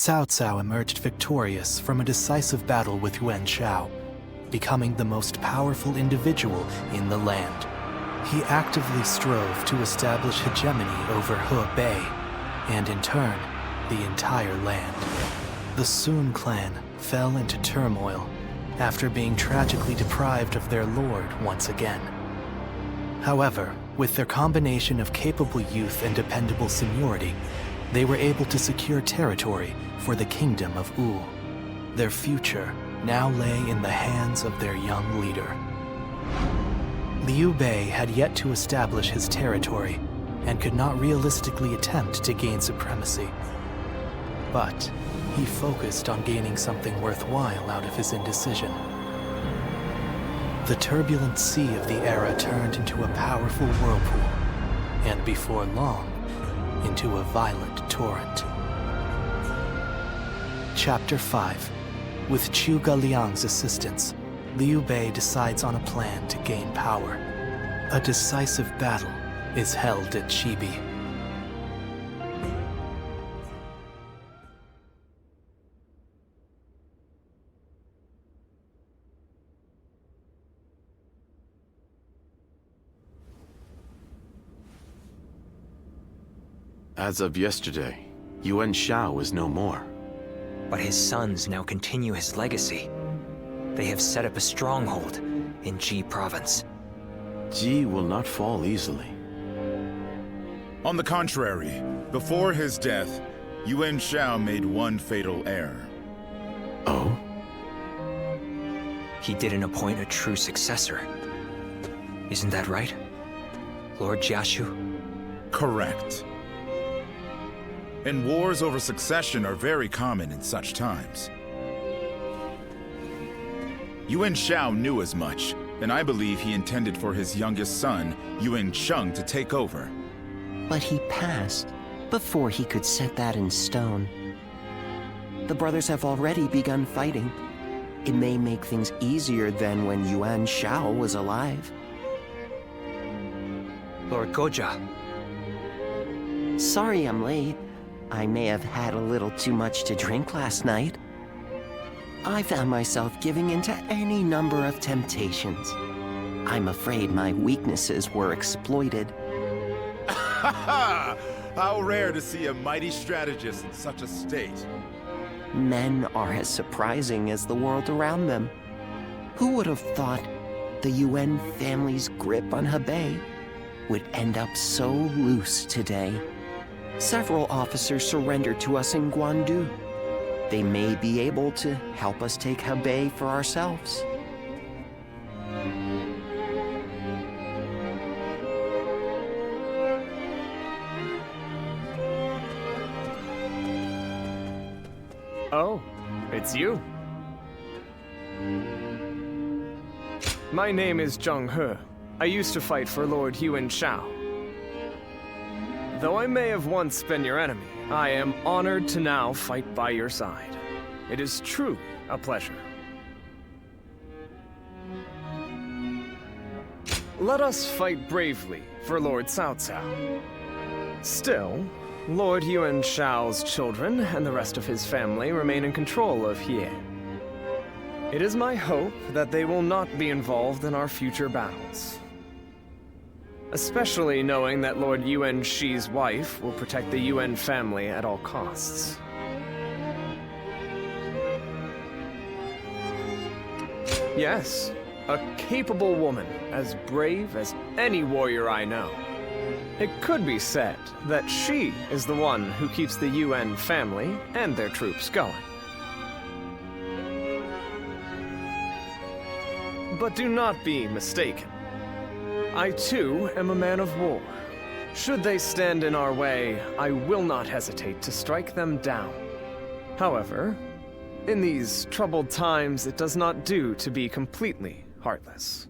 Cao Cao emerged victorious from a decisive battle with Yuan Shao, becoming the most powerful individual in the land. He actively strove to establish hegemony over Hebei, and in turn, the entire land. The Sun clan fell into turmoil after being tragically deprived of their lord once again. However, with their combination of capable youth and dependable seniority, they were able to secure territory for the kingdom of Wu. Their future now lay in the hands of their young leader. Liu Bei had yet to establish his territory and could not realistically attempt to gain supremacy. But he focused on gaining something worthwhile out of his indecision. The turbulent sea of the era turned into a powerful whirlpool, and before long, into a violent torrent. Chapter 5. With Zhuge Liang's assistance, Liu Bei decides on a plan to gain power. A decisive battle is held at Chibi. As of yesterday, Yuan Shao is no more. But his sons now continue his legacy. They have set up a stronghold in Ji province. Ji will not fall easily. On the contrary, before his death, Yuan Shao made one fatal error. Oh? He didn't appoint a true successor. Isn't that right, Lord Jiashu? Correct. And wars over succession are very common in such times. Yuan Shao knew as much, and I believe he intended for his youngest son, Yuan Sheng, to take over. But he passed before he could set that in stone. The brothers have already begun fighting. It may make things easier than when Yuan Shao was alive. Lord Goja. Sorry I'm late. I may have had a little too much to drink last night. I found myself giving in to any number of temptations. I'm afraid my weaknesses were exploited. Ha ha! How rare to see a mighty strategist in such a state. Men are as surprising as the world around them. Who would have thought the Yuan family's grip on Hebei would end up so loose today? Several officers surrendered to us in Guandu. They may be able to help us take Hebei for ourselves. Oh, it's you. My name is Zheng He. I used to fight for Lord Yuan Shao. Though I may have once been your enemy, I am honored to now fight by your side. It is truly a pleasure. Let us fight bravely for Lord Cao Cao. Still, Lord Yuan Shao's children and the rest of his family remain in control of Hie. It is my hope that they will not be involved in our future battles. Especially knowing that Lord Yuan Shi's wife will protect the Yuan family at all costs. Yes, a capable woman, as brave as any warrior I know. It could be said that she is the one who keeps the Yuan family and their troops going. But do not be mistaken. I too am a man of war. Should they stand in our way, I will not hesitate to strike them down. However, in these troubled times, it does not do to be completely heartless.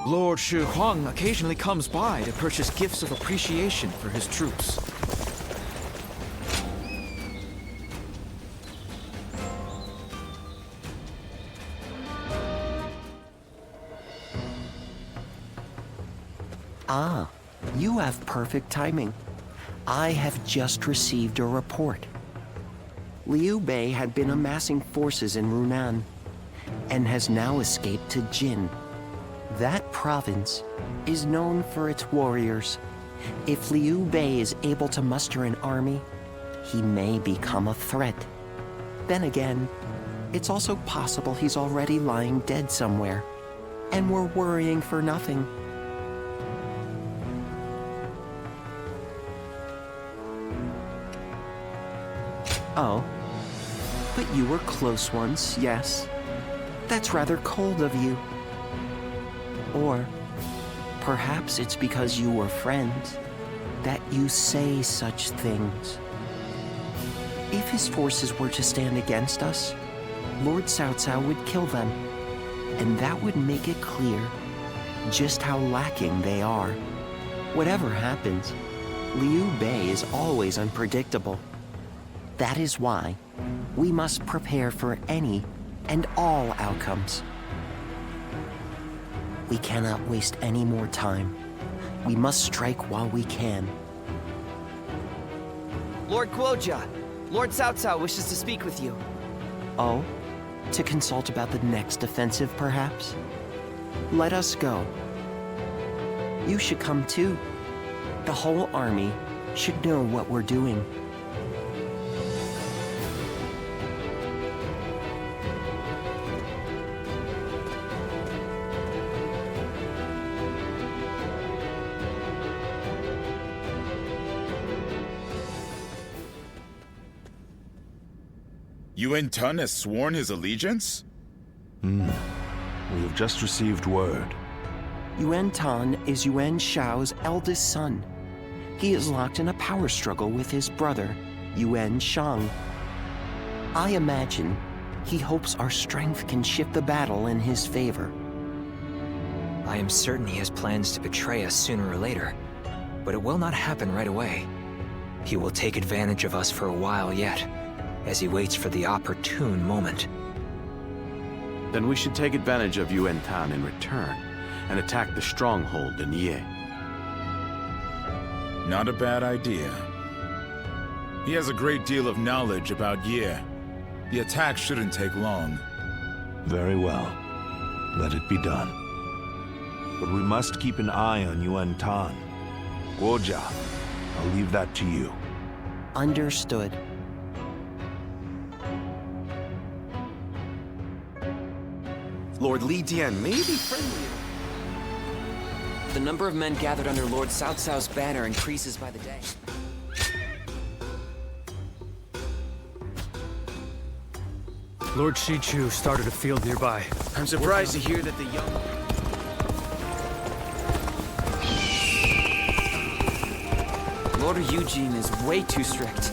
Lord Shi Huang occasionally comes by to purchase gifts of appreciation for his troops. Ah, you have perfect timing. I have just received a report. Liu Bei had been amassing forces in Runan and has now escaped to Jin. That province is known for its warriors. If Liu Bei is able to muster an army, he may become a threat. Then again, it's also possible he's already lying dead somewhere, and we're worrying for nothing. Oh, but you were close once, yes. That's rather cold of you. Or perhaps it's because you were friends that you say such things. If his forces were to stand against us, Lord Cao Cao would kill them, and that would make it clear just how lacking they are. Whatever happens, Liu Bei is always unpredictable. That is why we must prepare for any and all outcomes. We cannot waste any more time. We must strike while we can. Lord Guojia, Lord Cao Cao wishes to speak with you. Oh? To consult about the next offensive, perhaps? Let us go. You should come too. The whole army should know what we're doing. Yuan Tun has sworn his allegiance? We have just received word. Yuan Tan is Yuan Shao's eldest son. He is locked in a power struggle with his brother, Yuan Shang. I imagine he hopes our strength can shift the battle in his favor. I am certain he has plans to betray us sooner or later, but it will not happen right away. He will take advantage of us for a while yet, as he waits for the opportune moment. Then we should take advantage of Yuan Tan in return and attack the stronghold in Ye. Not a bad idea. He has a great deal of knowledge about Ye. The attack shouldn't take long. Very well. Let it be done. But we must keep an eye on Yuan Tan. Guojia, I'll leave that to you. Understood. Lord Li Dian may be friendly. The number of men gathered under Lord Cao Cao's banner increases by the day. Lord Shichu started a field nearby. I'm surprised to hear that the young... Lord Eugene is way too strict.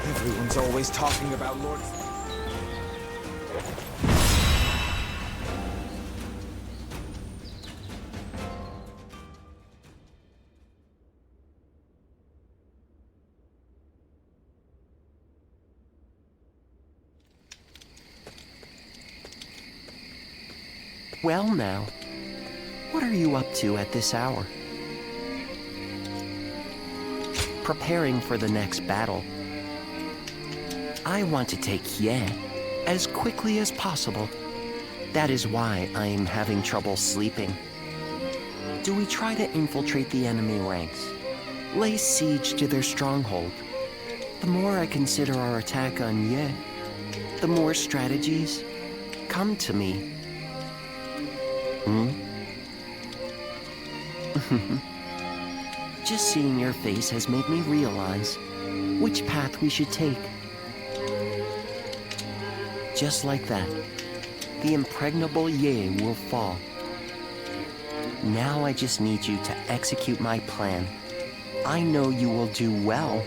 Everyone's always talking about Lord... Well now, what are you up to at this hour? Preparing for the next battle. I want to take Ye as quickly as possible. That is why I am having trouble sleeping. Do we try to infiltrate the enemy ranks? Lay siege to their stronghold? The more I consider our attack on Ye, the more strategies come to me. Just seeing your face has made me realize which path we should take. Just like that, the impregnable Ye will fall. Now I just need you to execute my plan. I know you will do well.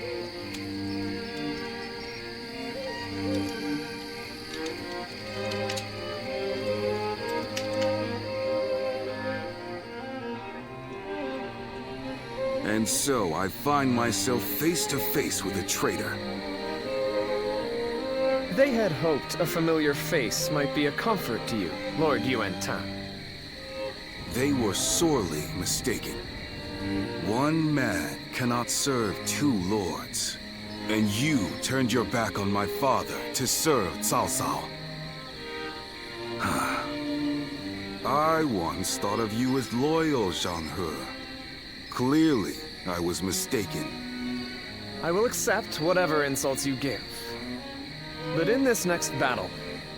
And so I find myself face to face with a traitor. They had hoped a familiar face might be a comfort to you, Lord Yuan Tan. They were sorely mistaken. One man cannot serve two lords. And you turned your back on my father to serve Cao Cao. I once thought of you as loyal, Zhang He. Clearly, I was mistaken. I will accept whatever insults you give. But in this next battle,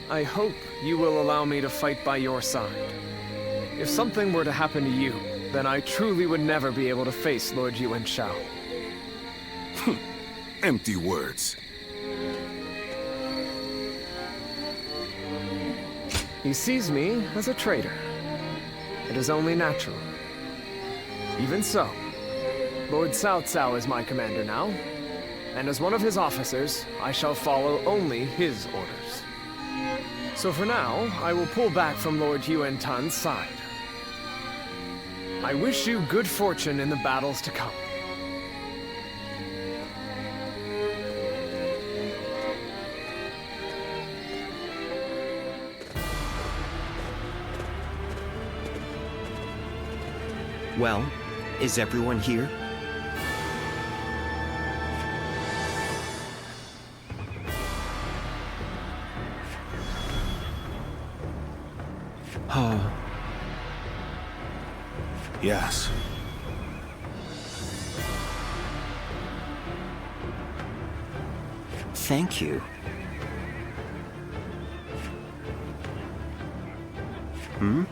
I hope you will allow me to fight by your side. If something were to happen to you, then I truly would never be able to face Lord Yuan Shao. Empty words. He sees me as a traitor. It is only natural. Even so, Lord Cao Cao is my commander now, and as one of his officers, I shall follow only his orders. So for now, I will pull back from Lord Yuan Tan's side. I wish you good fortune in the battles to come. Well, is everyone here? Yes. Thank you. Hmm?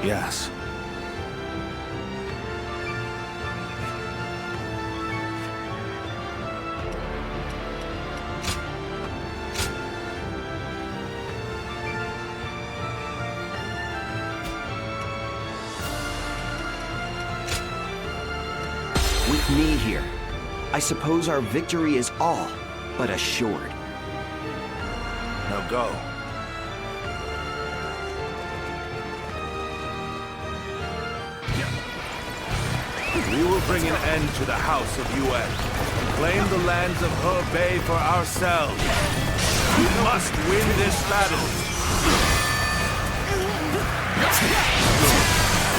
Yes. With me here, I suppose our victory is all but assured. Now go. We will bring an end to the House of Yuan and claim the lands of Hebei for ourselves. We must win this battle.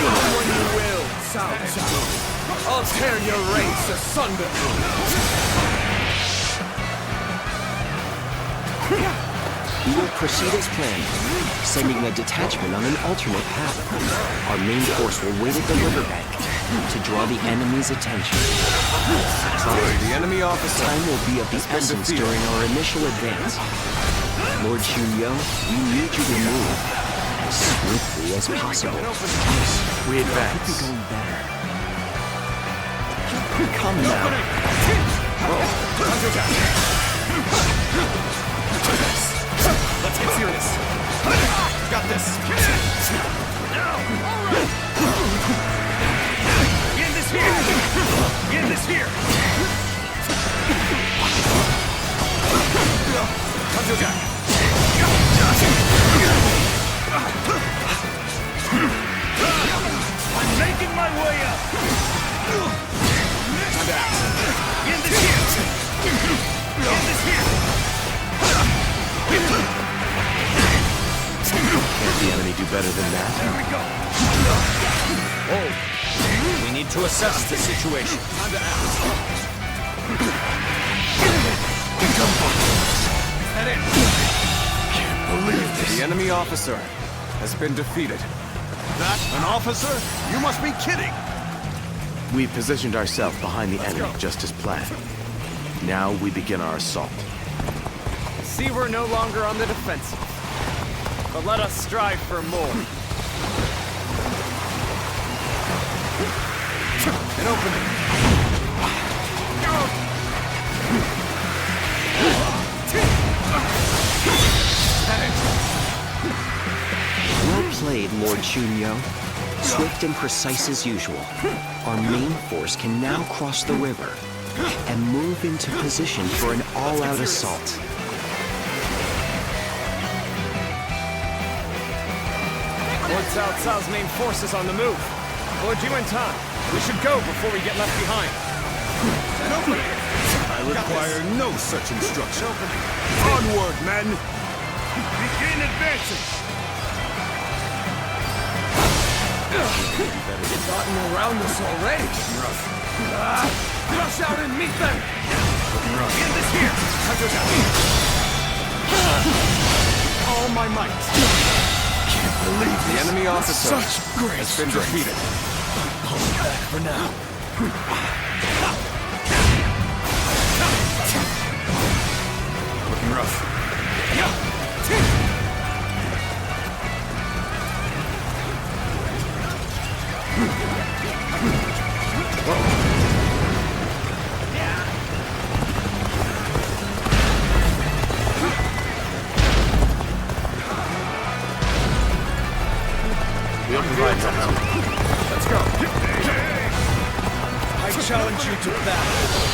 Come when you will, Cao Cao. I'll tear your race asunder. We will proceed as planned, sending a detachment on an alternate path. Our main force will wait at the riverbank to draw the enemy's attention. The enemy officer. Time will be of the essence during our initial advance. Lord Xu, we need you to move as swiftly as possible. We advance. Could be going better. Come now. Let's get serious. Got this. End this here. End this here. I'm making my way up. End this here. End this here. Can't the enemy do better than that? Here we go. Oh, we need to assess the situation. Time to act. Is that it? Can't believe this. The enemy officer has been defeated. That an officer? You must be kidding. We positioned ourselves behind the enemy just as planned. Now we begin our assault. see we're no longer on the defensive. But let us strive for more. An opening. Well played, Lord Chunyo. Swift and precise as usual. Our main force can now cross the river and move into position for an all-out assault. Lord Cao Cao's main force is on the move. Lord Yuan-Tan, we should go before we get left behind. I require no such instruction. Onward, men! Begin advancing! They've gotten around us already. Rush out and meet them! End this here! All my might. Can't believe The enemy officer Such great has been strength. defeated. Pulling back for now. Looking rough. We'll provide some help. Let's go. I challenge you to battle.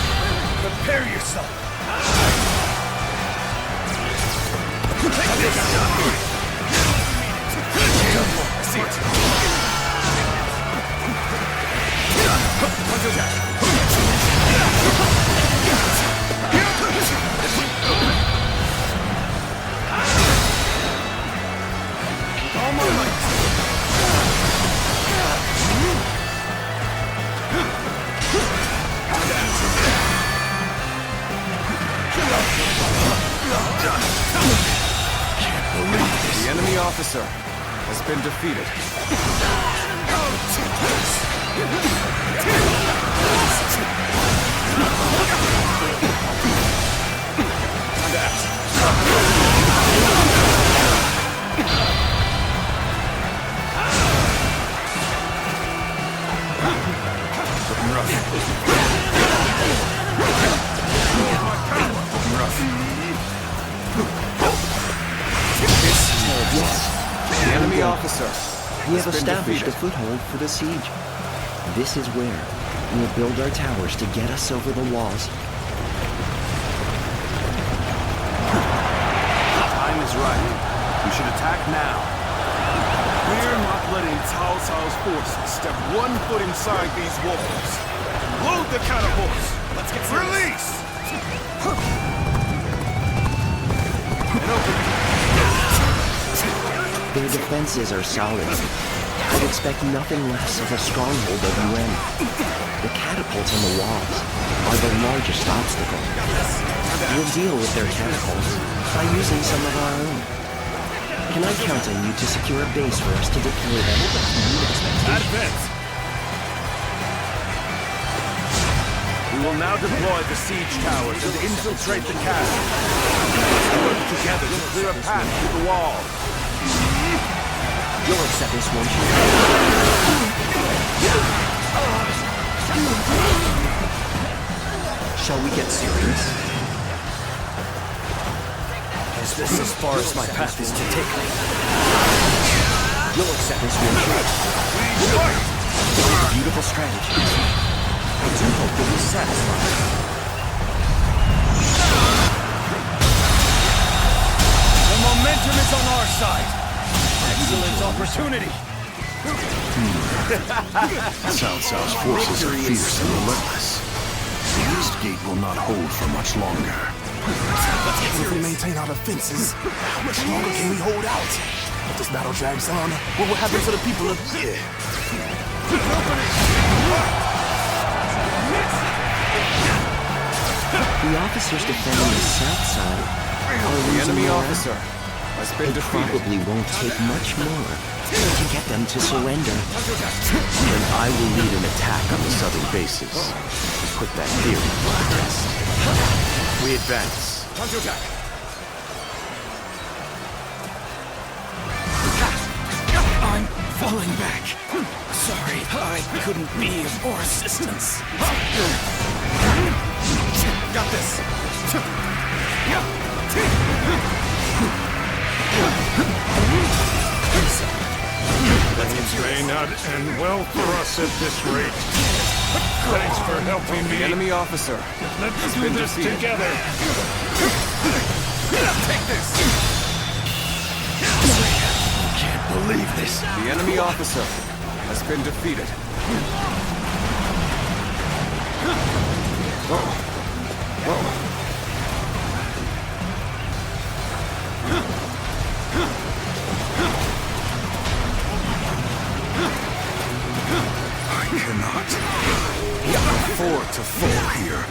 Prepare yourself. Take this. See it. All my might. The enemy officer has been defeated. Looking rough. Looking rough. Yes, The enemy officer we have has been established a defeated. foothold for the siege. This is where we'll build our towers to get us over the walls. Time is right. We should attack now. We're not letting Cao Cao's forces step 1 foot inside these walls. Load the catapults! Let's get Release! An opening. Their defenses are solid. I'd expect nothing less of a stronghold of UN. The catapults on the walls are the largest obstacle. We'll deal with their catapults by using some of our own. Can I count on you to secure a base for us to deploy them? Advance! We will now deploy the siege towers and infiltrate the castle. Let's work together to clear a path through the wall. You'll accept this, won't you? Shall we get serious? Is this as far as my path is to take me? You'll accept this, won't you? Beautiful strategy. I do hope you'll be satisfied. The momentum is on our side. Excellent opportunity. Cao Cao's forces are fierce and relentless. The east gate will not hold for much longer. If we maintain our defenses, how much longer can we hold out? If this battle drags on, what will happen to the people of here? The officers defending the south side are The losing enemy morale. officer has been It defeated. probably won't take much more to get them to surrender. Then I will lead an attack on the southern bases to put that theory to rest. We advance. falling back. Sorry, I couldn't be of more assistance. Got this. Things may not end well for us at this rate. Thanks for helping me. Enemy officer. Let's do this together. Take this. Can't believe this. The enemy officer has been defeated. I cannot afford to fall here.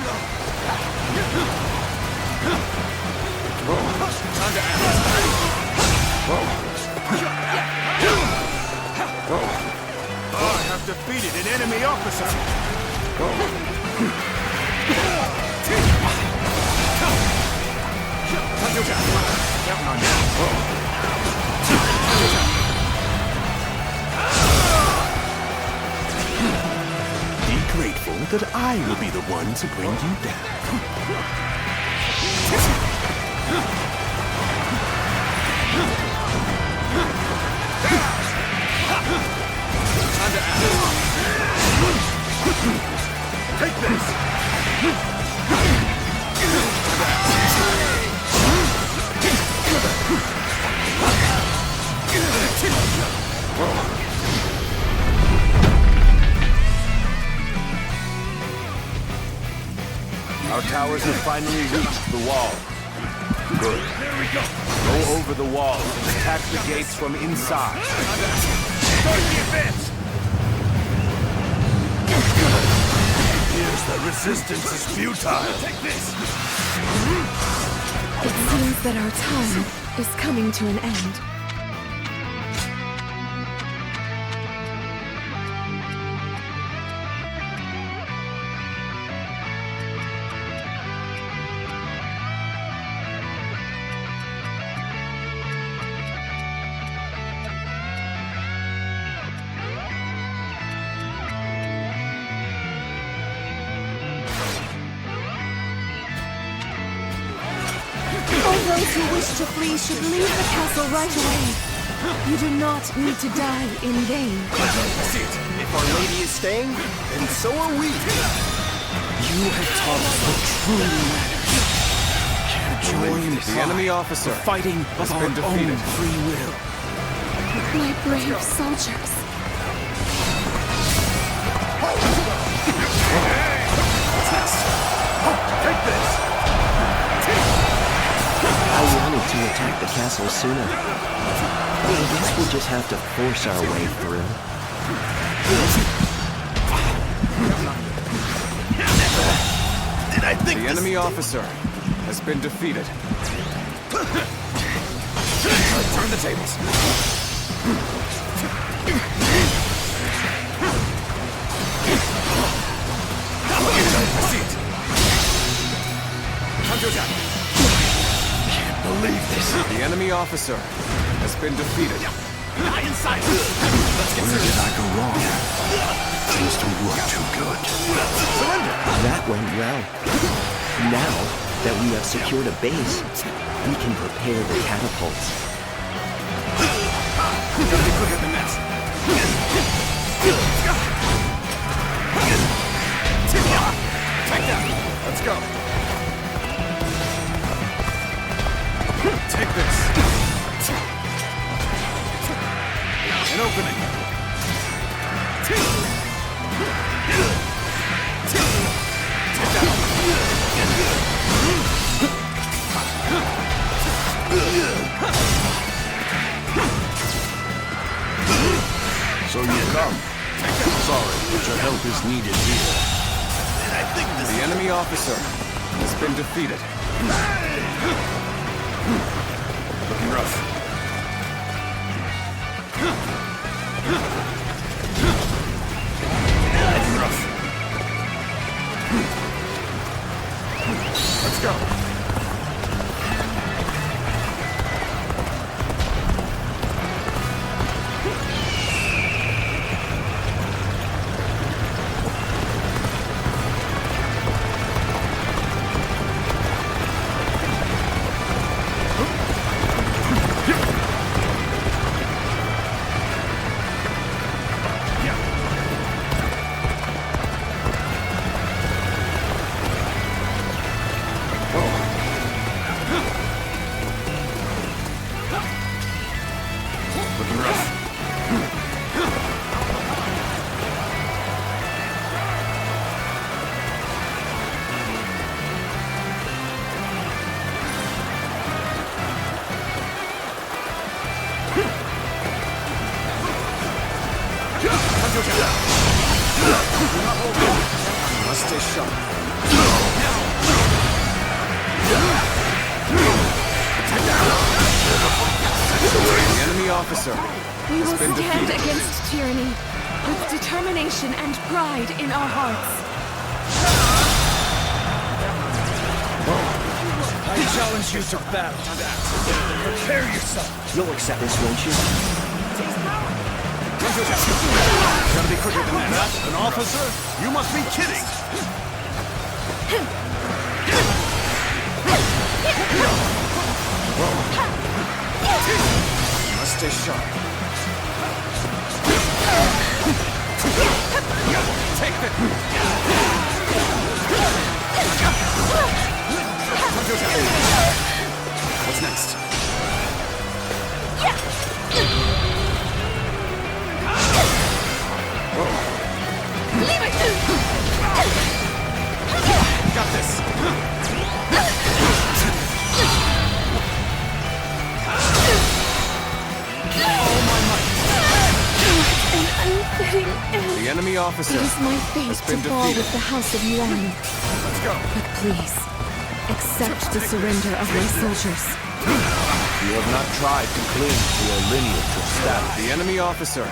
Time to act. I have defeated an enemy officer. Counting on you. Be grateful that I will be the one to bring you down. Time to act. Take this. Our towers have finally reached the wall. Good. There we go. Go over the wall and attack the gates from inside. Start the advance. Here's the resistance is futile. Take this. It seems that our time is coming to an end. Those who wish to flee should leave the castle right away. You do not need to die in vain. If Our Lady is staying, then so are we. You have taught us what truly matters. Can't join the enemy officer fighting has of been our own defeated. free will. My brave soldiers. Take this. I wanted to attack the castle sooner. I guess we'll just have to force our way through. Did I think the enemy officer has been defeated? Turn the tables. I see it. Time to attack. believe this? The enemy officer has been defeated. Not inside. Let's get Where did I go wrong? Things don't look too good. Surrender. That went well. Now that we have secured a base, we can prepare the catapults. Gotta be quicker than that. Take that. Let's go. Take this. An opening. Take that. So you come. Sorry, but your help is needed here. I think this the enemy officer has been defeated. looking rough. Looking rough. Let's go. Must stay sharp. The enemy officer We has will been stand defeated. against tyranny with determination and pride in our hearts. I challenge you to battle. Prepare yourself. You'll accept this, won't you? Gotta be quicker than that. An officer? You must be kidding! Must stay sharp. Take this! What's next? Leave it! Got this. An unfitting end. The enemy officer It is my fate has to been fall defeated. with the House of Yuan. Let's go. But please, accept the surrender of my soldiers. You have not tried to cling to your lineage or status. The enemy officer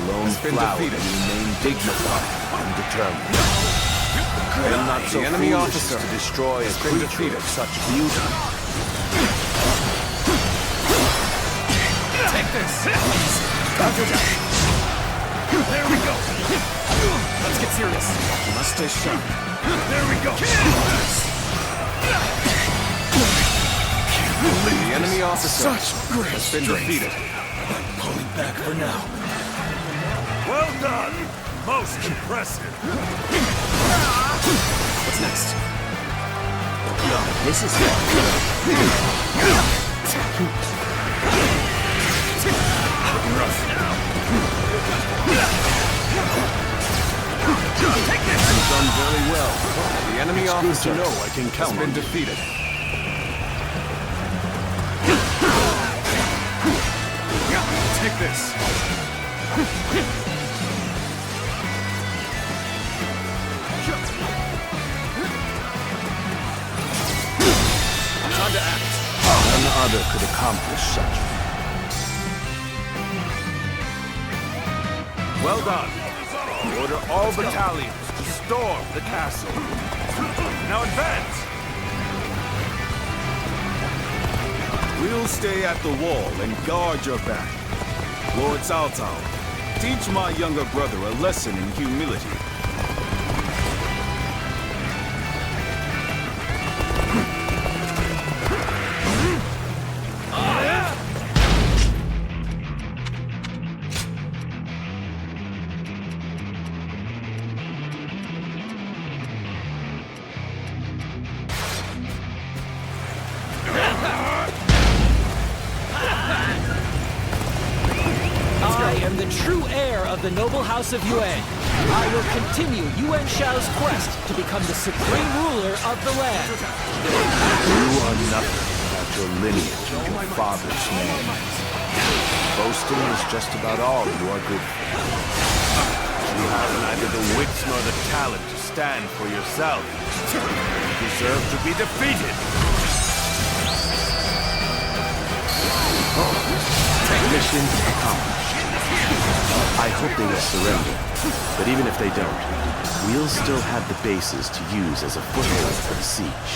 Lone has been flower, defeated. you remain dignified and determined. I am not so The enemy foolish officer to destroy a has been creature defeated. of such beauty. Take this. There we go. Let's get serious. Must stay sharp. There we go. The enemy officer Such great has been strength. defeated. Pulling back for now. Well done! Most impressive. What's next? This is Looking rough. You've done very well. The enemy officer know I can has count been on you. defeated. Take this. Time to act. None other could accomplish such. Well done. Order all battalions to storm the castle. Now advance! We'll stay at the wall and guard your back. Lord Cao Cao, teach my younger brother a lesson in humility. I am the true heir of the noble house of Yuan. I will continue Yuan Shao's quest to become the supreme ruler of the land. You are nothing without your lineage and your father's name. Boasting is just about all you are good for. You have neither the wits nor the talent to stand for yourself. You deserve to be defeated. Mission accomplished. I hope they will surrender, but even if they don't, we'll still have the bases to use as a foothold for the siege.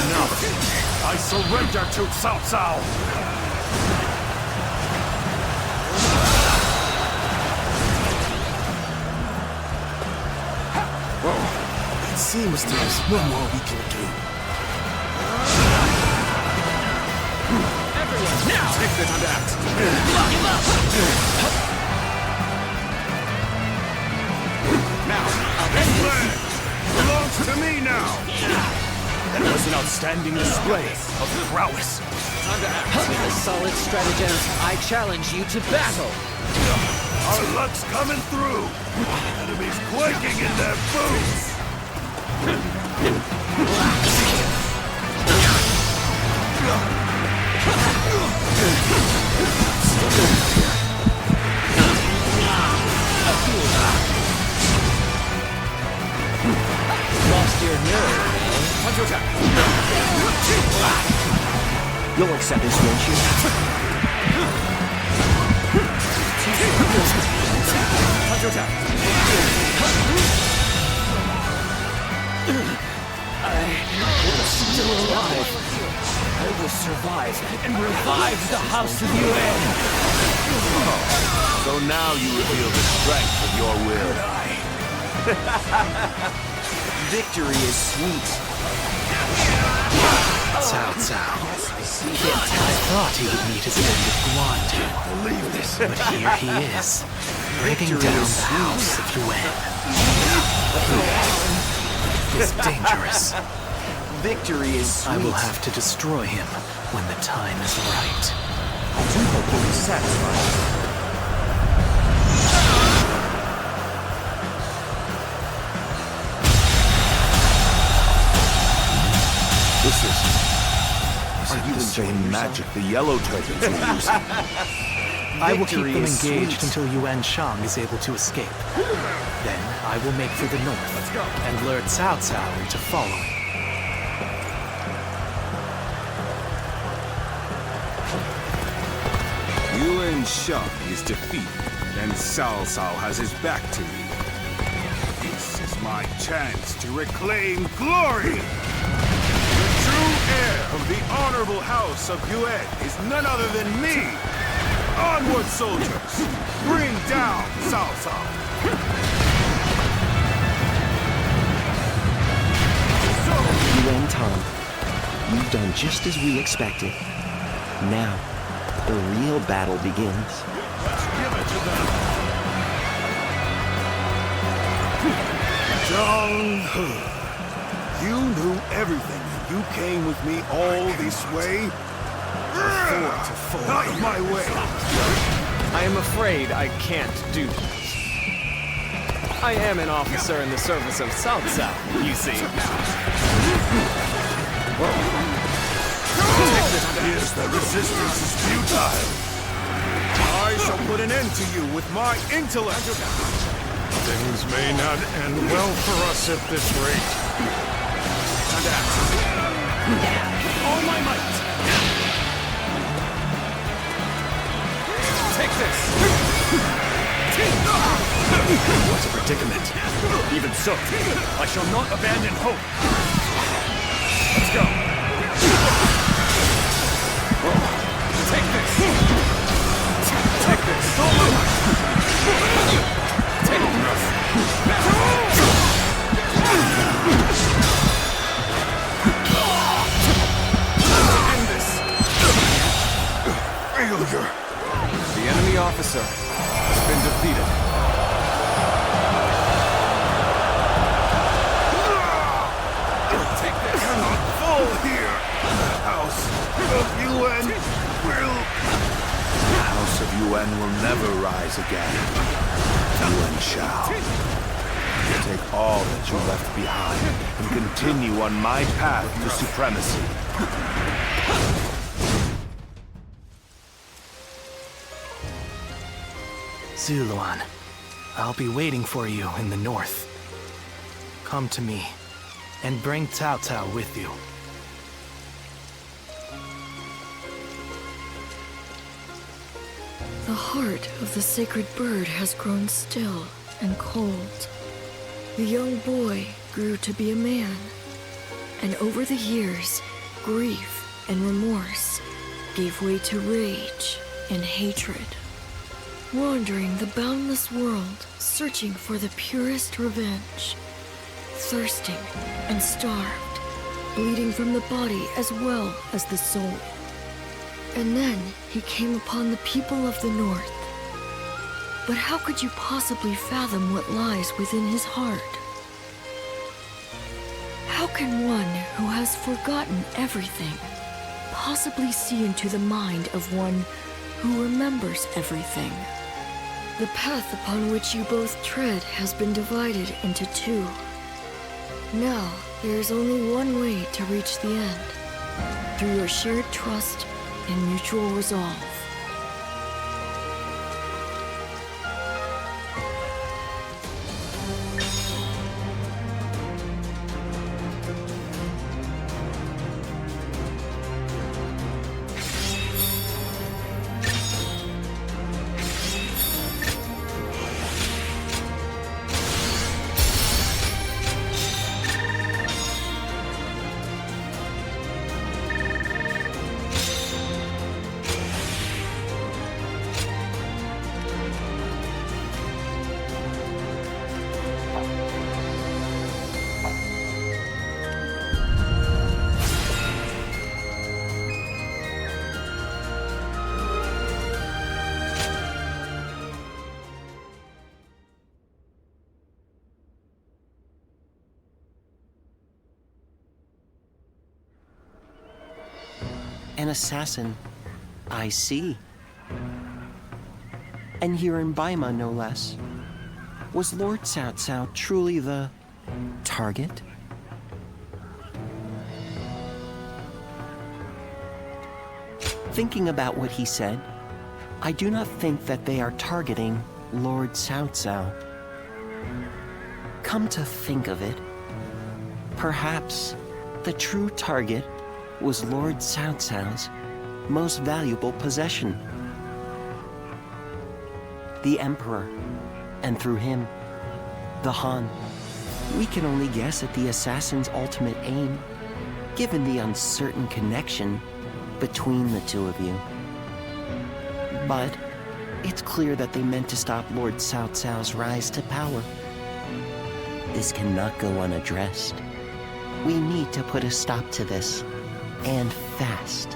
Enough! I surrender to Cao Cao! It seems there's one more we can do. Everyone, now! Take the time to act. Now, this land belongs to me now! That was an outstanding display of prowess. Time to act. With a solid stratagem, I challenge you to battle. Our luck's coming through. Enemies quaking in their boots. accept this, won't you? I'm still alive. I will survive and revive the House of Yuan. So now you reveal the strength of your will. Victory is sweet. Cao Cao. I thought he would meet his end at Guandu. But here he is, bringing down the House of Yuan. He is dangerous. Victory is sweet. I will have to destroy him when the time is right. I do hope you'll be satisfied. This is the same magic the Yellow Turbans were using. I will keep them engaged until Yuan Shang is able to escape. Then I will make for the north and lure Cao Cao into following. Yuan Shang is defeated, and Cao Cao has his back to me. This is my chance to reclaim glory! The true heir of the honorable house of Yuan is none other than me! Onward, soldiers! Bring down Cao Cao! Yuan Tang, you've done just as we expected. Now, the real battle begins. Let's give it to them! Zhang He, you knew everything. You came with me all this way? Out of my way! I am afraid I can't do that. I am an officer in the service of Cao Cao, you see. Yes, the resistance is futile. I shall put an end to you with my intellect. Things may not end well for us at this rate. All my might! Take this! What a predicament. Even so, I shall not abandon hope. Let's go. Take this! Take this! Take this! End this! Failure! The enemy officer has been defeated. Fall here! The House of Yuan will... The House of Yuan will never rise again. Yuan Shao. Take all that you left behind and continue on my path to supremacy. Zuluan, I'll be waiting for you in the north. Come to me, and bring Cao Cao with you. The heart of the sacred bird has grown still and cold. The young boy grew to be a man, and over the years, grief and remorse gave way to rage and hatred. Wandering the boundless world, searching for the purest revenge, thirsting and starved, bleeding from the body as well as the soul. And then he came upon the people of the North. But how could you possibly fathom what lies within his heart? How can one who has forgotten everything possibly see into the mind of one who remembers everything? The path upon which you both tread has been divided into two. Now, there is only one way to reach the end, through your shared trust and mutual resolve. An assassin. I see. And here in Baima, no less. Was Lord Cao Cao truly the target? Thinking about what he said, I do not think that they are targeting Lord Cao Cao. Come to think of it, perhaps the true target was Lord Cao Cao's most valuable possession. The Emperor, and through him, the Han. We can only guess at the assassin's ultimate aim, given the uncertain connection between the two of you. But it's clear that they meant to stop Lord Cao Cao's rise to power. This cannot go unaddressed. We need to put a stop to this, and fast.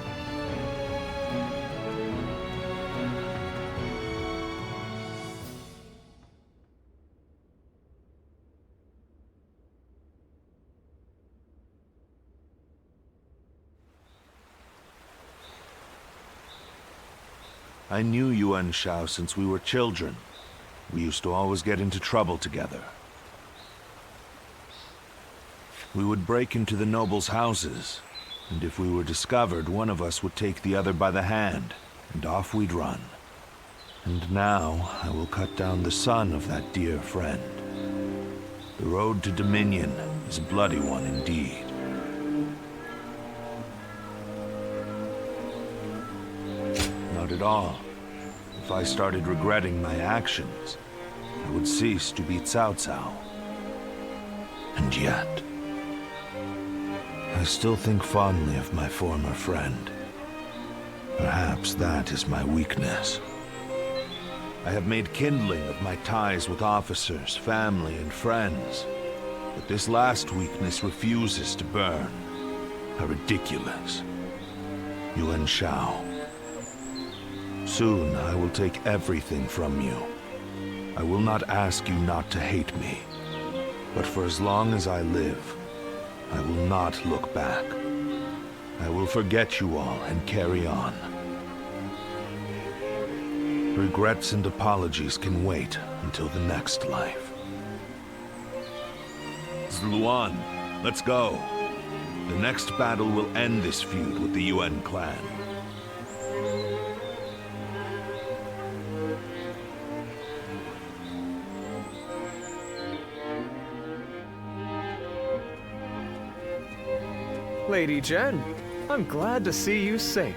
I knew Yuan Shao since we were children. We used to always get into trouble together. We would break into the nobles' houses, and if we were discovered, one of us would take the other by the hand, and off we'd run. And now, I will cut down the son of that dear friend. The road to Dominion is a bloody one indeed. Not at all. If I started regretting my actions, I would cease to be Cao Cao. And yet, I still think fondly of my former friend. Perhaps that is my weakness. I have made kindling of my ties with officers, family, and friends, but this last weakness refuses to burn. How ridiculous. Yuan Shao. Soon I will take everything from you. I will not ask you not to hate me, but for as long as I live, I will not look back. I will forget you all and carry on. Regrets and apologies can wait until the next life. Zluan, let's go. The next battle will end this feud with the Yuan clan. Lady Jen, I'm glad to see you safe.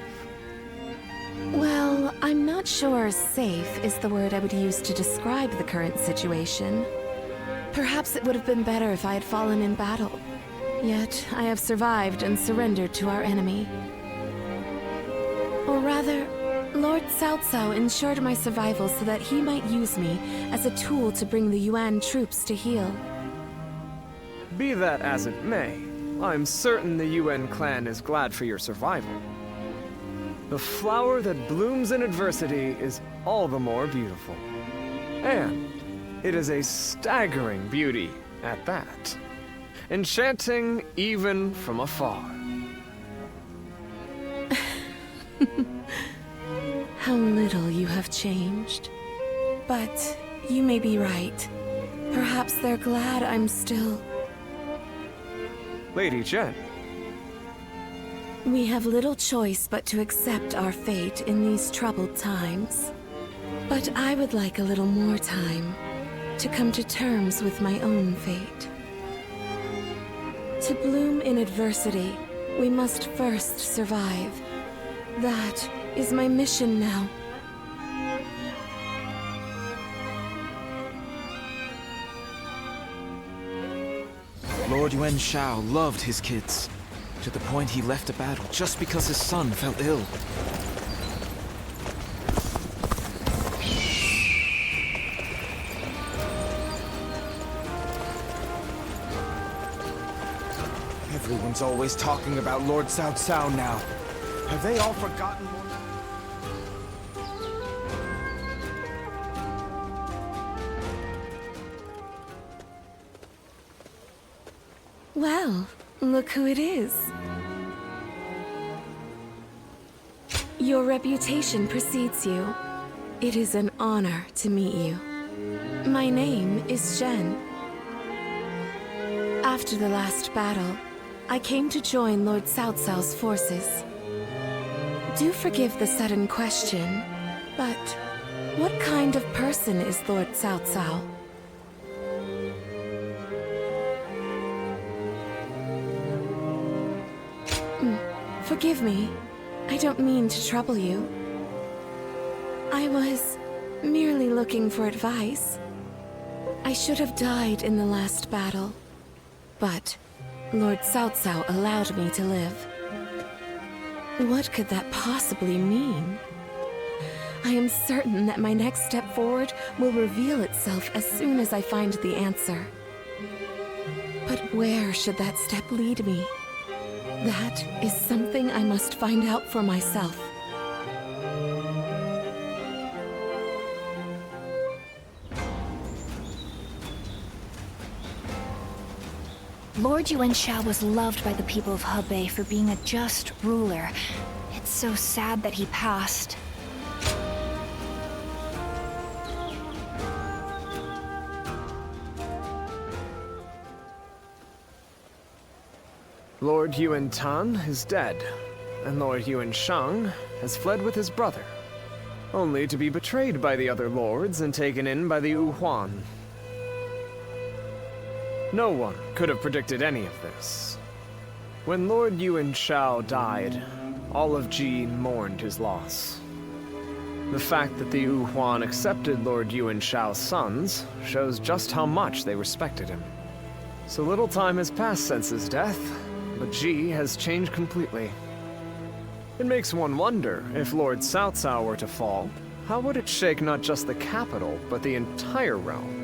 Well, I'm not sure safe is the word I would use to describe the current situation. Perhaps it would have been better if I had fallen in battle. Yet, I have survived and surrendered to our enemy. Or rather, Lord Cao Cao ensured my survival so that he might use me as a tool to bring the Yuan troops to heel. Be that as it may, I'm certain the Yuan clan is glad for your survival. The flower that blooms in adversity is all the more beautiful. And it is a staggering beauty at that. Enchanting even from afar. How little you have changed. But you may be right. Perhaps they're glad I'm still... Lady Jen. We have little choice but to accept our fate in these troubled times. But I would like a little more time to come to terms with my own fate. To bloom in adversity, we must first survive. That is my mission now. Lord Yuan Shao loved his kids, to the point he left a battle just because his son fell ill. Everyone's always talking about Lord Cao Cao now. Have they all forgotten what... Well, look who it is. Your reputation precedes you. It is an honor to meet you. My name is Jen. After the last battle, I came to join Lord Cao forces. Do forgive the sudden question, but what kind of person is Lord Cao? Forgive me. I don't mean to trouble you. I was merely looking for advice. I should have died in the last battle, but Lord Cao allowed me to live. What could that possibly mean? I am certain that my next step forward will reveal itself as soon as I find the answer. But where should that step lead me? That is something I must find out for myself. Lord Yuan Shao was loved by the people of Hebei for being a just ruler. It's so sad that he passed. Lord Yuan Tan is dead, and Lord Yuan Shang has fled with his brother, only to be betrayed by the other lords and taken in by the Yu Huan. No one could have predicted any of this. When Lord Yuan Shao died, all of Ji mourned his loss. The fact that the Yu Huan accepted Lord Yuan Shao's sons shows just how much they respected him. So little time has passed since his death, but Ji has changed completely. It makes one wonder, if Lord Cao were to fall, how would it shake not just the capital, but the entire realm?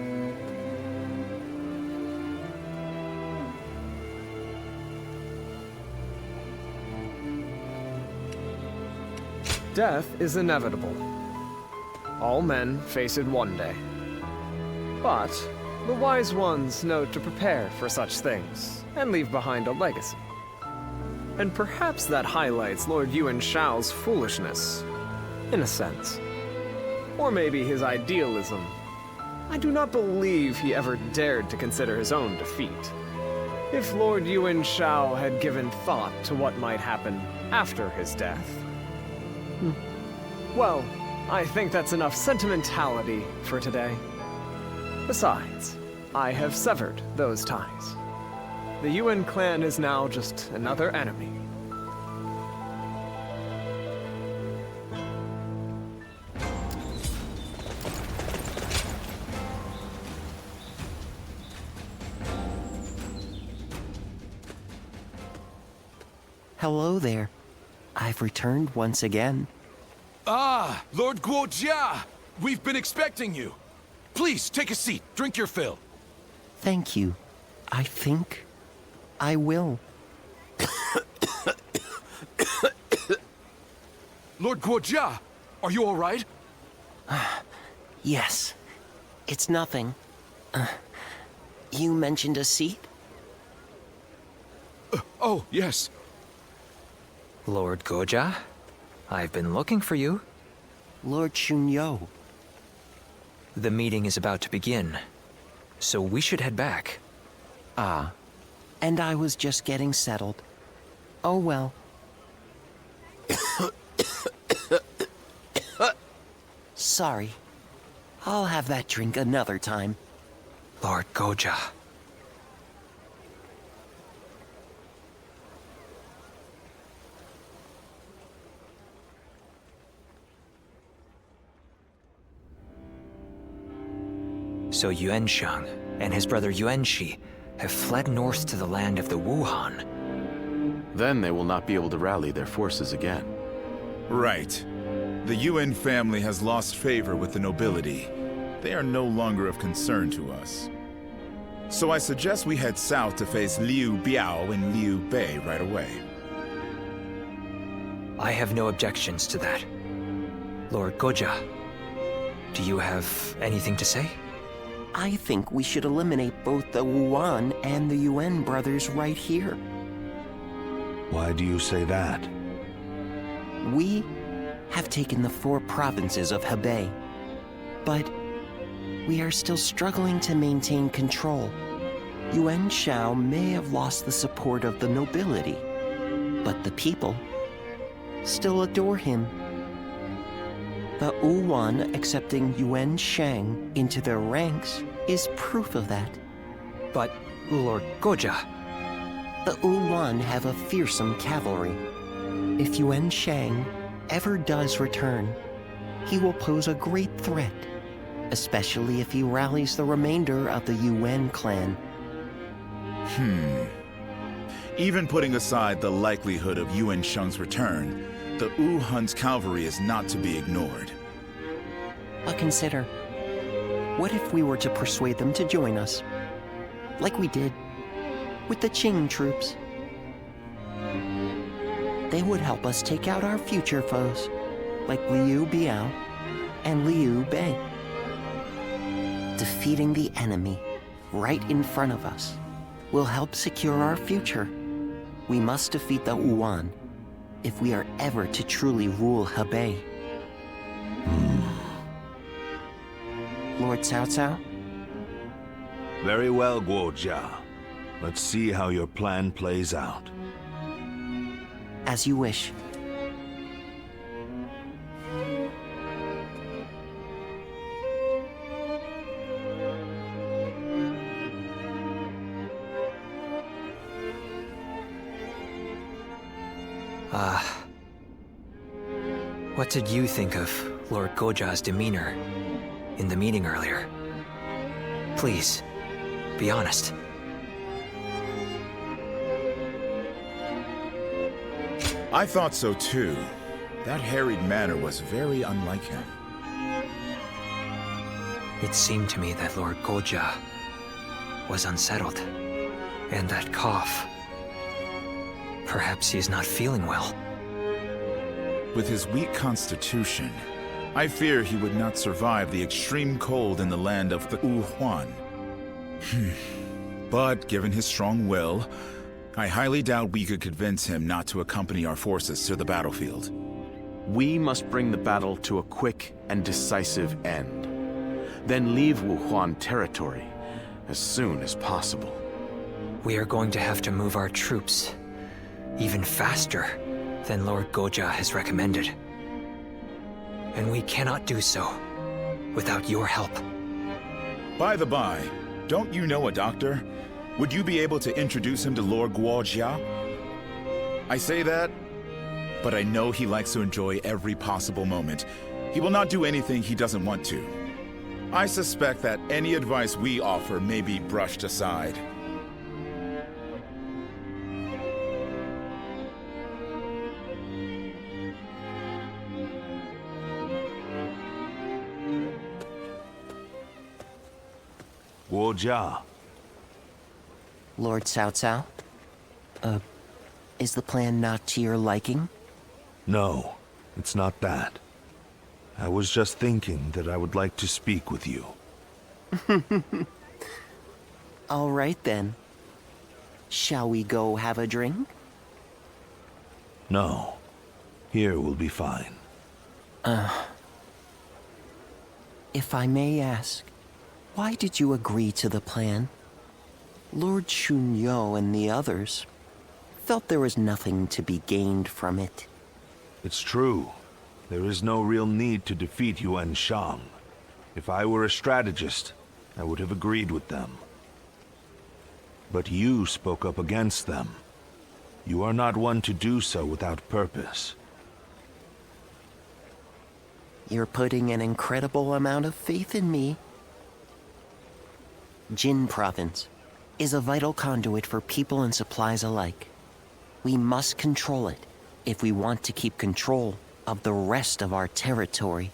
Death is inevitable. All men face it one day. But the wise ones know to prepare for such things, and leave behind a legacy. And perhaps that highlights Lord Yuan Shao's foolishness, in a sense. Or maybe his idealism. I do not believe he ever dared to consider his own defeat. If Lord Yuan Shao had given thought to what might happen after his death... Well, I think that's enough sentimentality for today. Besides, I have severed those ties. The Yuan clan is now just another enemy. Hello there. I've returned once again. Ah, Lord Guojia! We've been expecting you. Please, take a seat. Drink your fill. Thank you. I think I will. Lord Guojia, are you all right? Yes. It's nothing. You mentioned a seat? Oh, yes. Lord Guojia, I've been looking for you. Lord Shunyo. The meeting is about to begin, so we should head back. Ah, and I was just getting settled. Oh well. Sorry. I'll have that drink another time. Lord Guojia. So Yuanshang and his brother Yuanshi have fled north to the land of the Wuhan. Then they will not be able to rally their forces again. Right. The Yuan family has lost favor with the nobility. They are no longer of concern to us. So I suggest we head south to face Liu Biao and Liu Bei right away. I have no objections to that. Lord Guojia, do you have anything to say? I think we should eliminate both the Wuan and the Yuan brothers right here. Why do you say that? We have taken the 4 provinces of Hebei. But we are still struggling to maintain control. Yuan Shao may have lost the support of the nobility, but the people still adore him. The Wuan accepting Yuan Shang into their ranks is proof of that. But, Lord Goja... The Wuan have a fearsome cavalry. If Yuan Shang ever does return, he will pose a great threat, especially if he rallies the remainder of the Yuan clan. Even putting aside the likelihood of Yuan Shang's return, the Wuhan's cavalry is not to be ignored. But consider, what if we were to persuade them to join us, like we did with the Qing troops? They would help us take out our future foes, like Liu Biao and Liu Bei. Defeating the enemy right in front of us will help secure our future. We must defeat the Wuan if we are ever to truly rule Hebei. Lord Cao Cao? Very well, Guojia. Let's see how your plan plays out. As you wish. What did you think of Lord Goja's demeanor in the meeting earlier? Please, be honest. I thought so too. That harried manner was very unlike him. It seemed to me that Lord Goja was unsettled. And that cough. Perhaps he's not feeling well. With his weak constitution, I fear he would not survive the extreme cold in the land of the Wuhan. But given his strong will, I highly doubt we could convince him not to accompany our forces to the battlefield. We must bring the battle to a quick and decisive end. Then leave Wuhan territory as soon as possible. We are going to have to move our troops even faster than Lord Goja has recommended. And we cannot do so without your help. By the by, don't you know a doctor? Would you be able to introduce him to Lord Guojia? I say that, but I know he likes to enjoy every possible moment. He will not do anything he doesn't want to. I suspect that any advice we offer may be brushed aside. Guojia. Lord Cao Cao? Is the plan not to your liking? No, it's not that. I was just thinking that I would like to speak with you. All right then. Shall we go have a drink? No. Here will be fine. If I may ask, why did you agree to the plan? Lord Shunyo and the others felt there was nothing to be gained from it. It's true. There is no real need to defeat Yuan Shang. If I were a strategist, I would have agreed with them. But you spoke up against them. You are not one to do so without purpose. You're putting an incredible amount of faith in me. Jin Province is a vital conduit for people and supplies alike. We must control it if we want to keep control of the rest of our territory.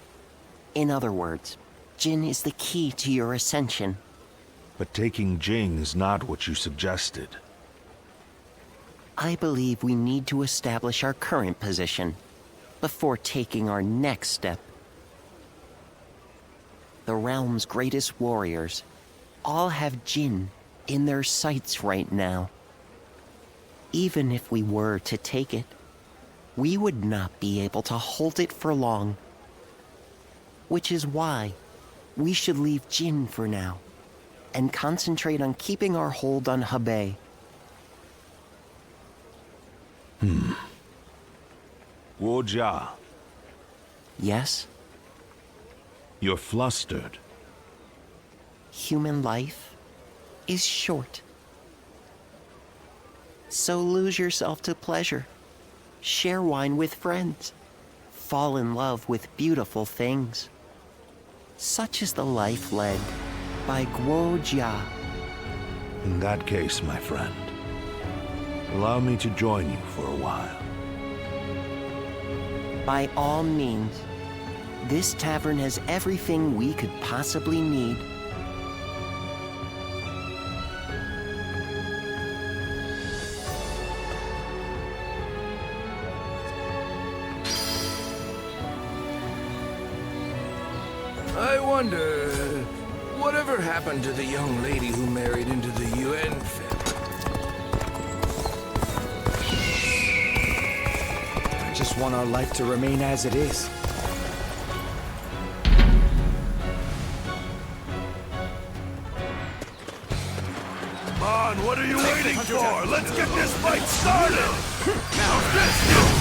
In other words, Jin is the key to your ascension. But taking Jing is not what you suggested. I believe we need to establish our current position before taking our next step. The realm's greatest warriors all have Jin in their sights right now. Even if we were to take it, we would not be able to hold it for long. Which is why we should leave Jin for now and concentrate on keeping our hold on Hebei. Guo Jia, Yes, you're flustered. human life is short. So lose yourself to pleasure. Share wine with friends. Fall in love with beautiful things. Such is the life led by Guo Jia. In that case, my friend, allow me to join you for a while. By all means, this tavern has everything we could possibly need. I wonder, whatever happened to the young lady who married into the Yuan family? I just want our life to remain as it is. Come on, what are you waiting for? Let's get this fight started! Now this!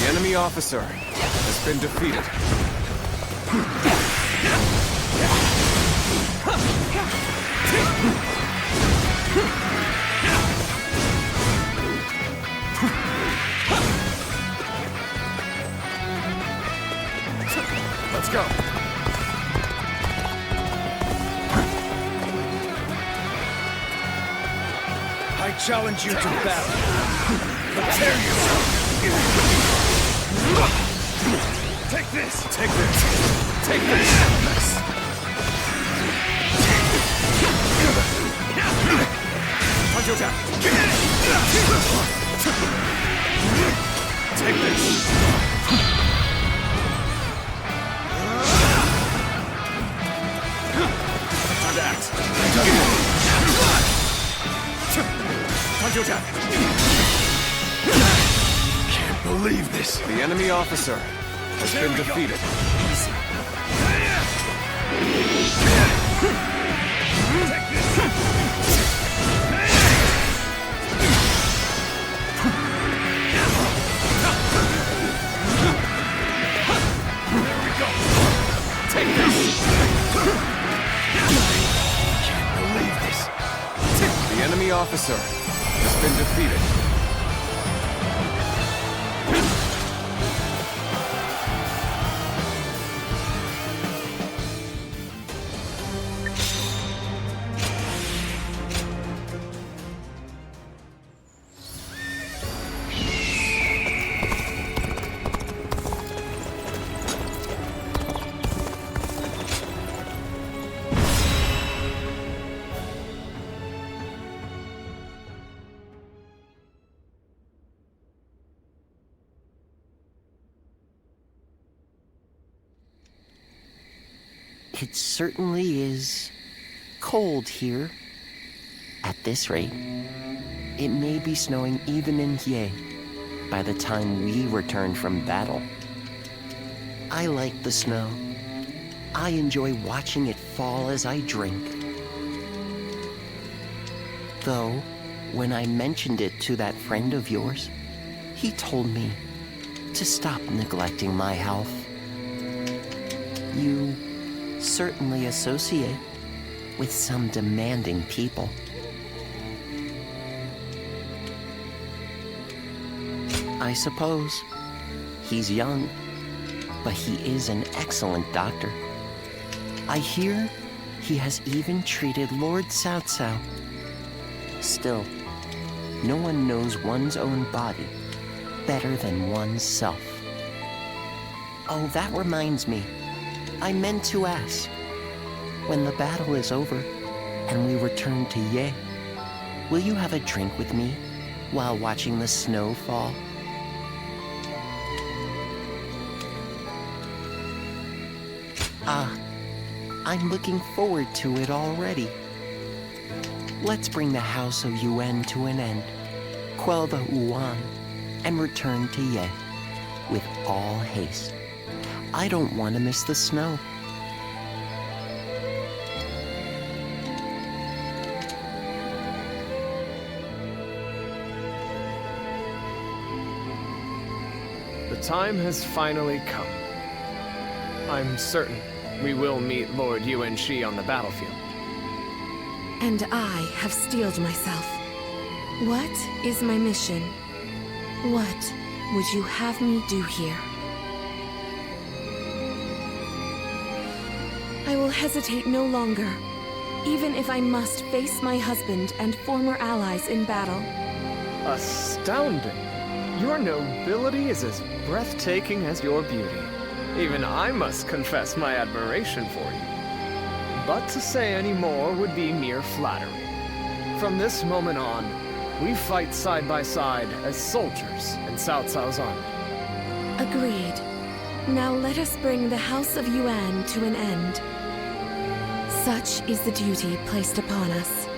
The enemy officer has been defeated. Let's go. I challenge you to battle. Prepare yourself. Take this! Take this! Take this! Punch attack! Take this! Time to act! Punch attack! Can't believe this! The enemy officer has been defeated. There we go! Take this! Can't believe this! The enemy officer has been defeated. It certainly is cold here. At this rate, it may be snowing even in Ye by the time we return from battle. I like the snow. I enjoy watching it fall as I drink. Though, when I mentioned it to that friend of yours, he told me to stop neglecting my health. You certainly associate with some demanding people. I suppose he's young, but he is an excellent doctor. I hear he has even treated Lord Cao Cao. Still, no one knows one's own body better than one's self. Oh, that reminds me. I meant to ask, when the battle is over and we return to Ye, will you have a drink with me while watching the snow fall? I'm looking forward to it already. Let's bring the House of Yuan to an end, quell the Yuan, and return to Ye with all haste. I don't want to miss the snow. The time has finally come. I'm certain we will meet Lord Yuan Shi on the battlefield. And I have steeled myself. What is my mission? What would you have me do here? I will hesitate no longer, even if I must face my husband and former allies in battle. Astounding! Your nobility is as breathtaking as your beauty. Even I must confess my admiration for you. But to say any more would be mere flattery. From this moment on, we fight side by side as soldiers in Cao Cao's army. Agreed. Now let us bring the House of Yuan to an end. Such is the duty placed upon us.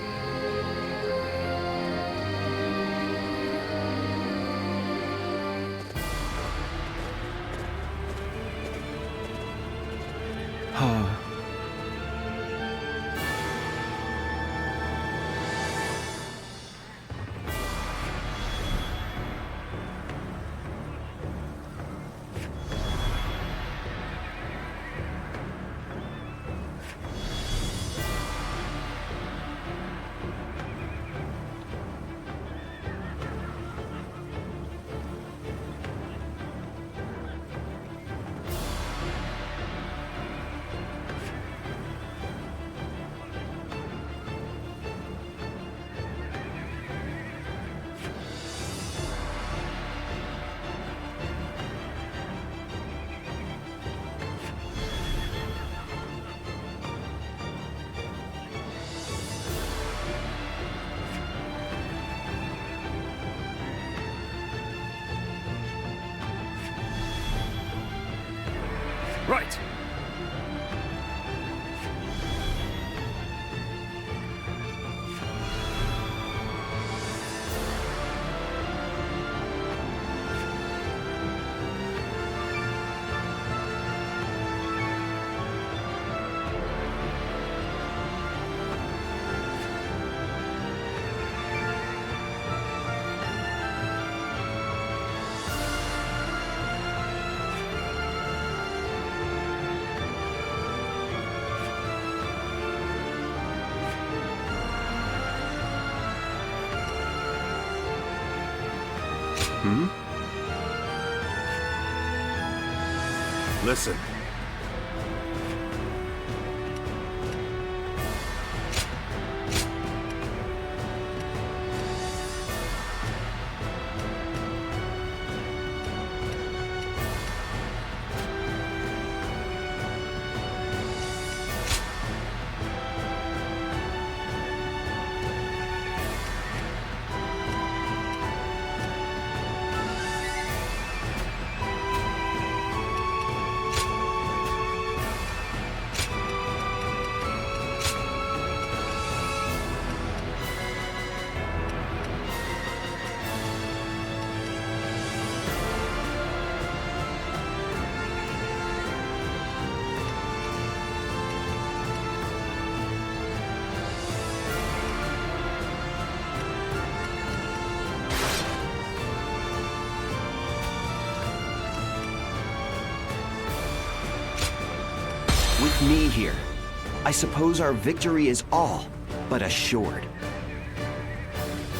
Right! Listen. With me here, I suppose our victory is all but assured.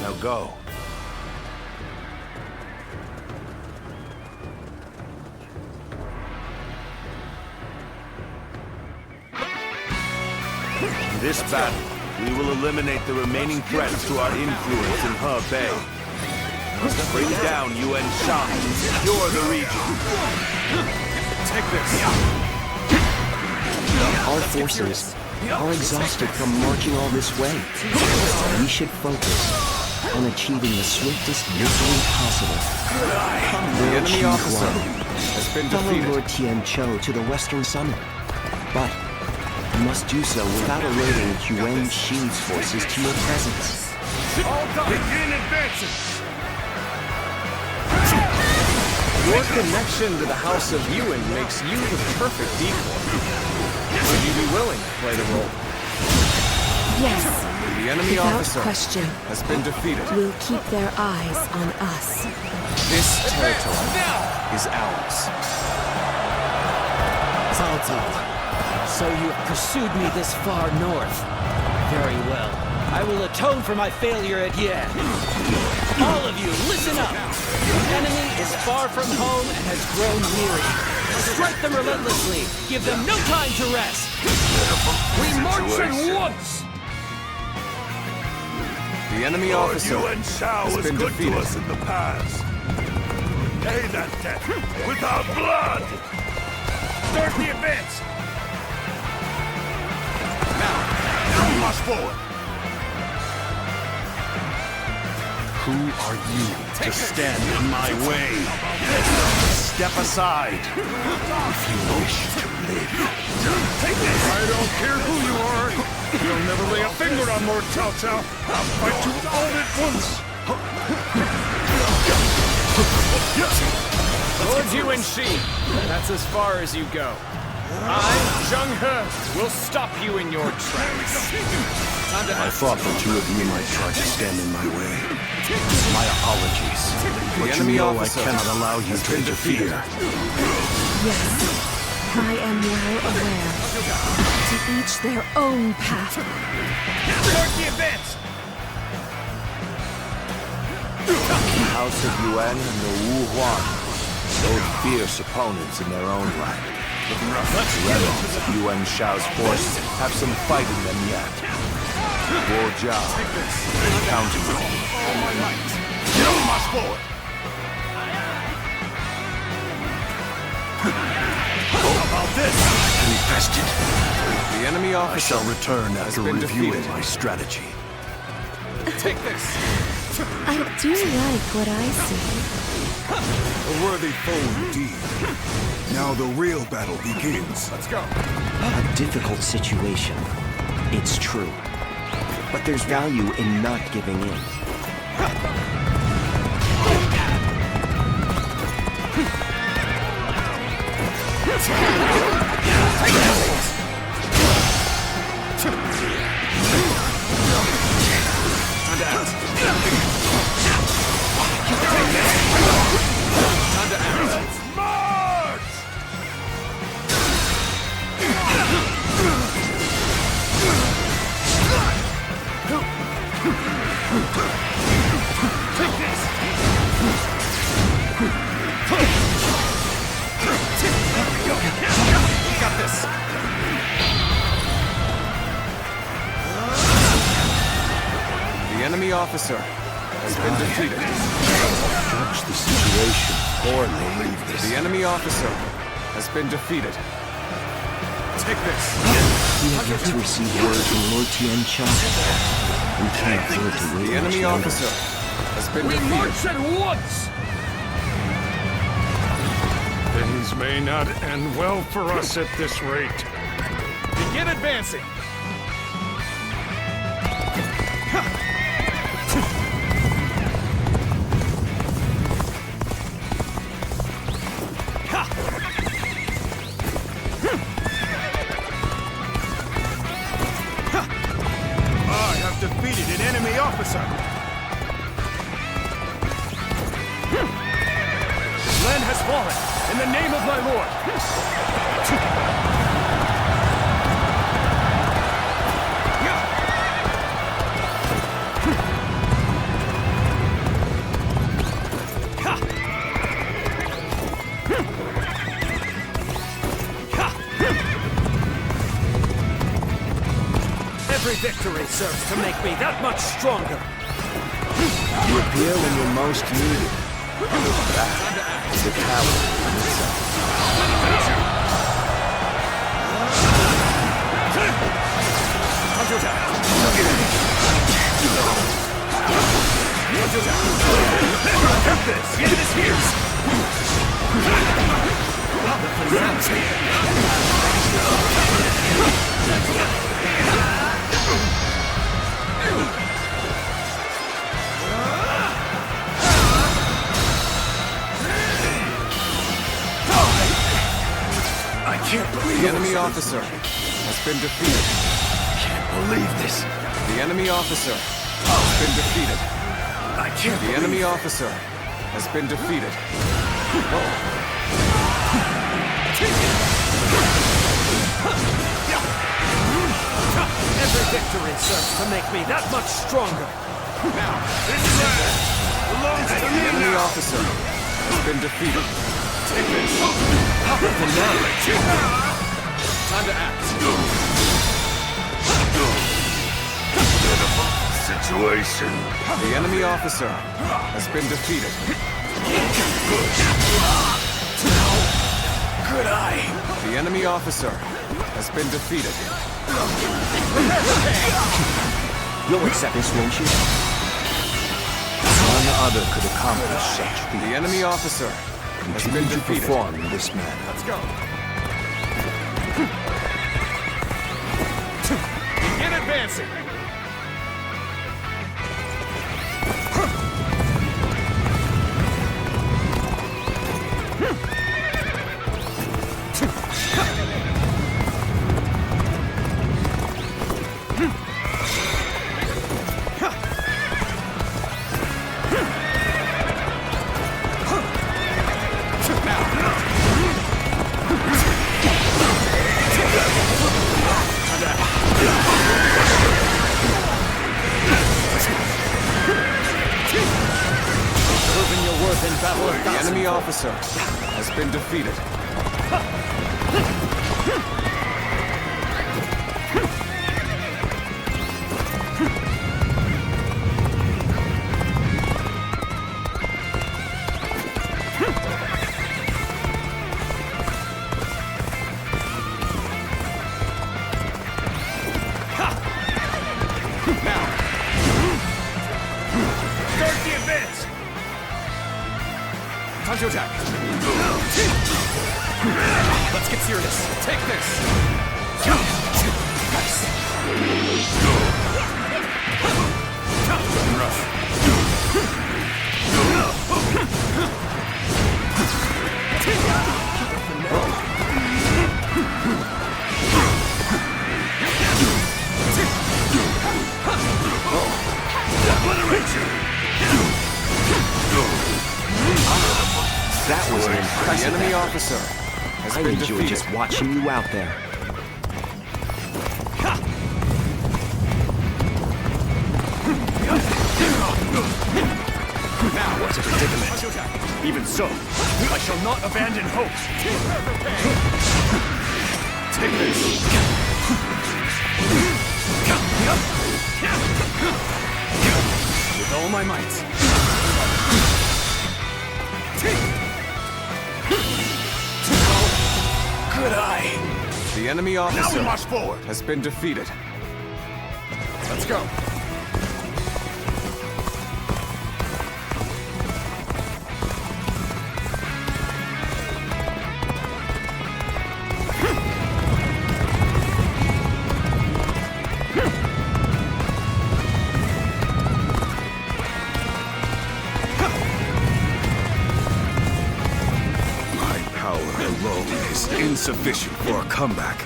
Now go. In this battle, we will eliminate the remaining threats to our influence in Hebei. Bring down Yuan Sha and secure the region. Take this. Our forces are exhausted from marching all this way. We should focus on achieving the swiftest victory possible. The enemy officer has been defeated. Follow Lord Tianqiu to the western summit. But You must do so without alerting Yuan Shi's forces to your presence. Begin advancing! Your connection to the House of Yuan makes you the perfect decoy. Would you be willing to play the role? Yes. The enemy Without officer question. has been defeated. We'll keep their eyes on us. This territory is ours. Cao Cao, so you have pursued me this far north. Very well. I will atone for my failure at Yan. All of you, listen up! Your enemy is far from home and has grown weary. Strike them relentlessly. Give them no time to rest. We march at once! The enemy officer Yuan Shao has was been good defeated. to us in the past. Pay that debt without blood! Start the advance! Now march forward! Who are you to stand in my way? Step aside, if you wish to live. I don't care who you are! You'll never lay a finger on Lord Cao Cao! I'll fight you all at once! Lord Yuan Shi, that's as far as you go. I, Zheng He, will stop you in your tracks. I thought the two of you might try to stand in my way. My apologies. But you know I cannot allow you to interfere. Yes, I am well aware. To each their own path. Start the advance! The House of Yuan and the Wu Huan, both fierce opponents in their own right. The remnants of Yuan Shao's forces have some fight in them yet. Guo Jia, counting on you. All my might! Get on, march forward! How about this? Infested. The enemy I officer shall return after been reviewing defeated. my strategy. Take this. I do like what I see. A worthy foe indeed. Now the real battle begins. Let's go. A difficult situation. It's true. But there's value in not giving in. Got this. The enemy officer has been defeated. Judge the situation poorly. The enemy officer has been defeated. Take this. We have yet to receive word from Lord Tian Cha. We can't afford to wait The much enemy longer. officer has been We defeated. march at once! Things may not end well for us at this rate. Begin advancing! I have defeated an enemy officer! Land has fallen, in the name of my lord! Every victory serves to make me that much stronger. You appear when you're most needed. That is a coward in itself. Get this! Get this here! officer has been defeated. Can't believe this. The enemy officer has been defeated. I can't The enemy officer has been defeated. Every victory serves to make me that much stronger. Now, this land belongs to me The enemy now. officer has been defeated. Take this. Time to act. Pitiful situation. The enemy officer has been defeated. Could I? The enemy officer has been defeated. You'll accept this, won't you? None other could accomplish such feats. The enemy officer has been To defeated. perform in this manner. Let's go. Begin advancing. Proving your worth in battle of The enemy officer has been defeated. Start the advance. Time to attack. Let's get serious. Take this. Nice. Rough. That was an The impressive enemy effort. officer has I been enjoy defeated. just watching you out there. Now, what's a predicament? Even so, I shall not abandon hope. Take this. With all my might. Could I? The enemy officer Now we march forward. has been defeated. Let's go. My power alone is insufficient for a comeback.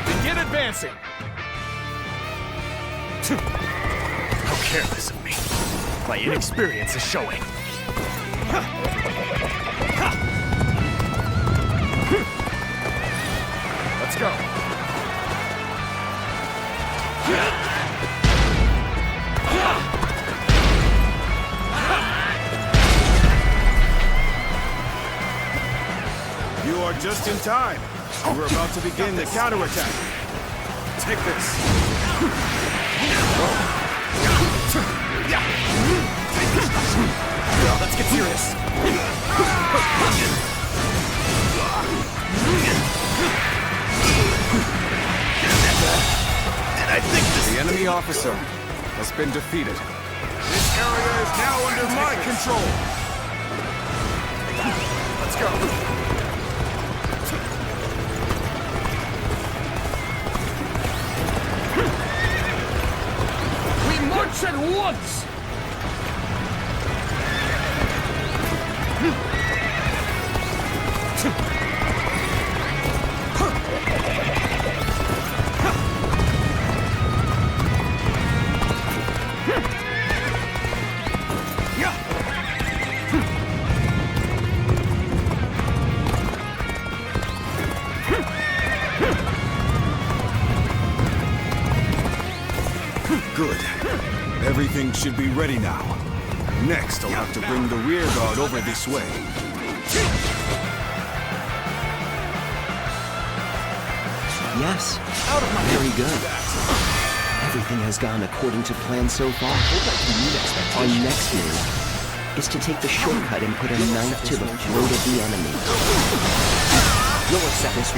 Begin advancing. How careless of me. My inexperience is showing. Let's go. You are just in time. We're about to begin the counterattack. Take this. Let's get serious. And I think the enemy officer has been defeated. This area is now under my control. Let's go. We march at once! Good. Everything should be ready now. Next, I'll have to bring the rear guard over this way. Yes. Very good. Everything has gone according to plan so far. Our next move is to take the shortcut and put a knife to the throat of the enemy. You'll accept this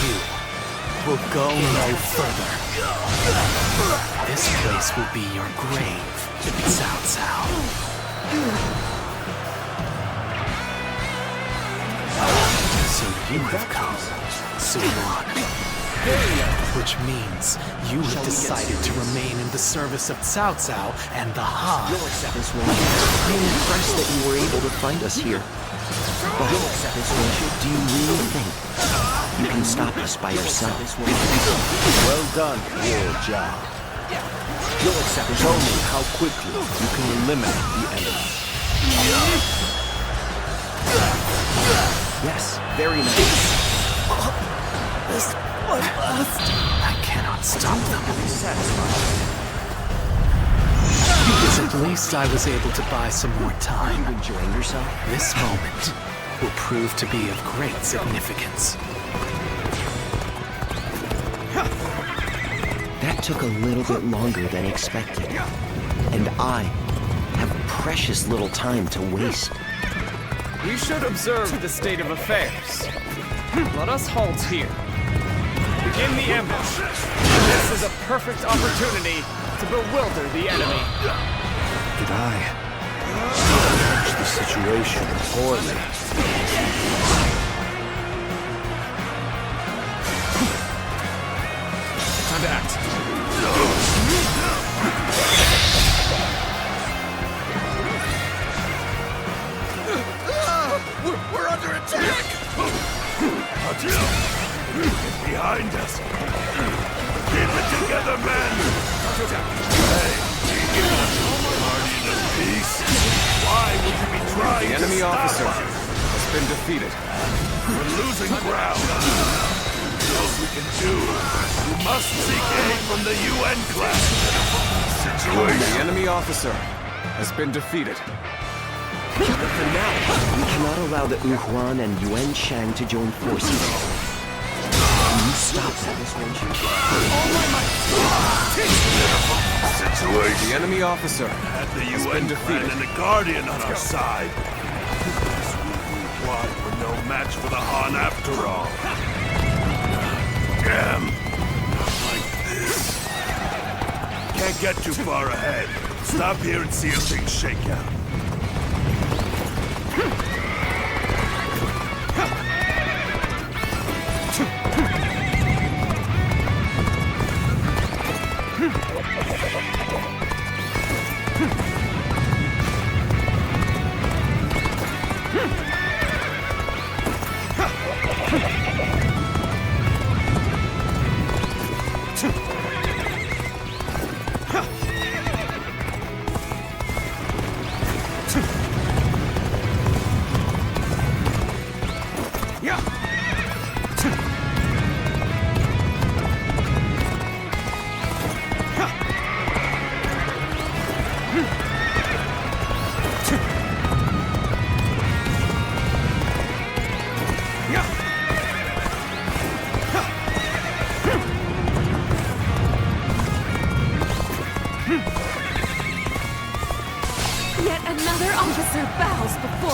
You will go no further. This place will be your grave, Cao Cao. So you have come, TheSoloMonarch. Which means you have decided to remain in the service of Cao Cao and the Han. I am impressed that you were able to find us here. But do you really think you can stop us by yourself? Well done, Lord Zhao. Show me how quickly you can eliminate the enemy. Yes, very nice. This bloodlust. I cannot stop them. Because at least I was able to buy some more time. Are you enjoying yourself? This moment will prove to be of great significance. That took a little bit longer than expected. And I have precious little time to waste. We should observe the state of affairs. Let us halt here. Begin the ambush. This is a perfect opportunity to bewilder the enemy. Did I manage the situation poorly? Time to act. We're under attack! Get behind us! Keep it together, men! Hey, guardian of peace! Why would you be trying the enemy to stop officer us? has been defeated. We're losing ground. What else we can do? We must seek aid from the UN class. The enemy officer has been defeated. But for now, we cannot allow the Yuhuan and Yuan Shang to join forces. Can you stop that? Situation. The enemy officer had the has UN been defeated. and the Guardian on our side. Why we're no match for the Han after all? Damn! Not like this. Can't get too far ahead. Stop here and see how things shake out.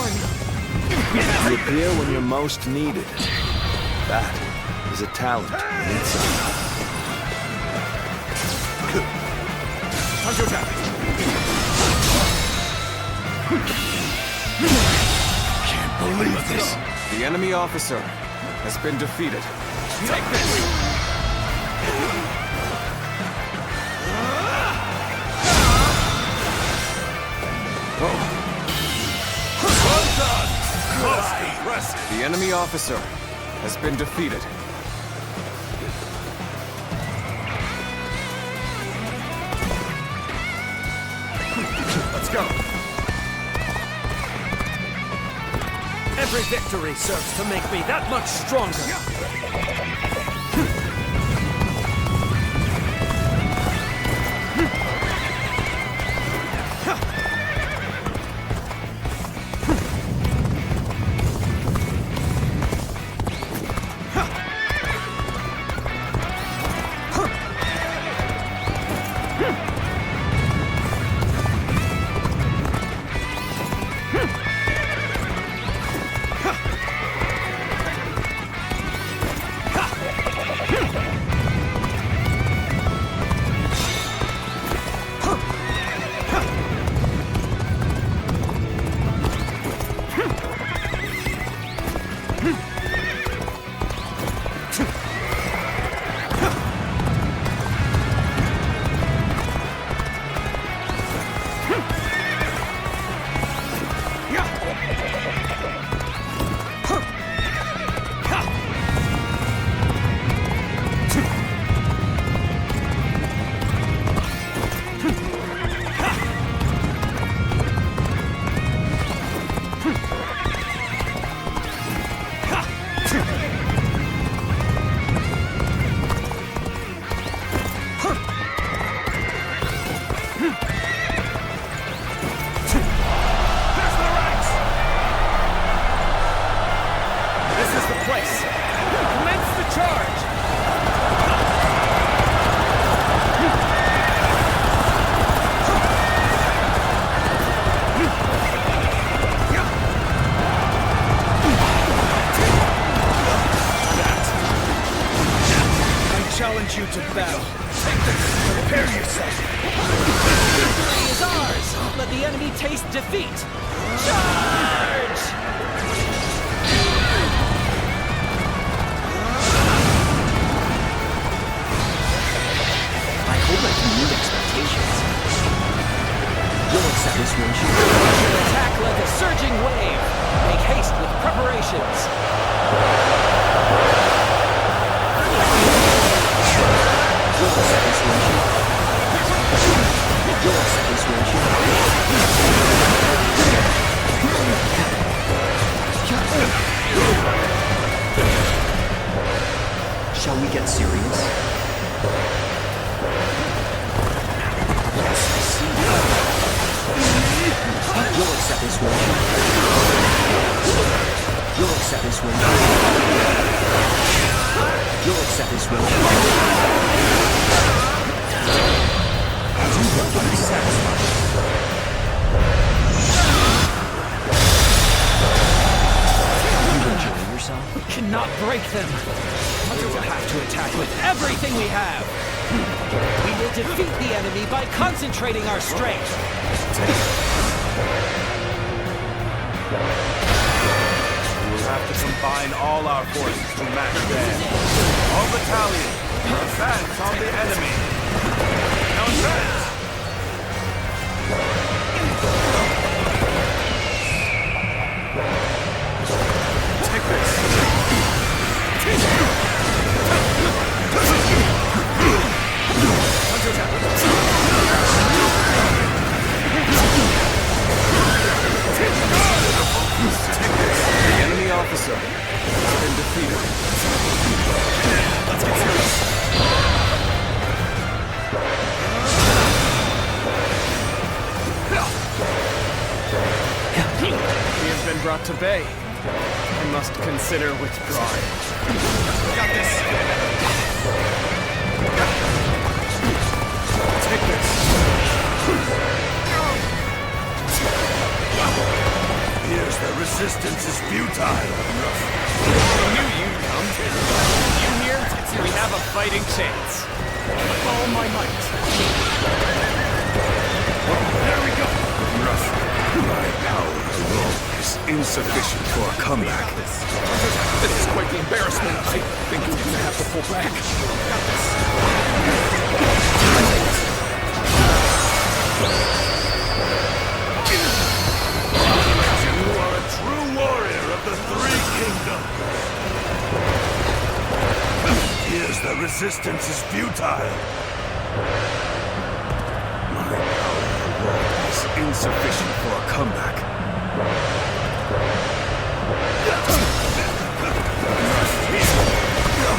You appear when you're most needed. That is a talent in itself. Can't believe this. The enemy officer has been defeated. Take this! The enemy officer has been defeated. Let's go. Every victory serves to make me that much stronger. You to battle. Prepare yourself. Victory is ours. Let the enemy taste defeat. Charge! I hope I can meet expectations. You'll accept this, won't you? Attack like a surging wave. Make haste with preparations. Shall we get serious? Yes, I see. You'll accept this, won't you? You'll accept this, won't you? You'll accept this, won't you? You will be satisfied. You enjoying yourself? We cannot break them. We will have to attack with everything we have. We will defeat the enemy by concentrating our strength. We will have to combine all our forces to match theirs. All battalions, advance on the enemy. Now advance! Take this! The enemy officer has been defeated. Let's get serious. He has been brought to bay. I must consider withdrawing. Got this. Take this. You appears that resistance is futile. I knew you'd come too. You here? We have a fighting chance. With all my might. There we go. My power alone is insufficient for a comeback. This is quite the embarrassment. I think we're gonna have to pull back. Got this. You are a true warrior of the Three Kingdoms. Here's the resistance is futile. My power alone is insufficient for a comeback.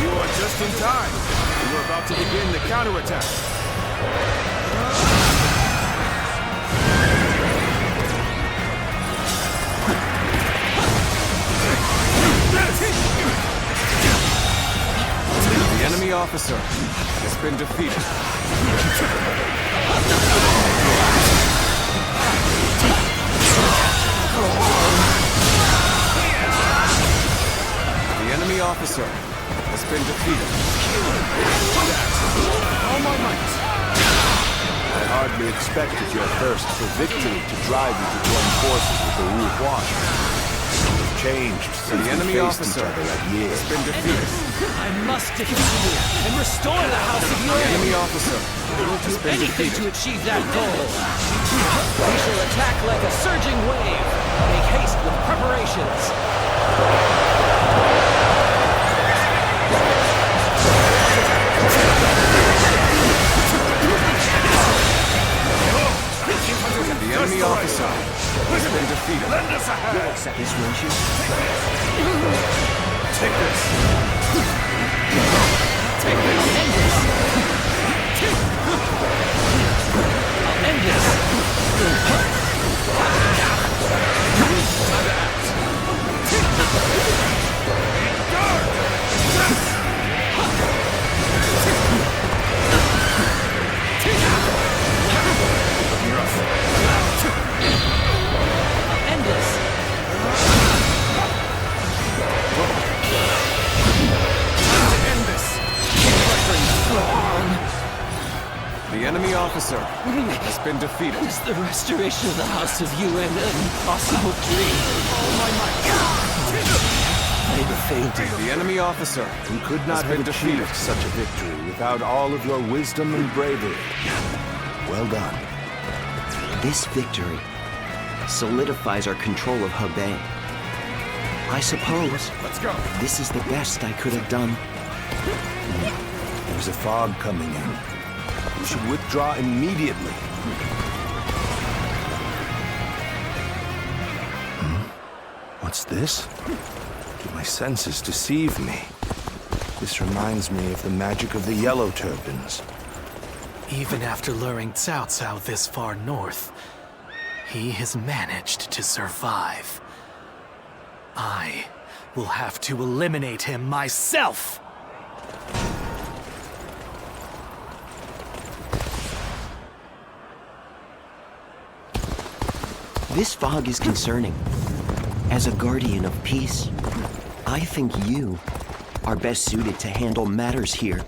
You are just in time. We are about to begin the counterattack. The enemy officer has been defeated. The enemy officer has been defeated. All my might. I hardly expected your thirst for victory to drive you to join forces with the Wu Huan. You've changed since The enemy we faced officer each other at Ye. has been defeated. I must defeat you and restore the House of The Yuan. enemy officer I will do has been anything defeated. to achieve that goal. We shall attack like a surging wave. Make haste with preparations. The enemy officer has been defeated. You'll accept this, won't you? Take this. Take this. End this. I'll end this. End this. End this. The enemy officer has been defeated. Is the restoration of the House of Yuan an impossible dream? I failed you. The enemy officer We could not has been have defeated. achieved such a victory without all of your wisdom and bravery. Well done. This victory solidifies our control of Hebei. I suppose this is the best I could have done. There's a fog coming in. You should withdraw immediately. What's this? Do my senses deceive me? This reminds me of the magic of the Yellow Turbans. Even after luring Cao Cao this far north, he has managed to survive. I will have to eliminate him myself! This fog is concerning. As a guardian of peace, I think you are best suited to handle matters here.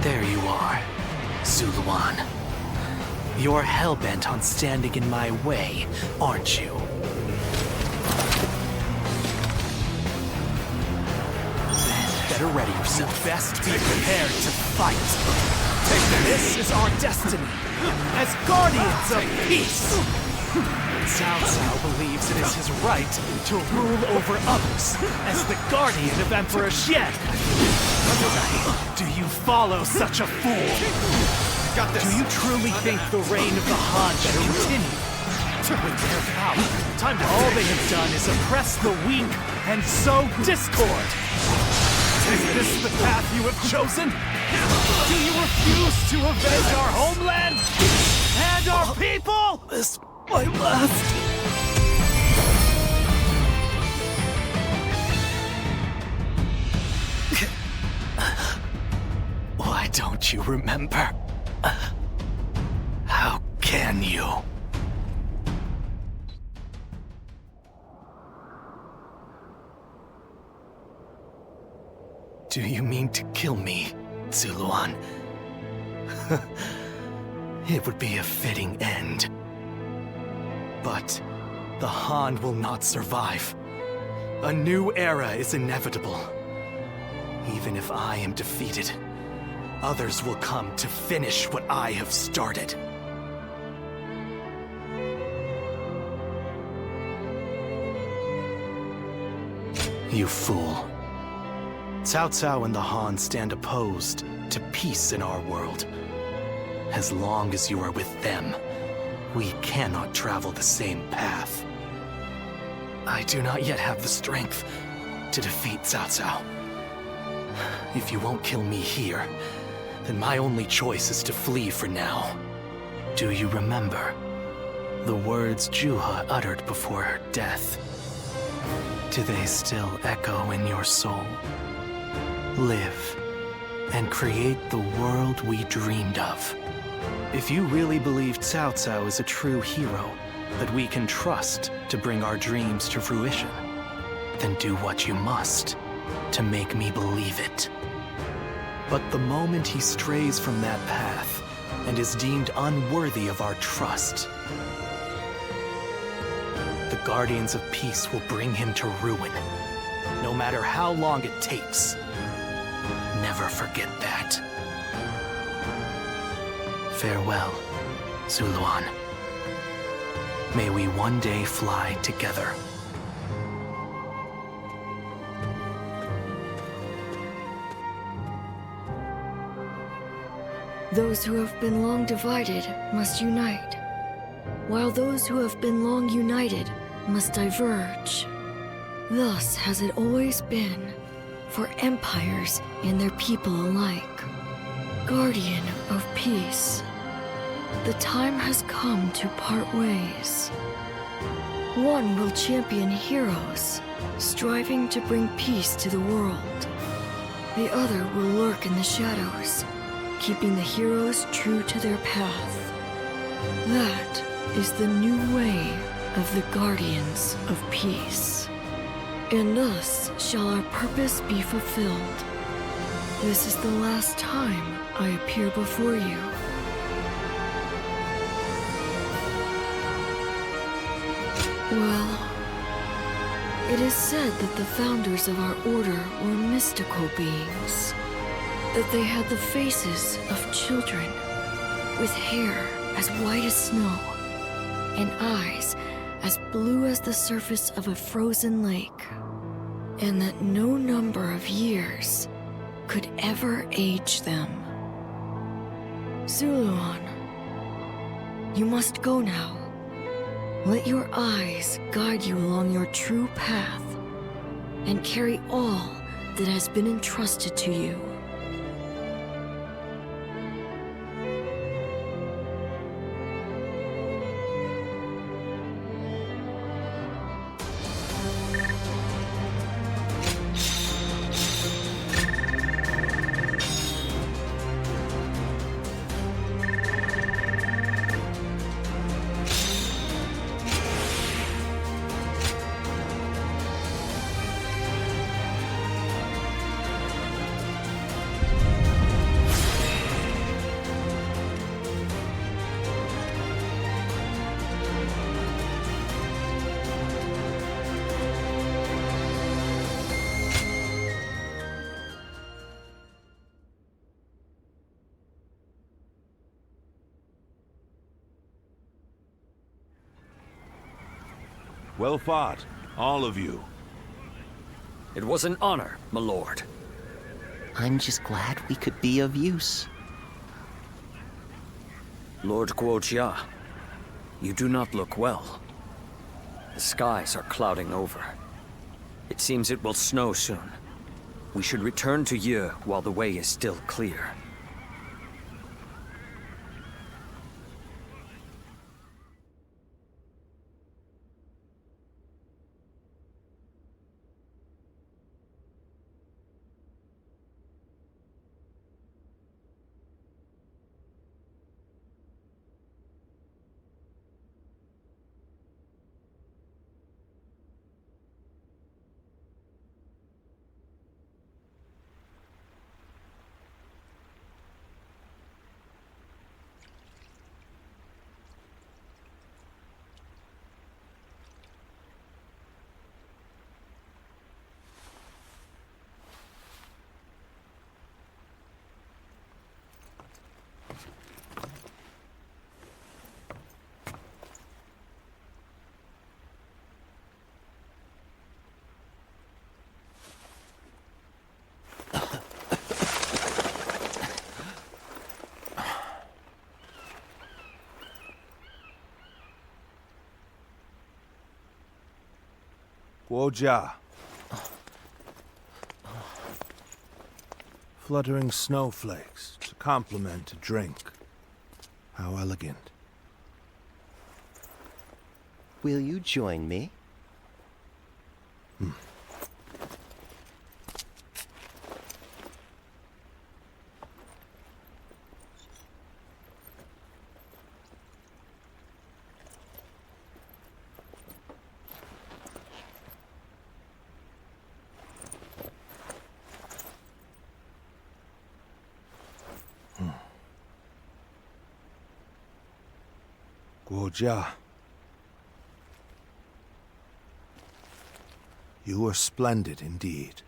There you are, Zuluan. You're hell-bent on standing in my way, aren't you? Then better ready yourself. You best be prepared to fight. This is our destiny, as guardians of peace! Cao Cao believes it is his right to rule over others, as the guardian of Emperor Xian. Do you follow such a fool? Got this. Do you truly think the reign of the Han should continue? With their power, all they have done is oppress the weak and sow discord. Is this the path you have chosen? Do you refuse to avenge our homeland and our people? This my last. Why don't you remember? How can you? Do you mean to kill me, Zuluan? It would be a fitting end. But the Han will not survive. A new era is inevitable. Even if I am defeated, others will come to finish what I have started. You fool. Cao Cao and the Han stand opposed to peace in our world. As long as you are with them, we cannot travel the same path. I do not yet have the strength to defeat Cao Cao. If you won't kill me here, then my only choice is to flee for now. Do you remember the words Juha uttered before her death? Do they still echo in your soul? Live and create the world we dreamed of. If you really believe Cao Cao is a true hero that we can trust to bring our dreams to fruition, then do what you must to make me believe it. But the moment he strays from that path and is deemed unworthy of our trust, the Guardians of Peace will bring him to ruin, no matter how long it takes. Never forget that. Farewell, Zuluan. May we one day fly together. Those who have been long divided must unite, while those who have been long united must diverge. Thus has it always been for empires and their people alike. Guardian of peace, the time has come to part ways. One will champion heroes, striving to bring peace to the world. The other will lurk in the shadows, keeping the heroes true to their path. That is the new way of the Guardians of Peace. And thus shall our purpose be fulfilled. This is the last time I appear before you. Well, it is said that the founders of our order were mystical beings. That they had the faces of children, with hair as white as snow, and eyes as blue as the surface of a frozen lake, and that no number of years could ever age them. Zuluan, you must go now. Let your eyes guide you along your true path, and carry all that has been entrusted to you. Well fought, all of you. It was an honor, my lord. I'm just glad we could be of use. Lord Guojia, you do not look well. The skies are clouding over. It seems it will snow soon. We should return to Yi while the way is still clear. Guojia. Fluttering snowflakes to complement a drink. How elegant. Will you join me? Guojia. You are splendid indeed.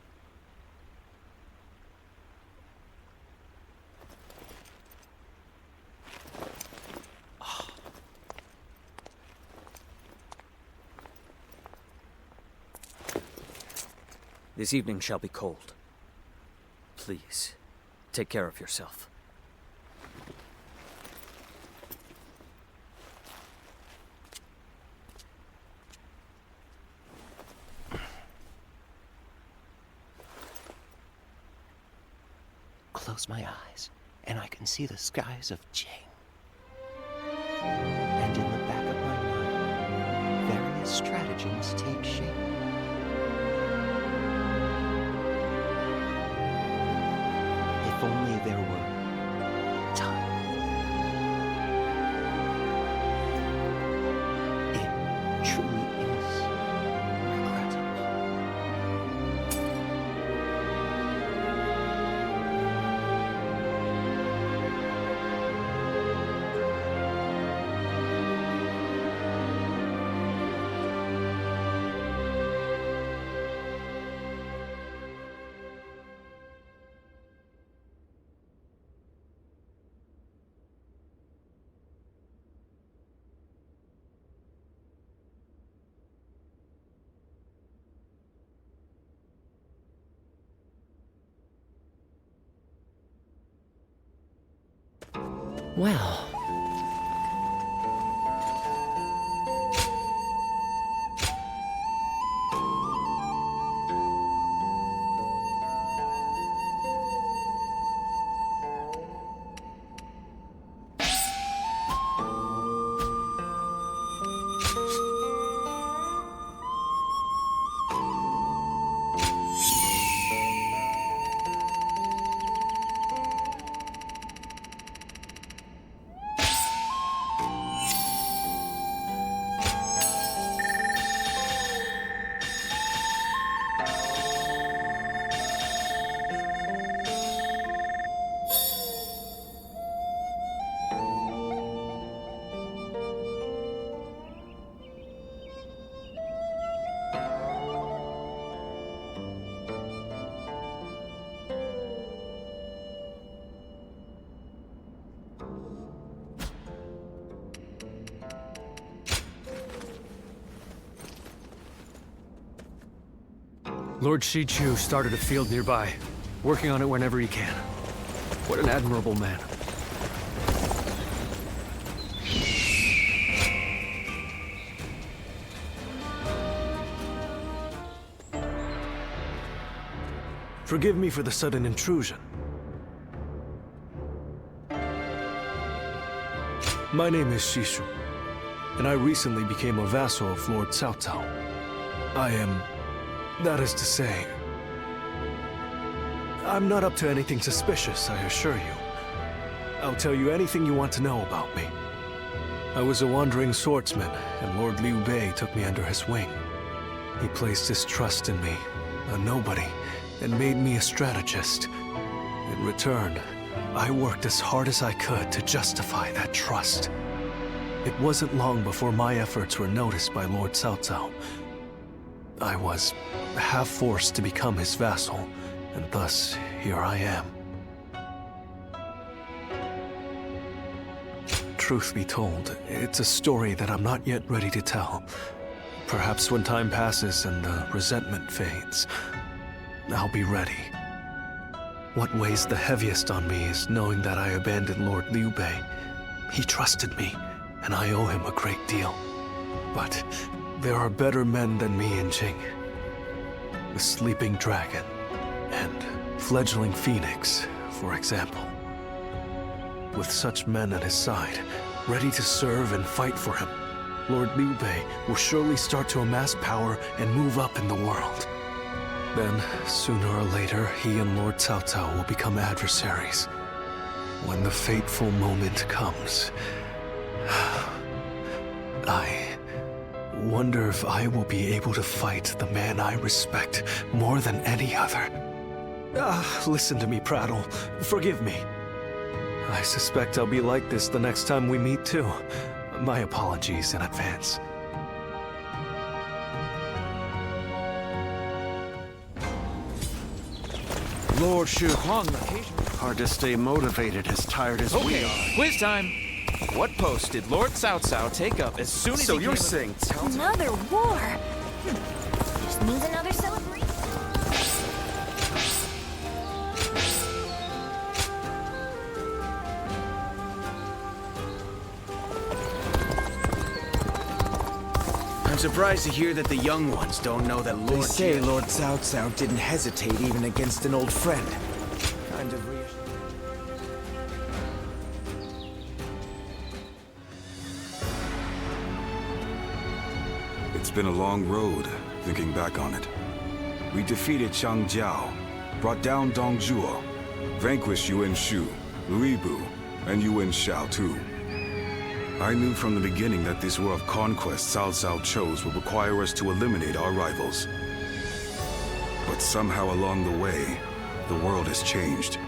This evening shall be cold. Please, take care of yourself. Close my eyes, and I can see the skies of Jing. And in the back of my mind, various stratagems take shape. If only there were time. It truly is regrettable. Well, Lord Shichu started a field nearby. working on it whenever he can. What an admirable man. Forgive me for the sudden intrusion. My name is Shishu, and I recently became a vassal of Lord Cao Cao. I am... that is to say... I'm not up to anything suspicious, I assure you. I'll tell you anything you want to know about me. I was a wandering swordsman, and Lord Liu Bei took me under his wing. He placed his trust in me, a nobody, and made me a strategist. In return, I worked as hard as I could to justify that trust. It wasn't long before my efforts were noticed by Lord Cao Cao. I was half forced to become his vassal, and thus here I am. Truth be told, it's a story that I'm not yet ready to tell. Perhaps when time passes and the resentment fades, I'll be ready. What weighs the heaviest on me is knowing that I abandoned Lord Liu Bei. He trusted me, and I owe him a great deal. But there are better men than me in Jing. The Sleeping Dragon, and Fledgling Phoenix, for example. With such men at his side, ready to serve and fight for him, Lord Liu Bei will surely start to amass power and move up in the world. Then, sooner or later, he and Lord Cao Cao will become adversaries. When the fateful moment comes, I wonder if I will be able to fight the man I respect more than any other. Listen to me prattle. Forgive me. I suspect I'll be like this the next time we meet, too. My apologies in advance. Lord Shu Huang occasionally... Hard to stay motivated as tired as we are. Quiz time! What post did Lord Cao Cao take up as soon as So he you're came... saying Cao Cao... Another war? Just means another celebration. I'm surprised to hear that the young ones don't know that Lord... They say Lord Cao Cao didn't hesitate even against an old friend. Kind of reassuring. It's been a long road, thinking back on it. We defeated Chang Jiao, brought down Dong Zhuo, vanquished Yuan Shu, Louis Bu, and Yuan Shao too. I knew from the beginning that this war of conquest Cao Cao chose would require us to eliminate our rivals. But somehow along the way, the world has changed.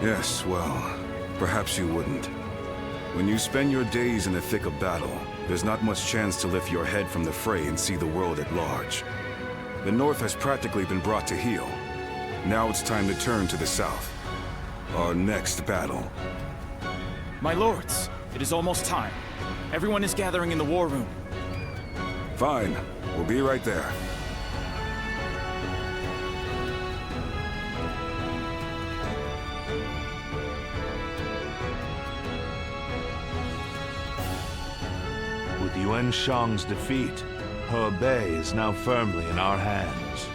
Yes, well, perhaps you wouldn't. When you spend your days in the thick of battle, there's not much chance to lift your head from the fray and see the world at large. The North has practically been brought to heel. Now it's time to turn to the South. Our next battle. My lords, it is almost time. Everyone is gathering in the war room. Fine. We'll be right there. With Yuan Shang's defeat, Hebei is now firmly in our hands.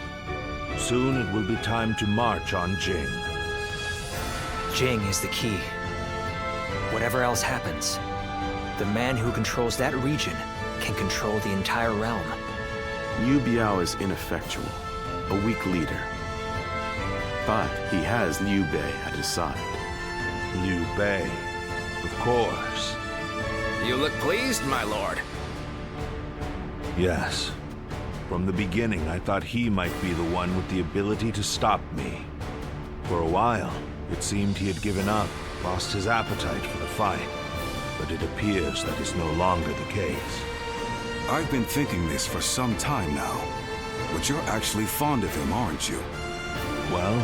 Soon it will be time to march on Jing. Jing is the key. Whatever else happens, the man who controls that region can control the entire realm. Liu Biao is ineffectual, a weak leader. But he has Liu Bei at his side. Liu Bei, of course. You look pleased, my lord. Yes. From the beginning, I thought he might be the one with the ability to stop me. For a while, it seemed he had given up, lost his appetite for the fight. But it appears that is no longer the case. I've been thinking this for some time now. But you're actually fond of him, aren't you? Well,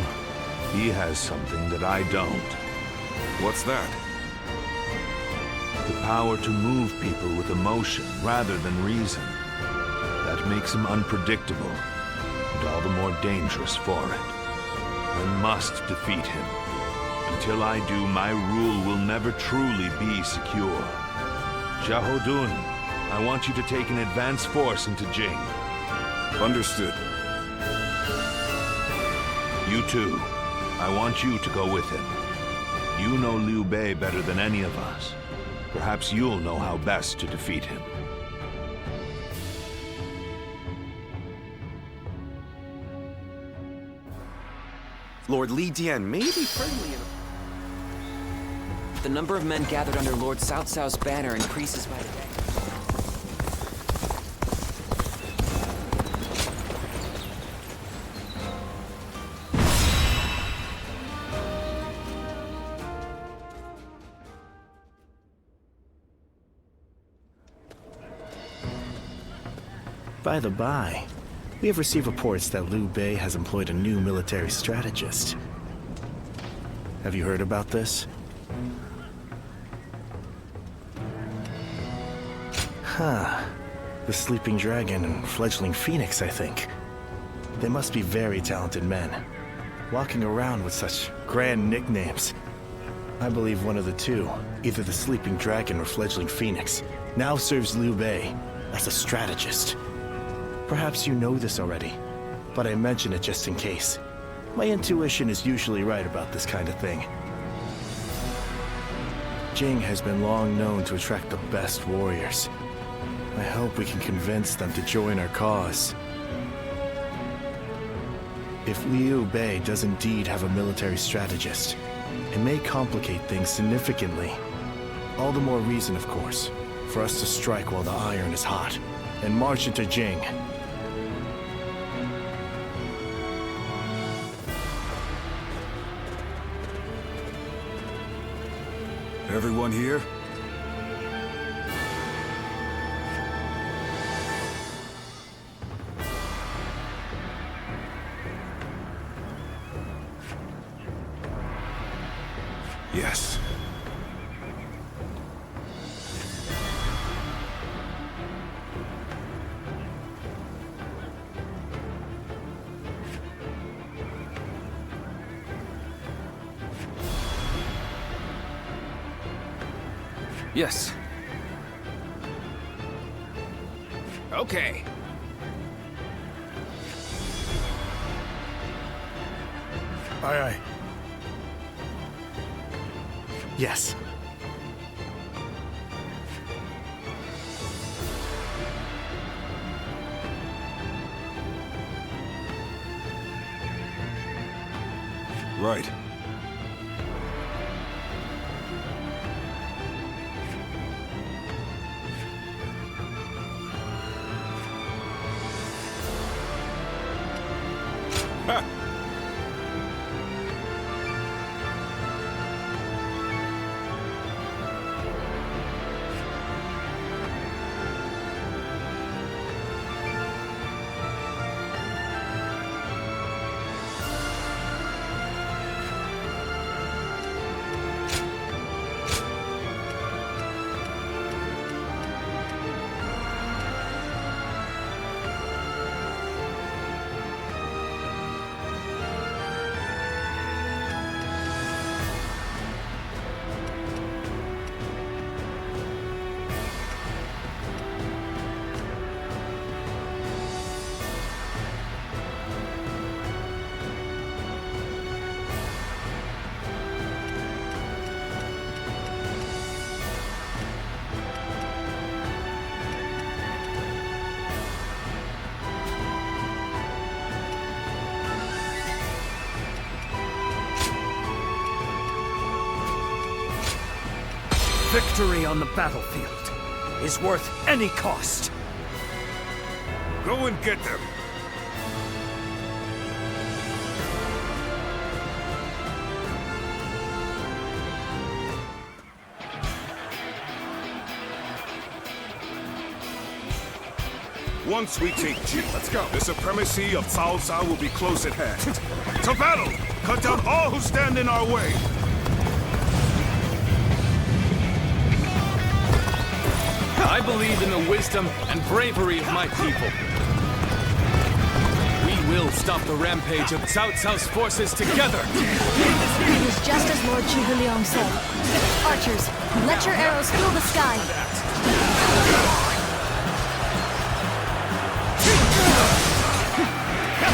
he has something that I don't. What's that? The power to move people with emotion rather than reason. That makes him unpredictable. and all the more dangerous for it. I must defeat him. Until I do, my rule will never truly be secure. Xiahodun, I want you to take an advance force into Jing. Understood. You too. I want you to go with him. You know Liu Bei better than any of us. Perhaps you'll know how best to defeat him. Lord Li Dian may be friendly enough. The number of men gathered under Lord Cao Cao's banner increases by the day. By the by, we have received reports that Liu Bei has employed a new military strategist. Have you heard about this? Huh. The Sleeping Dragon and Fledgling Phoenix, I think. They must be very talented men, walking around with such grand nicknames. I believe one of the two, either the Sleeping Dragon or Fledgling Phoenix, now serves Liu Bei as a strategist. Perhaps you know this already, but I mention it just in case. My intuition is usually right about this kind of thing. Jing has been long known to attract the best warriors. I hope we can convince them to join our cause. If Liu Bei does indeed have a military strategist, it may complicate things significantly. All the more reason, of course, for us to strike while the iron is hot, and march into Jing. Everyone here? Yes. Yes. Okay. Aye, aye. Yes. Right. Victory on the battlefield is worth any cost. Go and get them. Once we take Jing, let's go. The supremacy of Cao Cao will be close at hand. To battle! Cut down all who stand in our way! I believe in the wisdom and bravery of my people. We will stop the rampage of Cao Cao's forces together! It is just as Lord Zhuge said. Archers, let your arrows fill the sky.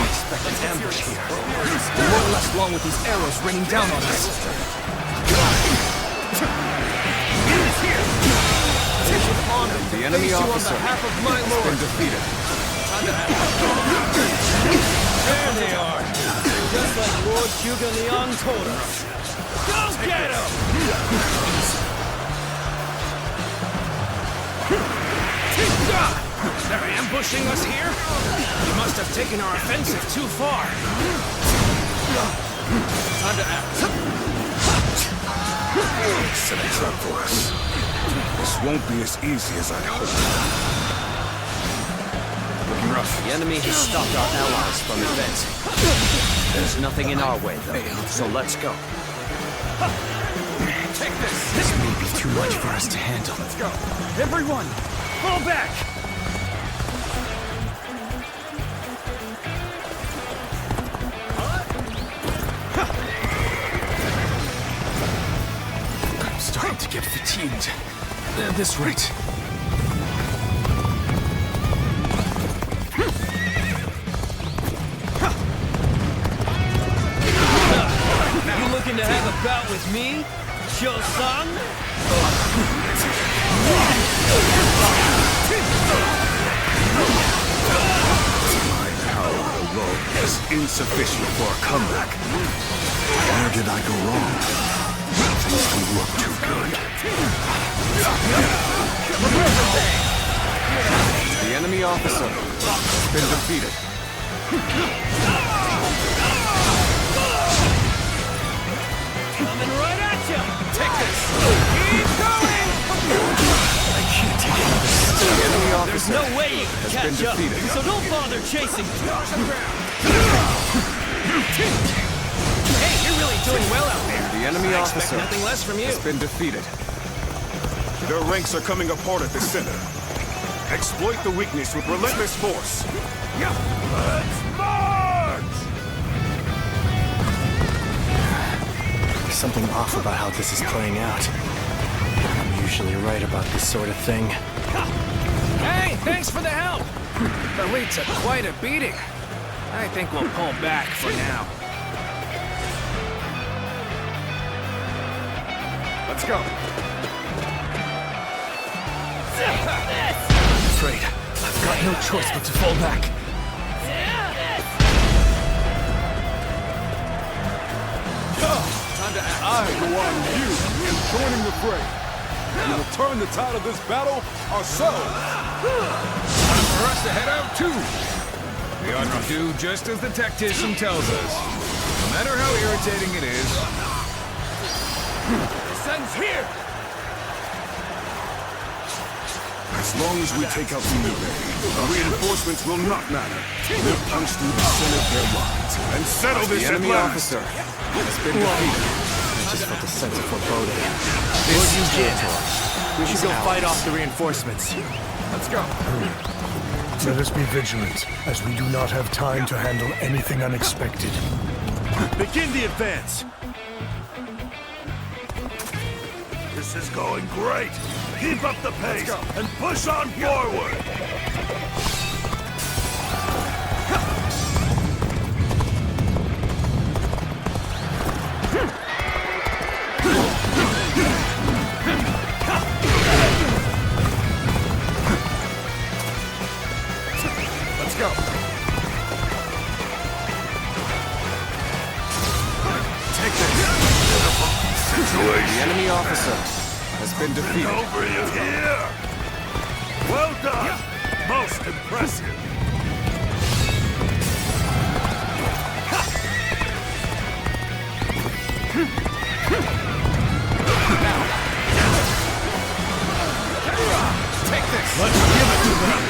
Expect an ambush here. We won't last long with these arrows raining down on us. The enemy officer has been defeated. There they are! Just like Lord Zhuge told us. Go get him! They're ambushing us here? We must have taken our offensive too far. Time to act. Set a trap for us. This won't be as easy as I'd hoped. Looking rough. The enemy has stopped our allies from advancing. There's nothing in our way, though, so let's go. Take this! This may be too much for us to handle. Let's go. Everyone, fall back! I'm starting to get fatigued. At this rate. You looking to have a bout with me, Shou-san? My power alone is insufficient for a comeback. Where did I go wrong? Things don't look too good. The enemy officer has been defeated. Coming right at you! Take this! Keep going! I can't take any of this. The enemy There's officer no way you can has catch been up, defeated. so don't bother chasing me. Hey, you're really doing well out there. The enemy I officer expect nothing less from you. has been defeated. Their ranks are coming apart at the center. Exploit the weakness with relentless force. Let's march! There's something off about how this is playing out. I'm usually right about this sort of thing. Hey, thanks for the help! The lead took quite a beating. I think we'll pull back for now. Let's go. I'm afraid I've got no choice but to fall back. Time to act. I go on you in joining the fray. We will turn the tide of this battle ourselves. Time for us to head out too. We ought to do just as the tactician tells us. No matter how irritating it is. The sun's here! As long as we take out the the reinforcements will not matter. We'll punch through the center of their lines and settle this The at enemy last. officer has been defeated. I just felt a sense of foreboding. This you did. We should go fight off the reinforcements. Let's go. Let us be vigilant, as we do not have time to handle anything unexpected. Begin the advance! This is going great! Keep up the pace and push on forward! Let's go. Take this! Situation! The enemy officer has been defeated. Over you here! Well done! Most impressive! Take this! Let's give it to them!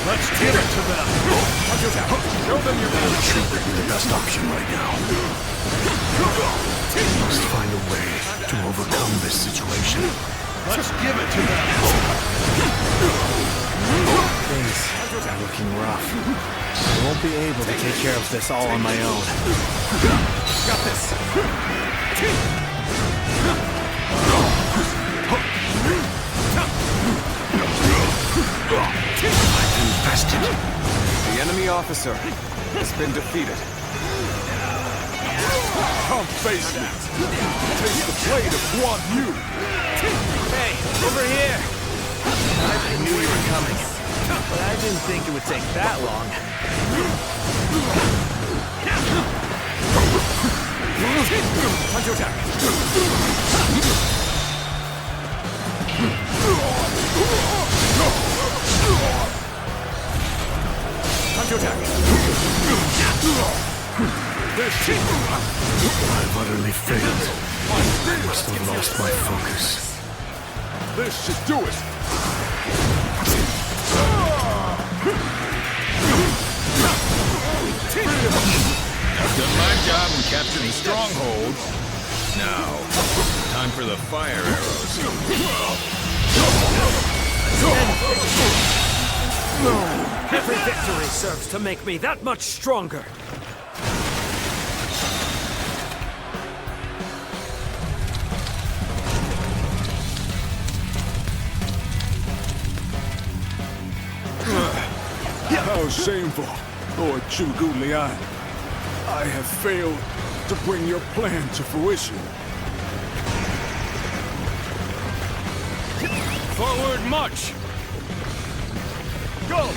Let's give it to them! Show them your Retreat would be the best option right now. We must find a way to overcome this situation. Let's give it to them! Things are looking rough. I won't be able to take care of this all on my own. Got this! Infested. The enemy officer has been defeated. Come face it! Taste the blade of Guan Yu! Hey, over here! I knew you were coming, but I didn't think it would take that long. Time to attack! Time to attack! I've utterly failed. I must have lost my focus. This should do it! I've done my job and captured the stronghold. Now, time for the fire arrows. Every victory serves to make me that much stronger. How shameful, Lord Zhugu Liang. I have failed to bring your plan to fruition. Forward march! Go!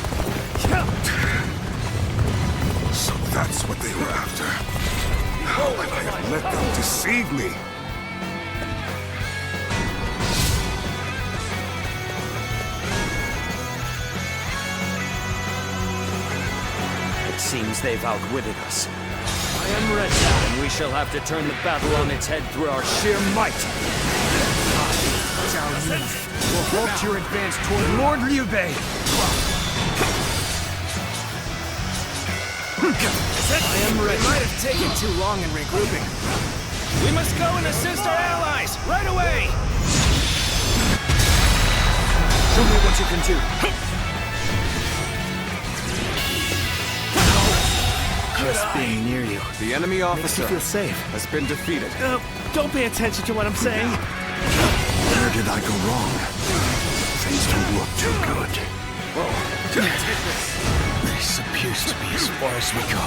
So that's what they were after. How could I have let them deceive me? It seems they've outwitted us. I am ready, and we shall have to turn the battle on its head through our sheer might. Zhao Yun will halt your advance toward Lord Liu Bei. I am ready. We might have taken too long in regrouping. We must go and assist our allies, right away! Show me what you can do. Just being near you. The enemy officer Makes you feel safe. has been defeated. Don't pay attention to what I'm saying. Where did I go wrong? Things don't look too good. This appears to be as far as we go.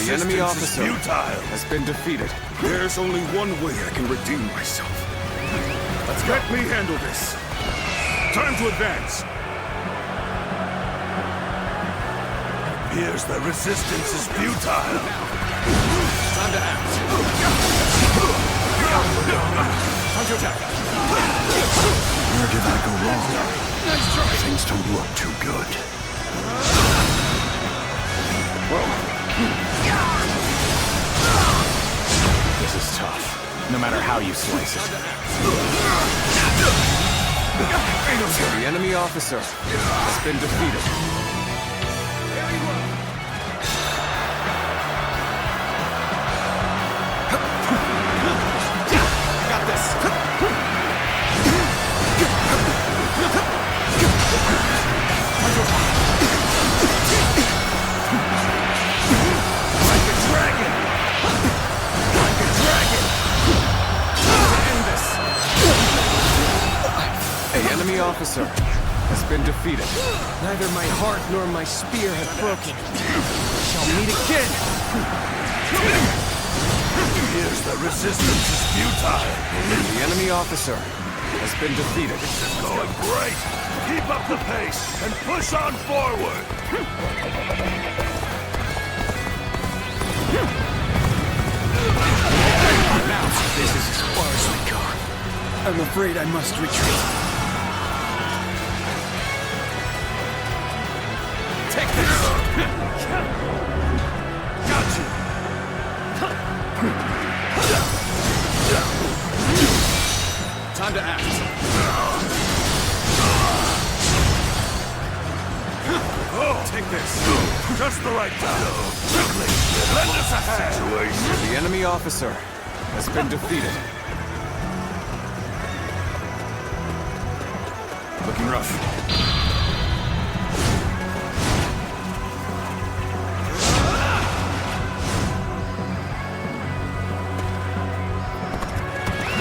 The enemy officer has been defeated. There's only one way I can redeem myself. Let me handle this. Time to advance. Appears the resistance is futile. Time to act. Time to attack. Where did I go wrong? Things don't look too good. This is tough, no matter how you slice it. The enemy officer has been defeated. The officer has been defeated. Neither my heart nor my spear have broken. We shall meet again. Here's the resistance is futile. The enemy officer has been defeated. This is going great. Keep up the pace and push on forward. Now, this is as far as we go. I'm afraid I must retreat. Take this! Got you! Time to act. Oh, take this! Just the right time! Quickly! Lend us a hand! The enemy officer has been defeated. Looking rough.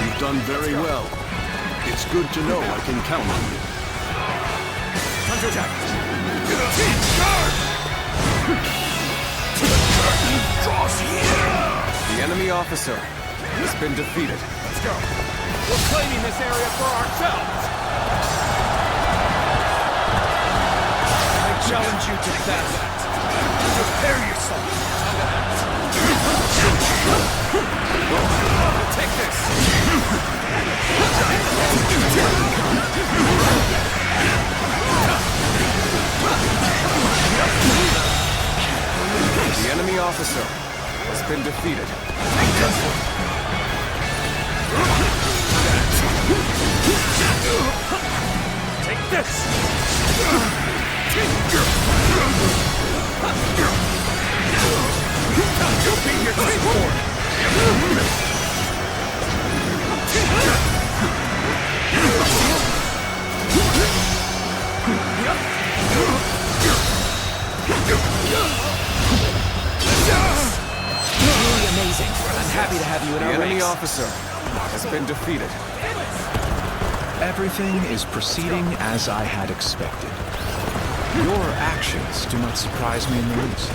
You've done very well. It's good to know I can count on you. Counterattack! Guard! The curtain draws here! The enemy officer has been defeated. Let's go. We're claiming this area for ourselves! I challenge you to battle. Prepare yourself. Take this! The enemy officer has been defeated. Take this! You'll be here to support! Really amazing. I'm happy to have you in The our enemy ranks. officer has been defeated. Everything is proceeding as I had expected. Your actions do not surprise me in the least.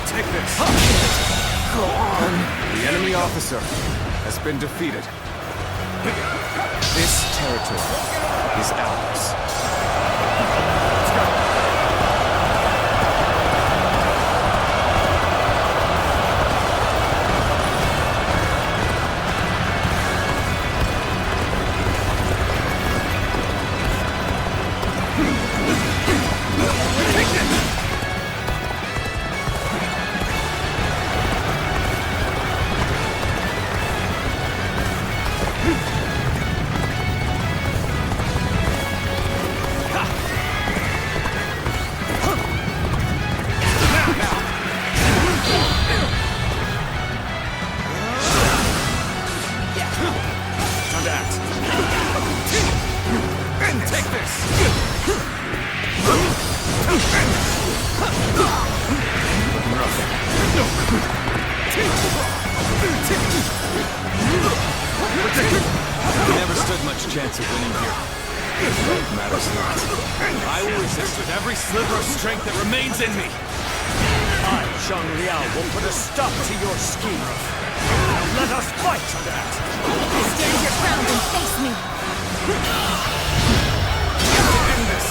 Take this. Go on. The enemy officer has been defeated. This territory is ours. Let's go. We never stood much chance of winning here. That matters not. I will resist with every sliver of strength that remains in me. I, Zhang Liao, will put a stop to your scheme. Now let us fight! Stand your ground and face me! End this.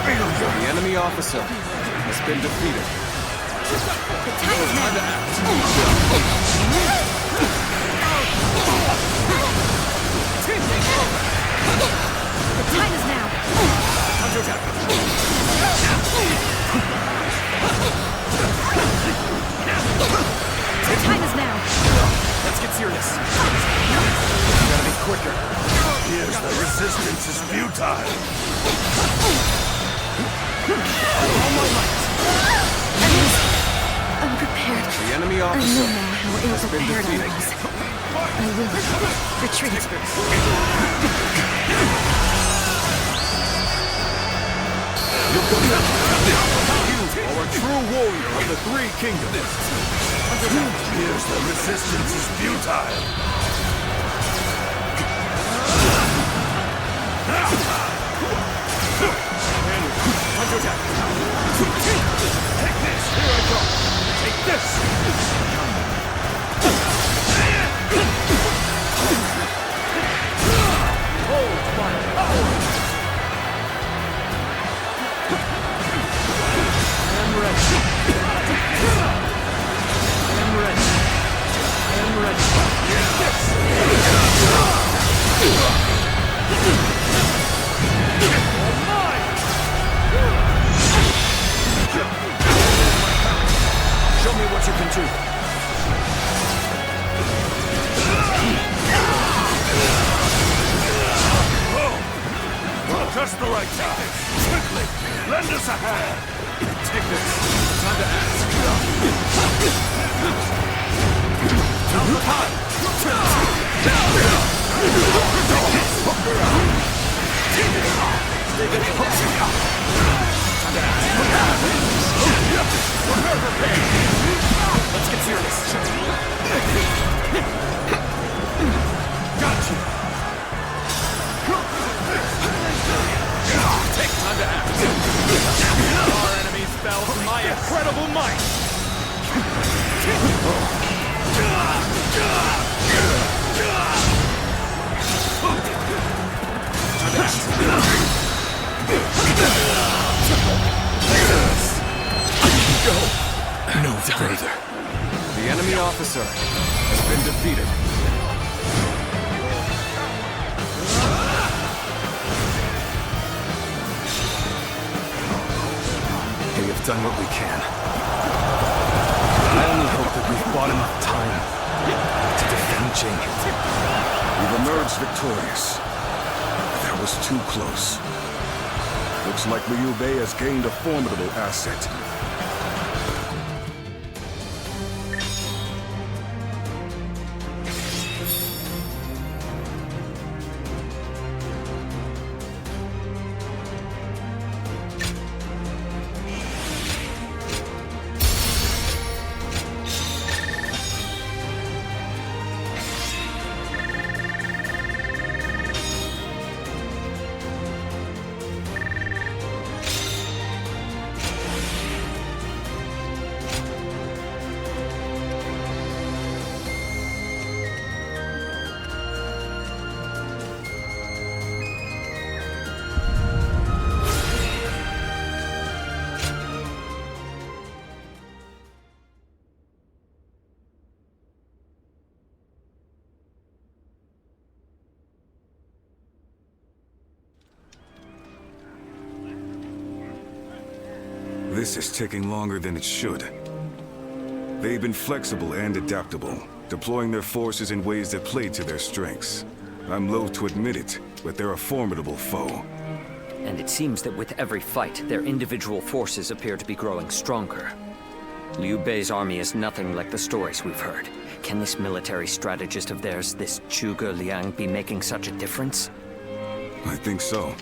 The enemy officer has been defeated. The time is now! The time is now! The time is now! Let's get serious. Gotta be quicker. Here's the resistance is futile. All my might. I'm prepared. The enemy I officer know now how ill-prepared I was. I will retreat. You are a true warrior of the Three Kingdoms. Here's the resistance is futile. Take this! Here I go! Take this! Hold my power! I'm ready. I'm ready. I'm ready. Get this! Show me what you can do. Well, just the right time. Quickly, lend us a hand. Take this. Time to ask. Let's get serious. Got you. Take time to act. Our enemies fell to my incredible might. Go no further. The enemy officer has been defeated. We have done what we can. I only hope that we've bought enough time to defend Jing. We've emerged victorious. That was too close. Looks like Liu Bei has gained a formidable asset. This is taking longer than it should. They've been flexible and adaptable, deploying their forces in ways that play to their strengths. I'm loath to admit it, but they're a formidable foe. And it seems that with every fight, their individual forces appear to be growing stronger. Liu Bei's army is nothing like the stories we've heard. Can this military strategist of theirs, this Zhuge Liang, be making such a difference? I think so.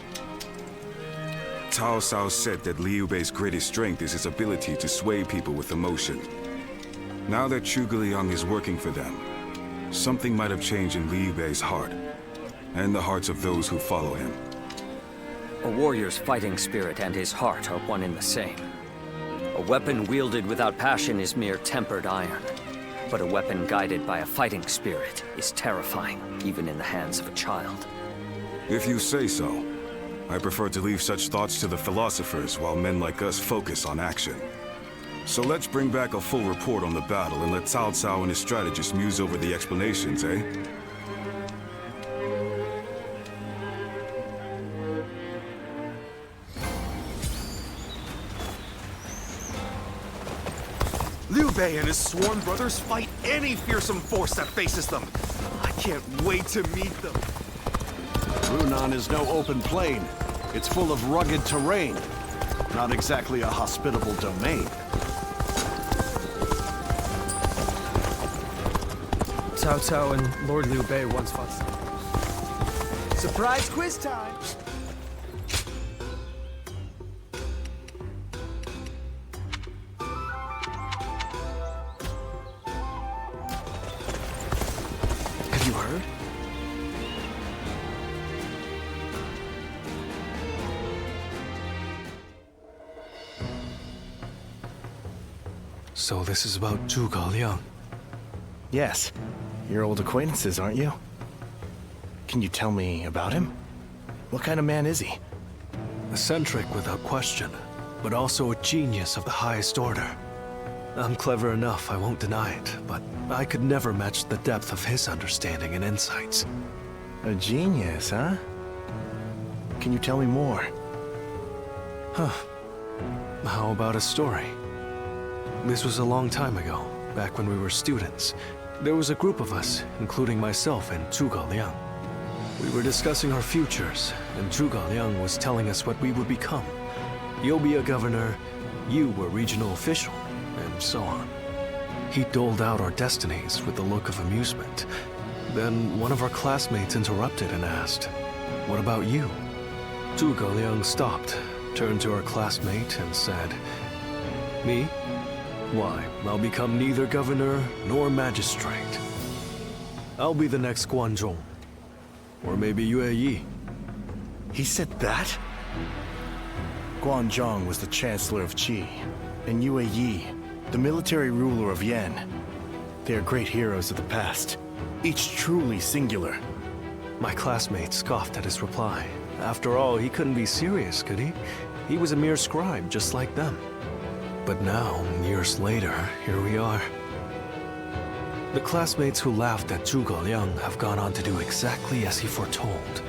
Cao Cao said that Liu Bei's greatest strength is his ability to sway people with emotion. Now that Zhuge Liang is working for them, something might have changed in Liu Bei's heart, and the hearts of those who follow him. A warrior's fighting spirit and his heart are one and the same. A weapon wielded without passion is mere tempered iron. But a weapon guided by a fighting spirit is terrifying, even in the hands of a child. If you say so. I prefer to leave such thoughts to the philosophers while men like us focus on action. So let's bring back a full report on the battle and let Cao Cao and his strategists muse over the explanations, eh? Liu Bei and his sworn brothers fight any fearsome force that faces them. I can't wait to meet them. Runan is no open plain. It's full of rugged terrain. Not exactly a hospitable domain. Cao Cao and Lord Liu Bei once fought. Surprise quiz time! Have you heard? So this is about Zhuge Liang. Yes. You're old acquaintances, aren't you? Can you tell me about him? What kind of man is he? Eccentric without question, but also a genius of the highest order. I'm clever enough, I won't deny it, but I could never match the depth of his understanding and insights. A genius, huh? Can you tell me more? Huh. How about a story? This was a long time ago, back when we were students. There was a group of us, including myself and Zhuge Liang. We were discussing our futures, and Zhuge Liang was telling us what we would become. You'll be a governor, you were regional official, and so on. He doled out our destinies with a look of amusement. Then one of our classmates interrupted and asked, "What about you?" Zhuge Liang stopped, turned to our classmate and said, "Me? Why, I'll become neither governor nor magistrate. I'll be the next Guanzhong. Or maybe Yue Yi." He said that? Guanzhong was the Chancellor of Qi, and Yue Yi, the military ruler of Yan. They are great heroes of the past, each truly singular. My classmate scoffed at his reply. After all, he couldn't be serious, could he? He was a mere scribe, just like them. But now, years later, here we are. The classmates who laughed at Zhuge Liang have gone on to do exactly as he foretold.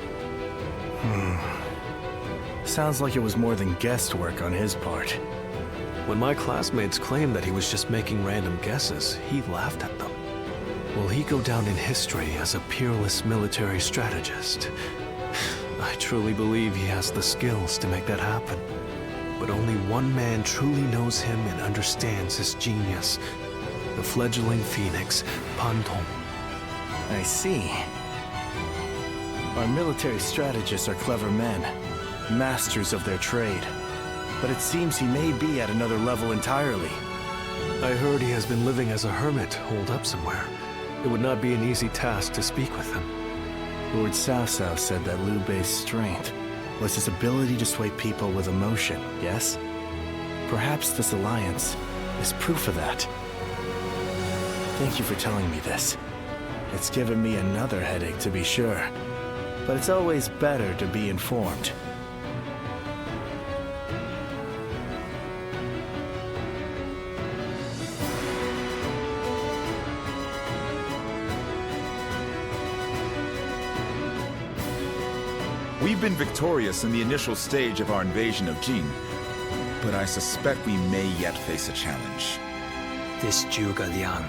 Sounds like it was more than guesswork on his part. When my classmates claimed that he was just making random guesses, he laughed at them. Will he go down in history as a peerless military strategist? I truly believe he has the skills to make that happen. But only one man truly knows him and understands his genius. The fledgling phoenix, Pan Tong. I see. Our military strategists are clever men, masters of their trade. But it seems he may be at another level entirely. I heard he has been living as a hermit, holed up somewhere. It would not be an easy task to speak with him. Lord Cao Cao said that Liu Bei's strength was his ability to sway people with emotion, yes? Perhaps this alliance is proof of that. Thank you for telling me this. It's given me another headache, to be sure. But it's always better to be informed. We've been victorious in the initial stage of our invasion of Jin, but I suspect we may yet face a challenge. This Zhuge Liang,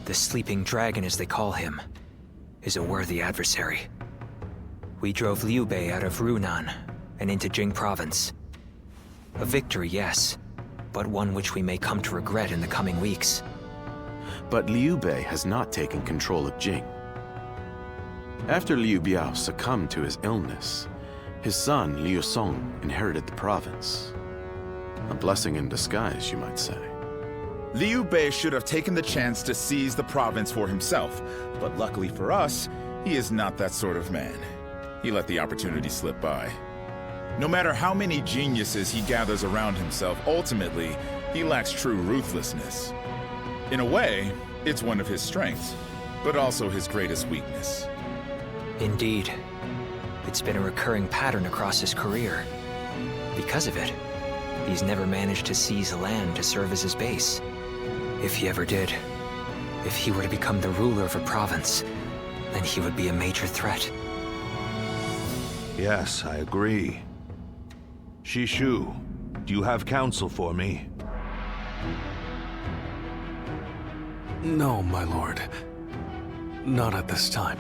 the sleeping dragon as they call him, is a worthy adversary. We drove Liu Bei out of Runan and into Jing province. A victory, yes, but one which we may come to regret in the coming weeks. But Liu Bei has not taken control of Jing. After Liu Biao succumbed to his illness, his son Liu Song inherited the province. A blessing in disguise, you might say. Liu Bei should have taken the chance to seize the province for himself, but luckily for us, he is not that sort of man. He let the opportunity slip by. No matter how many geniuses he gathers around himself, ultimately, he lacks true ruthlessness. In a way, it's one of his strengths, but also his greatest weakness. Indeed. It's been a recurring pattern across his career. Because of it, he's never managed to seize a land to serve as his base. If he ever did, if he were to become the ruler of a province, then he would be a major threat. Yes, I agree. Shishu, do you have counsel for me? No, my lord. Not at this time.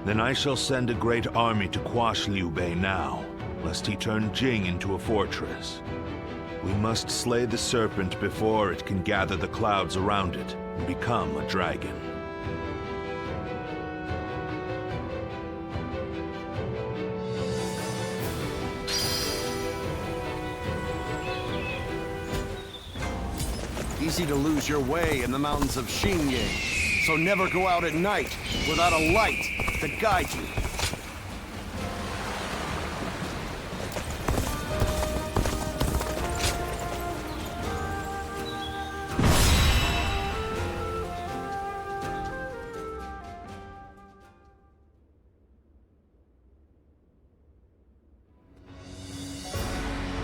Then I shall send a great army to quash Liu Bei now, lest he turn Jing into a fortress. We must slay the serpent before it can gather the clouds around it and become a dragon. Easy to lose your way in the mountains of Xingye, so never go out at night without a light to guide you.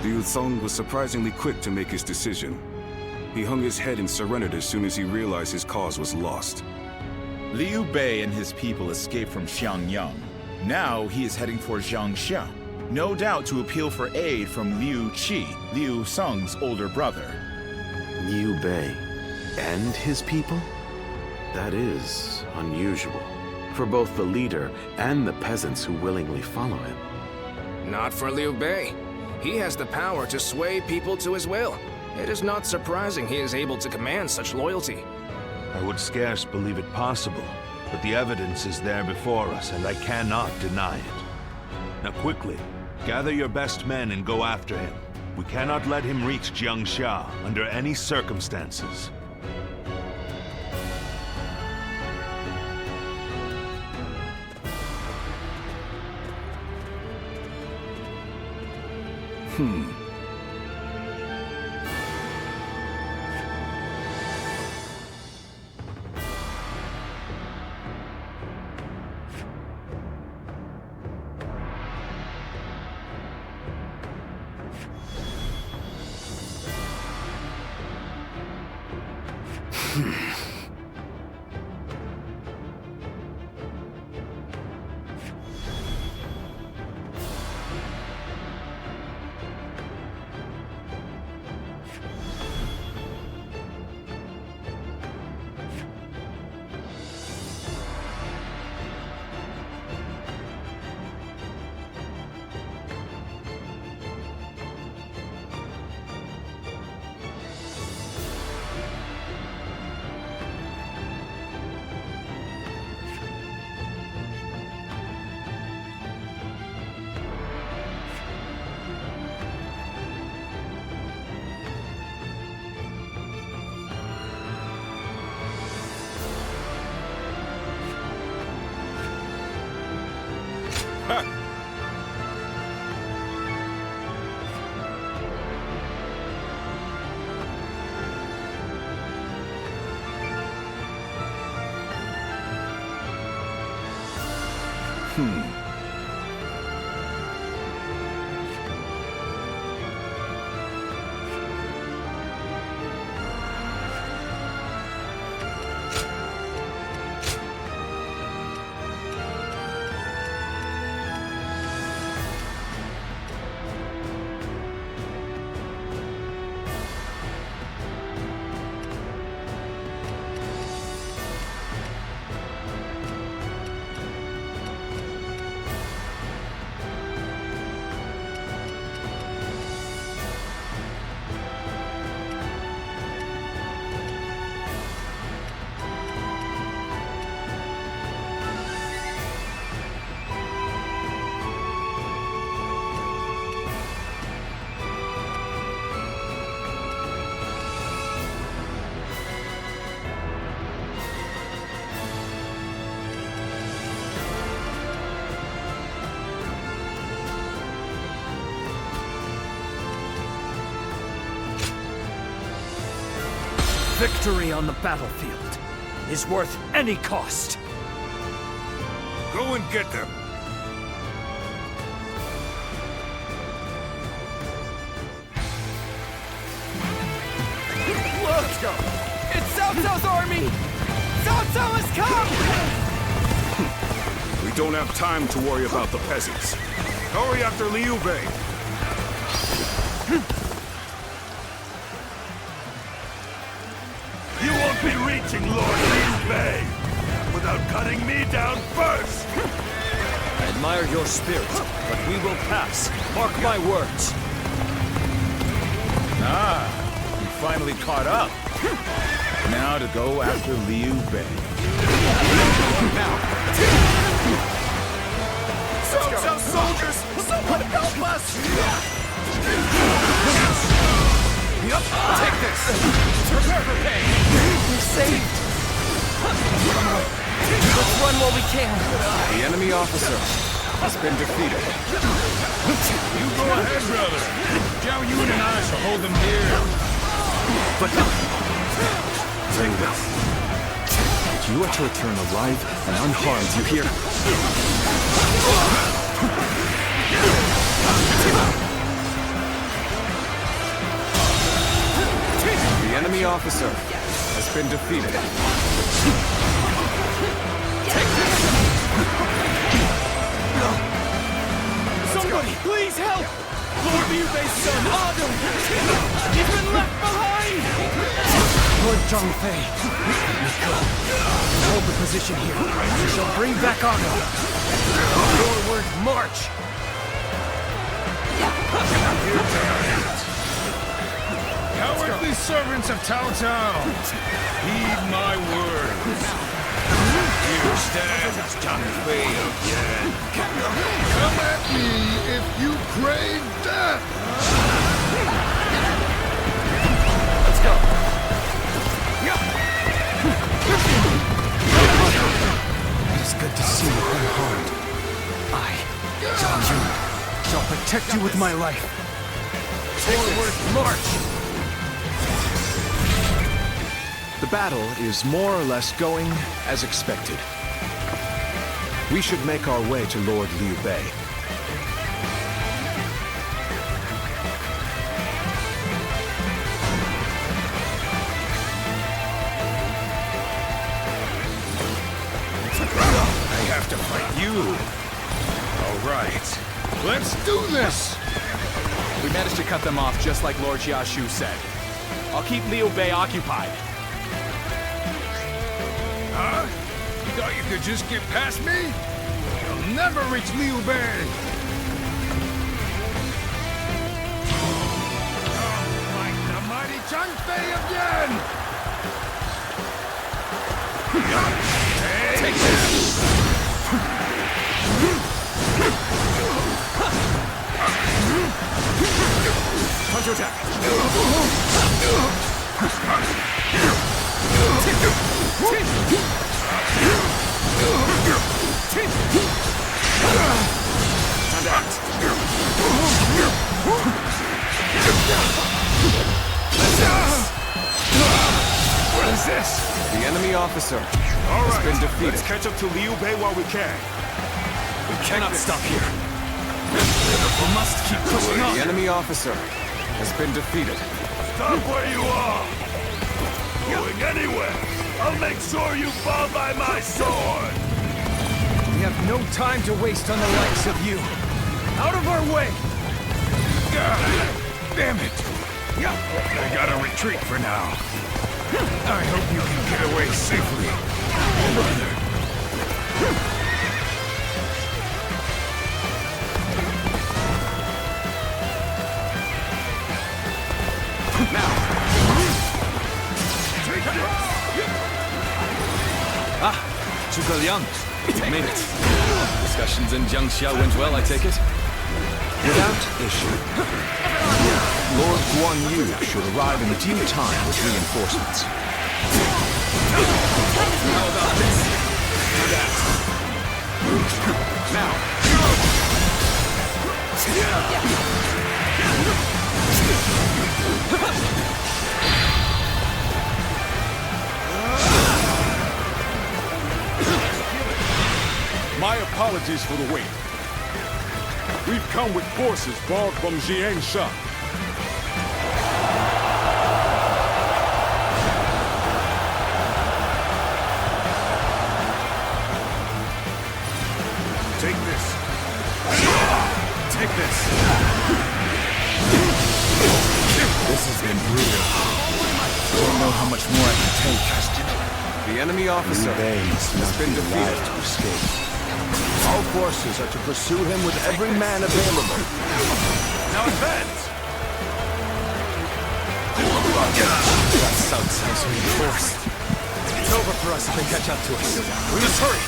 Liu Song was surprisingly quick to make his decision. He hung his head and surrendered as soon as he realized his cause was lost. Liu Bei and his people escaped from Xiangyang. Now he is heading for Jiangxia, no doubt to appeal for aid from Liu Qi, Liu Sung's older brother. Liu Bei and his people? That is unusual for both the leader and the peasants who willingly follow him. Not for Liu Bei. He has the power to sway people to his will. It is not surprising he is able to command such loyalty. I would scarce believe it possible, but the evidence is there before us, and I cannot deny it. Now quickly, gather your best men and go after him. We cannot let him reach Jiangxia under any circumstances. Victory on the battlefield is worth any cost. Go and get them. Look! Let's go! It's Cao Cao's army! Cao Cao has come! We don't have time to worry about the peasants. Hurry after Liu Bei. You won't be reaching Lord Liu Bei without cutting me down first! I admire your spirit, but we will pass. Mark my words. Ah, you finally caught up. Now to go after Liu Bei. Now! Cao Cao soldiers! Someone help us! Yep, take this! Prepare for pain! We're saved! Let's run while we can! The enemy officer has been defeated. You go ahead, brother. Zhao Yun and I shall hold them here. But take this. You are to return alive and unharmed, you hear? The enemy officer has been defeated. Please help! Lord Liu Bei's son, Adam! He's been left behind! Lord Zhongfei, you go. Hold the position here. We shall bring back Adam. Forward, march! Cowardly servants of Cao Cao, heed my words. Here stands Zhongfei again. Come at me if you crave death! Let's go. It is good to see you unharmed. I, Zhang Yun, shall protect you with my life. Forward, march! The battle is more or less going as expected. We should make our way to Lord Liu Bei. I have to fight you. All right. Let's do this! We managed to cut them off just like Lord Xiaoshu said. I'll keep Liu Bei occupied. Huh? You thought you could just get past me? You'll never reach Liu Bei! Like the mighty Zhongfei again! Hey. Take this! Counterattack! What is this? The enemy officer All has been right, defeated. let's catch up to Liu Bei while we can. We cannot stop here. We must keep pushing on. The enemy officer has been defeated. Stop where you are! Going anywhere! I'll make sure you fall by my sword! We have no time to waste on the likes of you. Out of our way! Damn it! I gotta retreat for now. I hope you can get away safely, brother. Zhuge Liang, you made it. Discussions in Jiangxia went well, I take it? Without issue. Lord Guan Yu should arrive in due time with reinforcements. How about this? My apologies for the wait. We've come with forces borrowed from Jiansha. Take this. Take this. This has been brutal. I don't know how much more I can take. The enemy officer has been defeated. To escape. All forces are to pursue him with every man available. Now advance! That sounds reinforced. It's over for us if they catch up to us. We must hurry!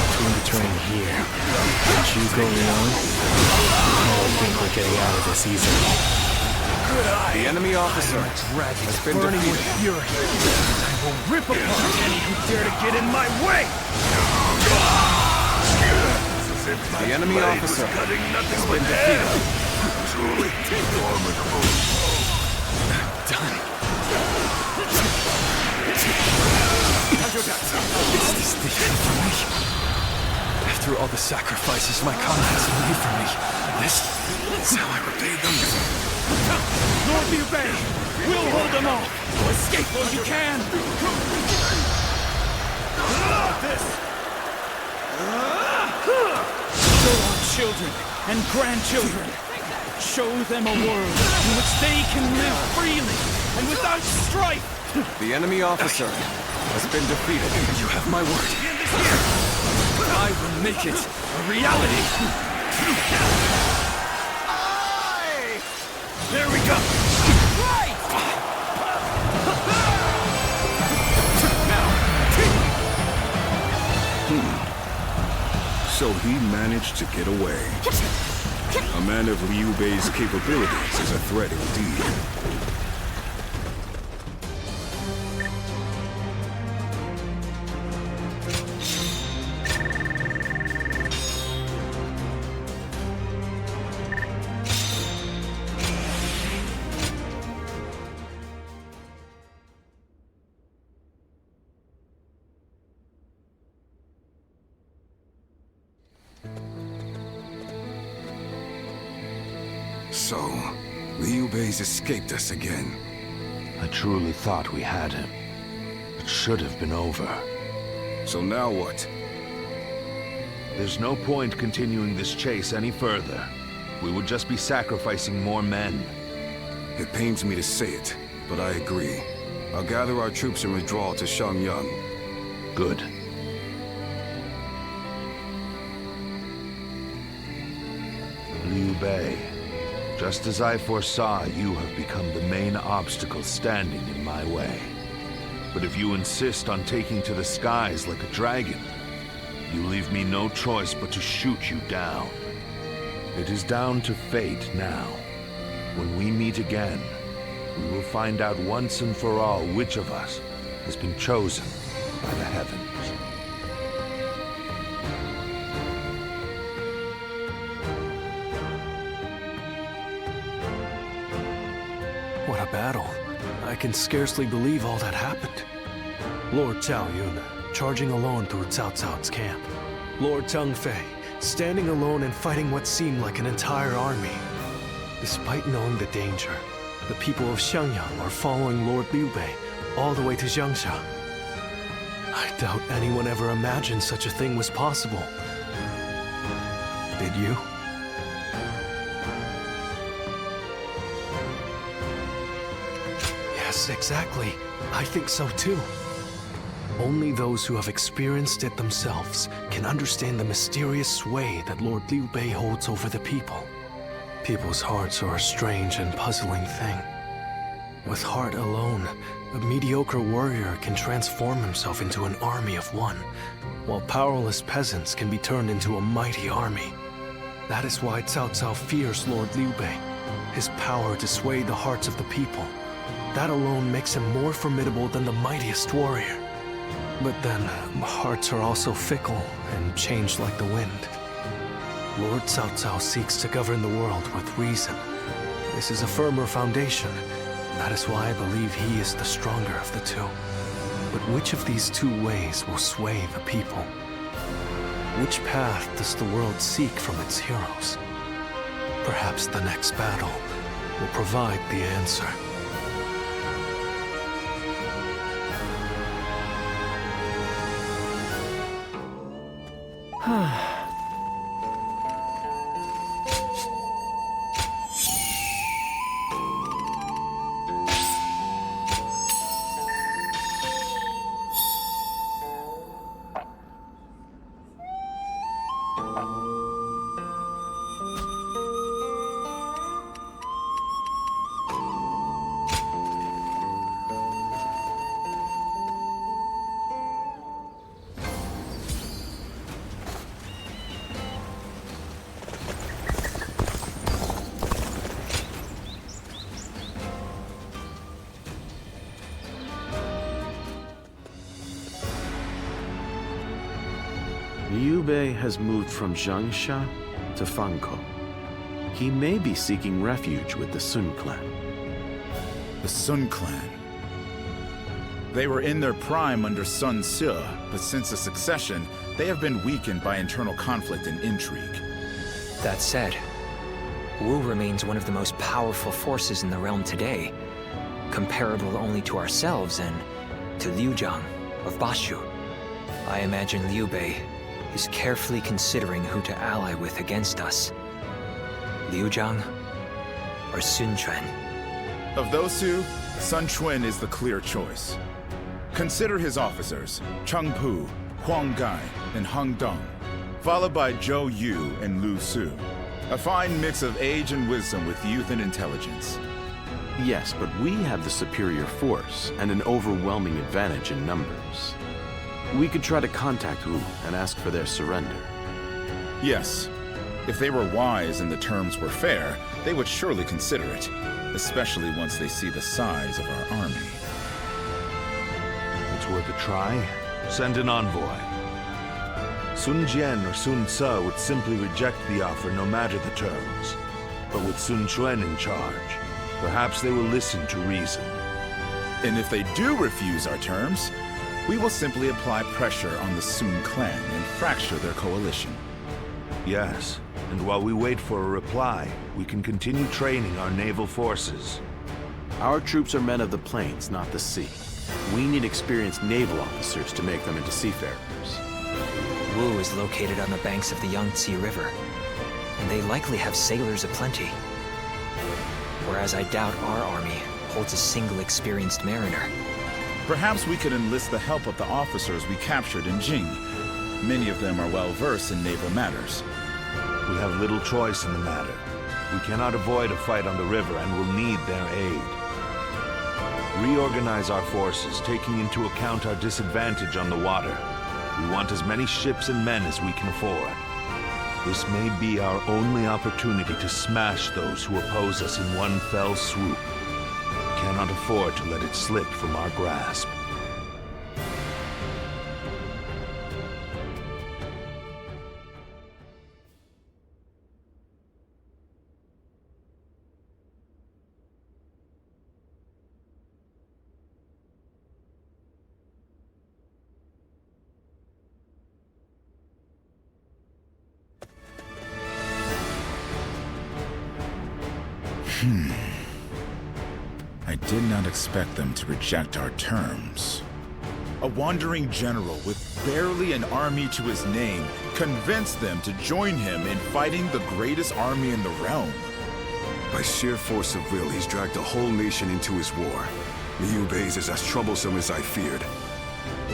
Between the train here, and you go alone, I don't think we're getting out of this easily. The enemy officer has been Burning defeated. with fury. I will rip apart any who dare to get in my way! The enemy officer has been defeated. Truly formidable. Done. Is this the end for me? After all the sacrifices my comrades have made for me, this is how I repay them. Lord Liu Bei, we'll hold them off! Escape while you can! This! children and grandchildren. Show them a world in which they can live freely and without strife. The enemy officer has been defeated. You have my word. I will make it a reality. There we go. Right. So he managed to get away. A man of Liu Bei's capabilities is a threat indeed. So, Liu Bei's escaped us again. I truly thought we had him. It should have been over. So now what? There's no point continuing this chase any further. We would just be sacrificing more men. It pains me to say it, but I agree. I'll gather our troops and withdraw to Shangyang. Good. Liu Bei. Just as I foresaw, you have become the main obstacle standing in my way. But if you insist on taking to the skies like a dragon, you leave me no choice but to shoot you down. It is down to fate now. When we meet again, we will find out once and for all which of us has been chosen by the heavens. What a battle. I can scarcely believe all that happened. Lord Zhao Yun, charging alone through Cao Cao's camp. Lord Zhang Fei, standing alone and fighting what seemed like an entire army. Despite knowing the danger, the people of Xiangyang are following Lord Liu Bei all the way to Jiangxia. I doubt anyone ever imagined such a thing was possible. Did you? Yes, exactly. I think so too. Only those who have experienced it themselves can understand the mysterious sway that Lord Liu Bei holds over the people. People's hearts are a strange and puzzling thing. With heart alone, a mediocre warrior can transform himself into an army of one, while powerless peasants can be turned into a mighty army. That is why Cao Cao fears Lord Liu Bei, his power to sway the hearts of the people. That alone makes him more formidable than the mightiest warrior. But then, hearts are also fickle and change like the wind. Lord Cao Cao seeks to govern the world with reason. This is a firmer foundation. That is why I believe he is the stronger of the two. But which of these two ways will sway the people? Which path does the world seek from its heroes? Perhaps the next battle will provide the answer. Liu Bei has moved from Jiangxia to Fangkou. He may be seeking refuge with the Sun clan. The Sun clan. They were in their prime under Sun Ce, but since the succession, they have been weakened by internal conflict and intrigue. That said, Wu remains one of the most powerful forces in the realm today, comparable only to ourselves and to Liu Zhang of Bashu. I imagine Liu Bei is carefully considering who to ally with against us. Liu Zhang or Sun Quan? Of those two, Sun Quan is the clear choice. Consider his officers, Cheng Pu, Huang Gai, and Heng Dong, followed by Zhou Yu and Lu Su. A fine mix of age and wisdom with youth and intelligence. Yes, but we have the superior force and an overwhelming advantage in numbers. We could try to contact Wu and ask for their surrender. Yes. If they were wise and the terms were fair, they would surely consider it, especially once they see the size of our army. It's worth a try. Send an envoy. Sun Jian or Sun Ce would simply reject the offer no matter the terms. But with Sun Quan in charge, perhaps they will listen to reason. And if they do refuse our terms, we will simply apply pressure on the Sun clan and fracture their coalition. Yes, and while we wait for a reply, we can continue training our naval forces. Our troops are men of the plains, not the sea. We need experienced naval officers to make them into seafarers. Wu is located on the banks of the Yangtze River, and they likely have sailors aplenty. Whereas I doubt our army holds a single experienced mariner. Perhaps we could enlist the help of the officers we captured in Jing. Many of them are well-versed in naval matters. We have little choice in the matter. We cannot avoid a fight on the river and will need their aid. Reorganize our forces, taking into account our disadvantage on the water. We want as many ships and men as we can afford. This may be our only opportunity to smash those who oppose us in one fell swoop. We cannot afford to let it slip from our grasp. I did not expect them to reject our terms. A wandering general with barely an army to his name convinced them to join him in fighting the greatest army in the realm. By sheer force of will, he's dragged a whole nation into his war. Liu Bei's is as troublesome as I feared.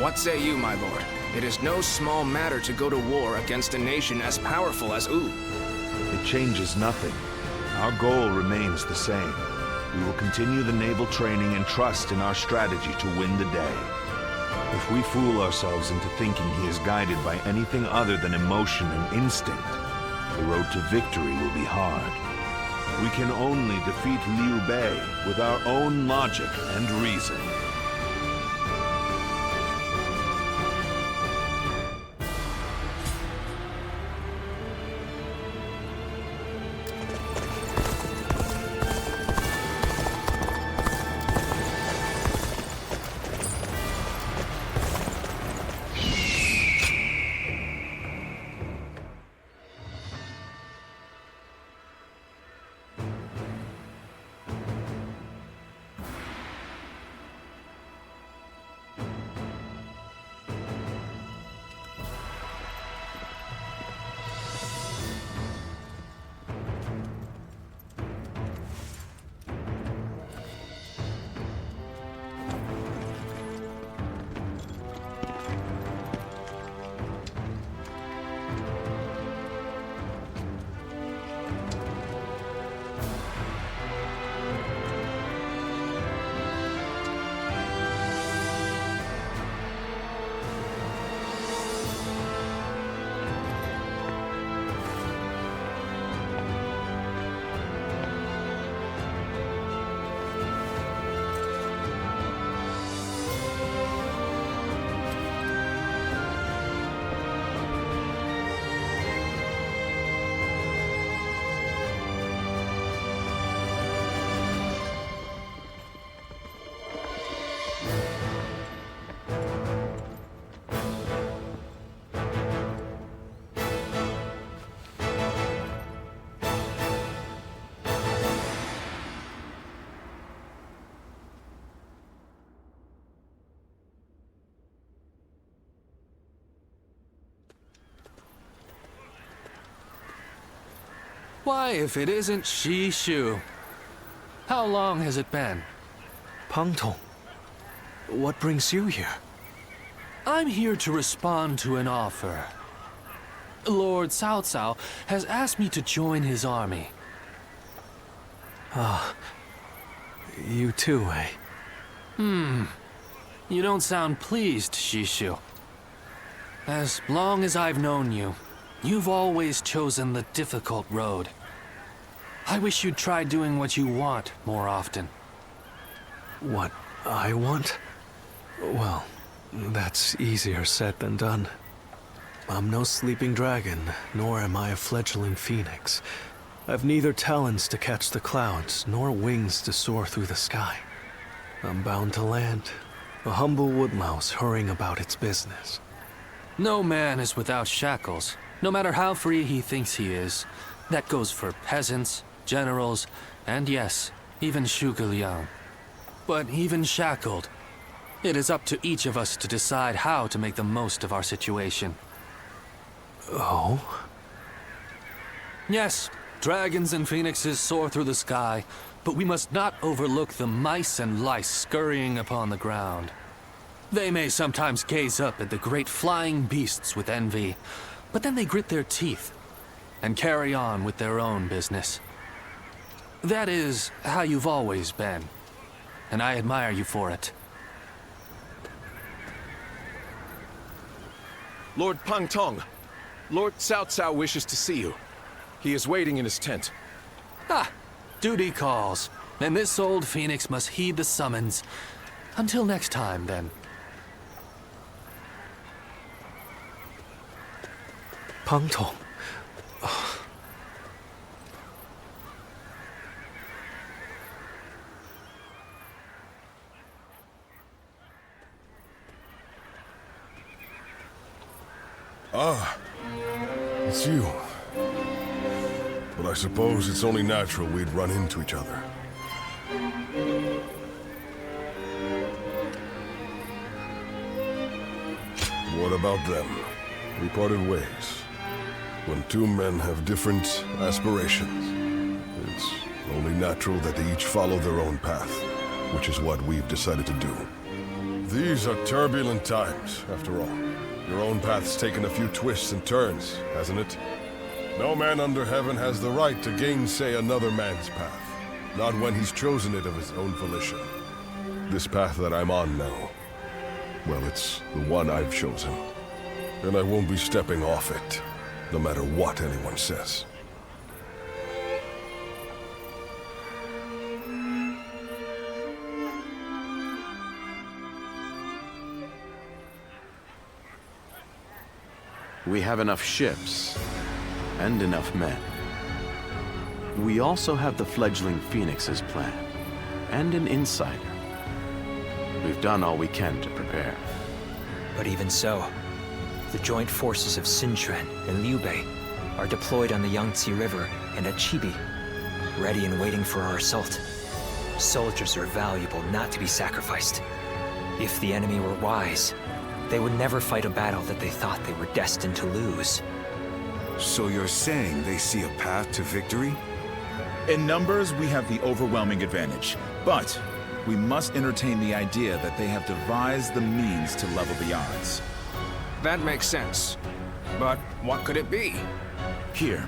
What say you, my lord? It is no small matter to go to war against a nation as powerful as Wu. It changes nothing. Our goal remains the same. We will continue the naval training and trust in our strategy to win the day. If we fool ourselves into thinking he is guided by anything other than emotion and instinct, the road to victory will be hard. We can only defeat Liu Bei with our own logic and reason. Why, if it isn't Shishu? How long has it been? Pang Tong, what brings you here? I'm here to respond to an offer. Lord Cao Cao has asked me to join his army. Ah, you too, eh? You don't sound pleased, Shishu. As long as I've known you, you've always chosen the difficult road. I wish you'd try doing what you want more often. What I want? Well, that's easier said than done. I'm no sleeping dragon, nor am I a fledgling phoenix. I've neither talons to catch the clouds, nor wings to soar through the sky. I'm bound to land, a humble woodlouse hurrying about its business. No man is without shackles, no matter how free he thinks he is. That goes for peasants, generals, and yes, even Zhuge Liang. But even shackled, it is up to each of us to decide how to make the most of our situation. Oh? Yes, dragons and phoenixes soar through the sky, but we must not overlook the mice and lice scurrying upon the ground. They may sometimes gaze up at the great flying beasts with envy, but then they grit their teeth and carry on with their own business. That is how you've always been, and I admire you for it. Lord Pang Tong, Lord Cao Cao wishes to see you. He is waiting in his tent. Ah, duty calls, and this old phoenix must heed the summons. Until next time, then. Pang Tong. Ah, it's you. But I suppose it's only natural we'd run into each other. What about them? We parted ways. When two men have different aspirations, it's only natural that they each follow their own path, which is what we've decided to do. These are turbulent times, after all. Your own path's taken a few twists and turns, hasn't it? No man under heaven has the right to gainsay another man's path, not when he's chosen it of his own volition. This path that I'm on now, well, it's the one I've chosen, and I won't be stepping off it, no matter what anyone says. We have enough ships and enough men. We also have the fledgling Phoenix's plan and an insider. We've done all we can to prepare. But even so, the joint forces of Sun Quan and Liu Bei are deployed on the Yangtze River and at Chibi, ready and waiting for our assault. Soldiers are valuable not to be sacrificed. If the enemy were wise, they would never fight a battle that they thought they were destined to lose. So you're saying they see a path to victory? In numbers, we have the overwhelming advantage, but we must entertain the idea that they have devised the means to level the odds. That makes sense. But what could it be? Here,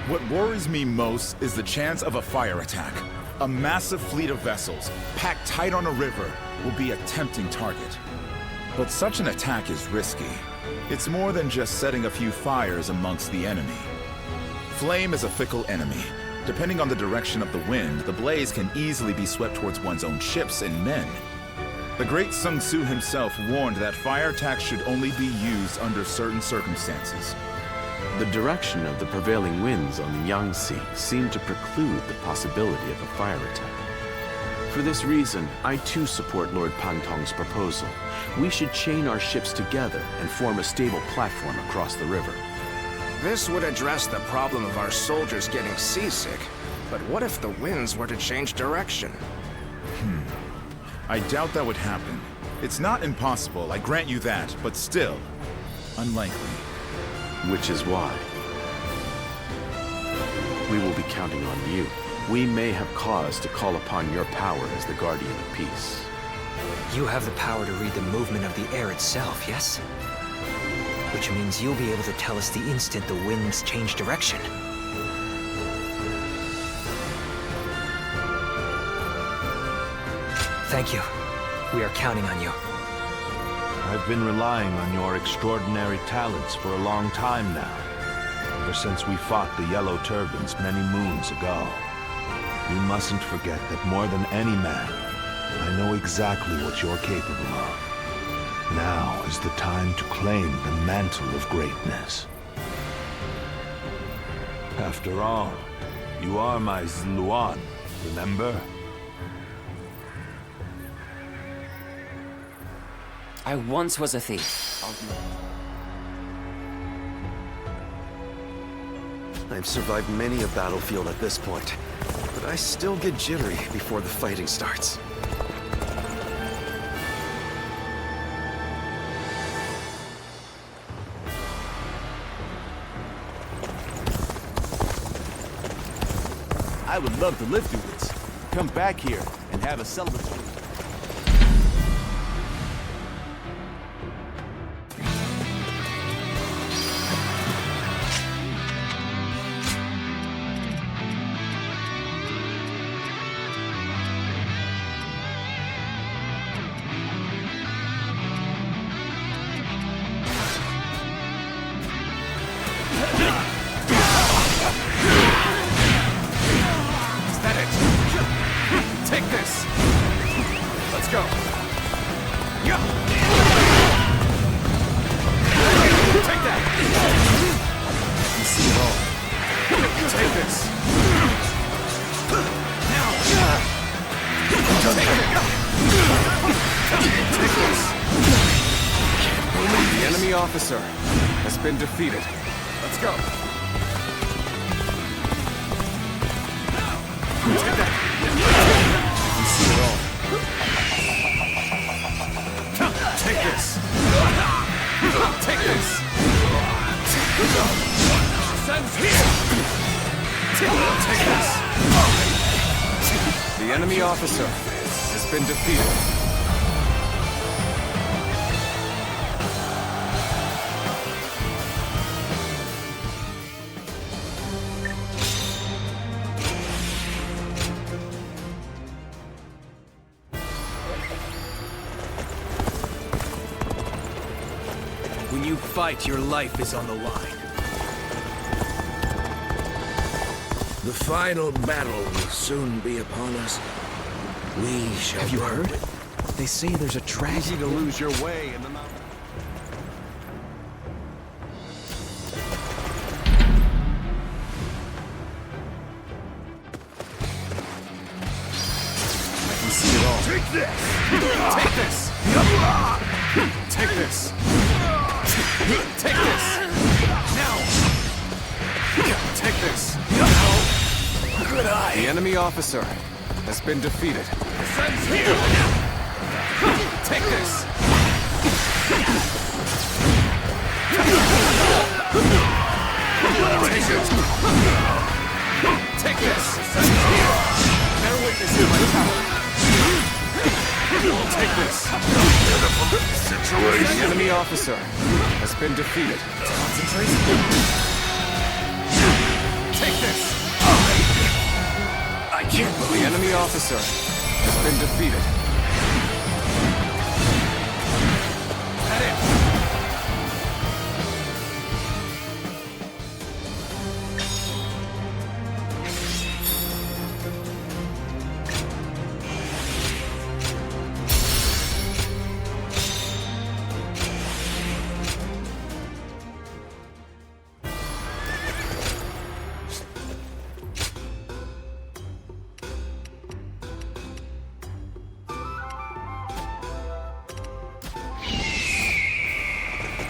what worries me most is the chance of a fire attack. A massive fleet of vessels, packed tight on a river, will be a tempting target. But such an attack is risky. It's more than just setting a few fires amongst the enemy. Flame is a fickle enemy. Depending on the direction of the wind, the blaze can easily be swept towards one's own ships and men. The great Sun Tzu himself warned that fire attacks should only be used under certain circumstances. The direction of the prevailing winds on the Yangtze seemed to preclude the possibility of a fire attack. For this reason, I too support Lord Pang Tong's proposal. We should chain our ships together and form a stable platform across the river. This would address the problem of our soldiers getting seasick. But what if the winds were to change direction? I doubt that would happen. It's not impossible, I grant you that, but still, unlikely. Which is why We will be counting on you. We may have cause to call upon your power as the Guardian of Peace. You have the power to read the movement of the air itself, yes? Which means you'll be able to tell us the instant the winds change direction. Thank you. We are counting on you. I've been relying on your extraordinary talents for a long time now. Ever since we fought the Yellow Turbans many moons ago. You mustn't forget that more than any man, I know exactly what you're capable of. Now is the time to claim the mantle of greatness. After all, you are my Zluan, remember? I once was a thief. I've survived many a battlefield at this point, but I still get jittery before the fighting starts. I would love to live through this. Come back here and have a celebratory. The enemy officer has been defeated. Let's go. Take that. You see it all. Take this. Take this. Sends here. Take this. The enemy officer has been defeated. When you fight, your life is on the line. The final battle will soon be upon us. We shall... Have you heard? They say there's a tragedy. Easy to lose your way in the mountain. I can see it all. Take this! Take this! Take this! Take this! Now! Take this! Good eye! The enemy officer has been defeated. Sends here! Take this! Take it! Take this! Sends here! Bear witness to my power! Take this! The enemy officer has been defeated. Concentrate. Take this! I can't believe the enemy officer has been defeated. That it!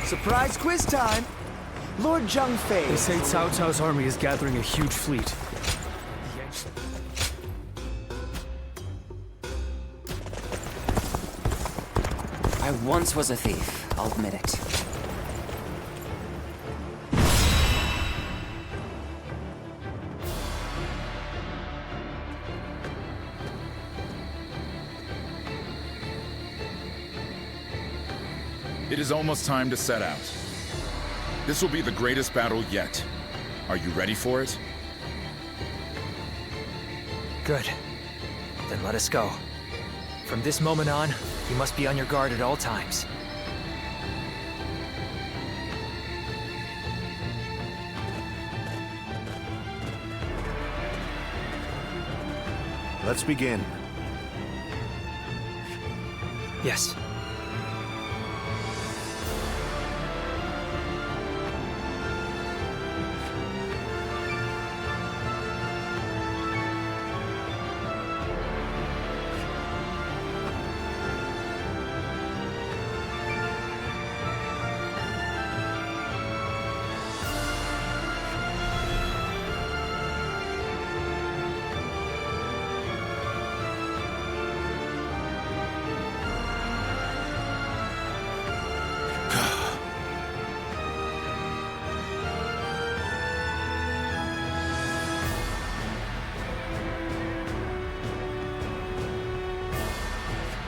Surprise quiz time! Lord Zheng Fei. They say Cao Cao's army is gathering a huge fleet. I once was a thief, I'll admit it. is almost time to set out. This will be the greatest battle yet. Are you ready for it? Good. Then let us go. From this moment on, you must be on your guard at all times. Let's begin. Yes.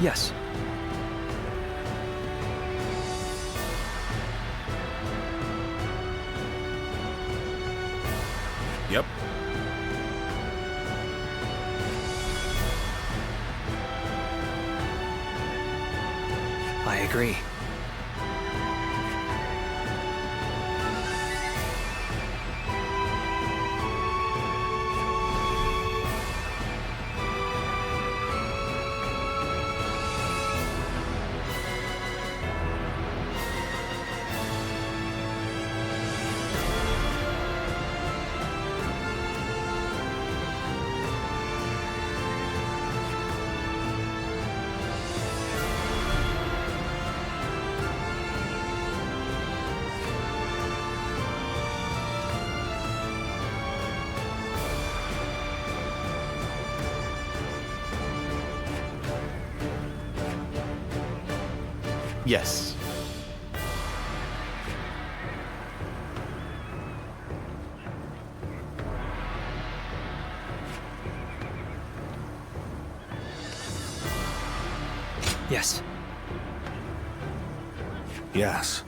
Yes. Yep. I agree. Yes. Yes. Yes.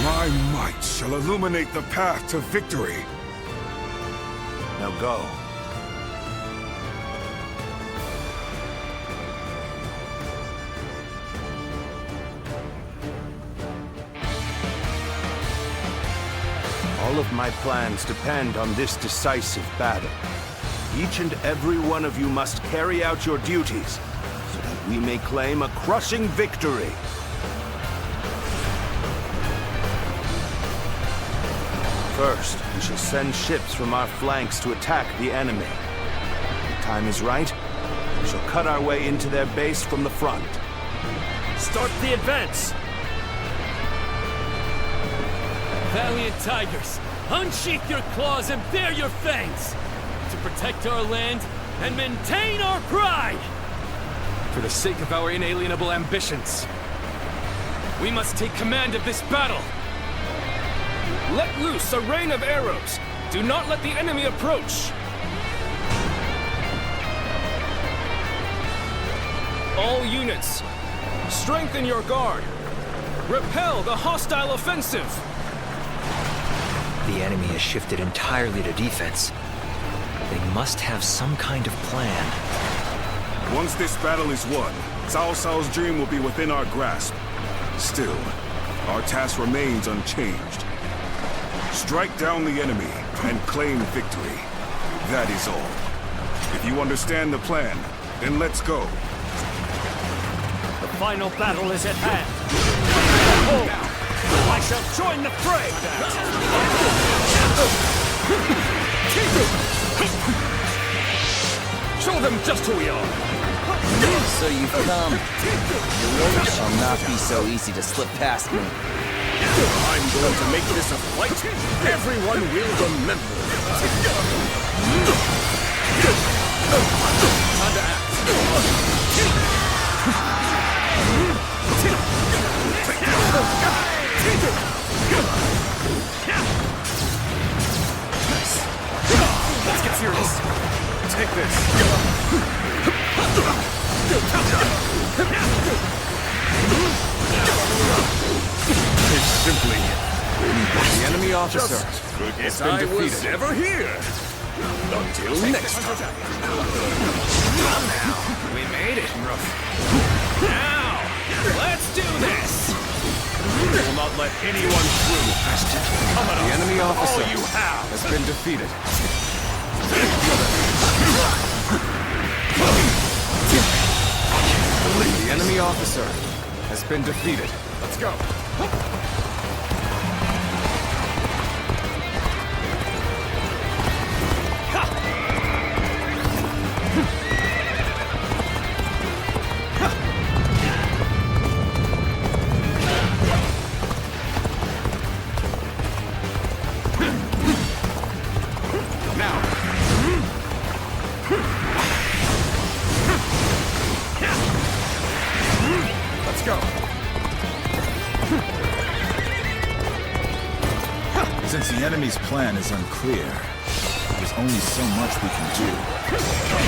My might shall illuminate the path to victory. Now go. All of my plans depend on this decisive battle. Each and every one of you must carry out your duties, so that we may claim a crushing victory. First, we shall send ships from our flanks to attack the enemy. When the time is right, we shall cut our way into their base from the front. Start the advance! Valiant tigers, unsheath your claws and bare your fangs! To protect our land and maintain our pride! For the sake of our inalienable ambitions, we must take command of this battle! Let loose a rain of arrows! Do not let the enemy approach! All units, strengthen your guard! Repel the hostile offensive! The enemy has shifted entirely to defense. They must have some kind of plan. Once this battle is won, Cao Cao's dream will be within our grasp. Still, our task remains unchanged. Strike down the enemy and claim victory. That is all. If you understand the plan, then let's go. The final battle is at hand. Behold, I shall join the fray! Show them just who we are! So you've come. Your way shall not be so easy to slip past me. I'm going to make this a fight everyone will remember. Time to act. Let's get serious. Take this. It's simply the enemy officer has been defeated. I was never here. Until next time. We made it. Now, let's do this! We will not let anyone through. The enemy officer all you have has been defeated. The enemy officer has been defeated. Let's go. Since the enemy's plan is unclear, there's only so much we can do.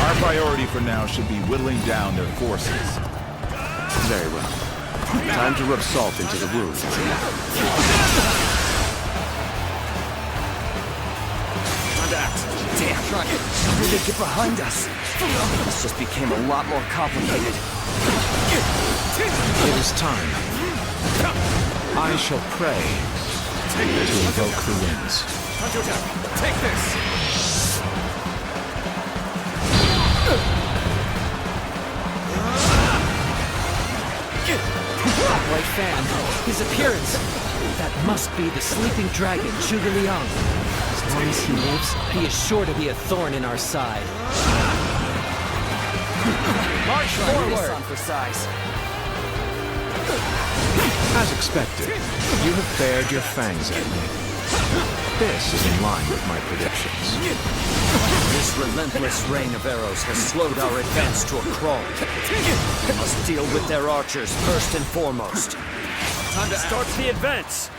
Our priority for now should be whittling down their forces. Very well. Time to rub salt into the wounds. Time to act. Damn, how did they get behind us? This just became a lot more complicated. It is time. I shall pray to invoke the winds. Take this! White Fan, his appearance. That must be the sleeping dragon, Zhuge Liang. As long as he lives, he is sure to be a thorn in our side. March forward! On for size. As expected, you have bared your fangs at me. This is in line with my predictions. This relentless rain of arrows has slowed our advance to a crawl. We must deal with their archers first and foremost. Time to start the advance!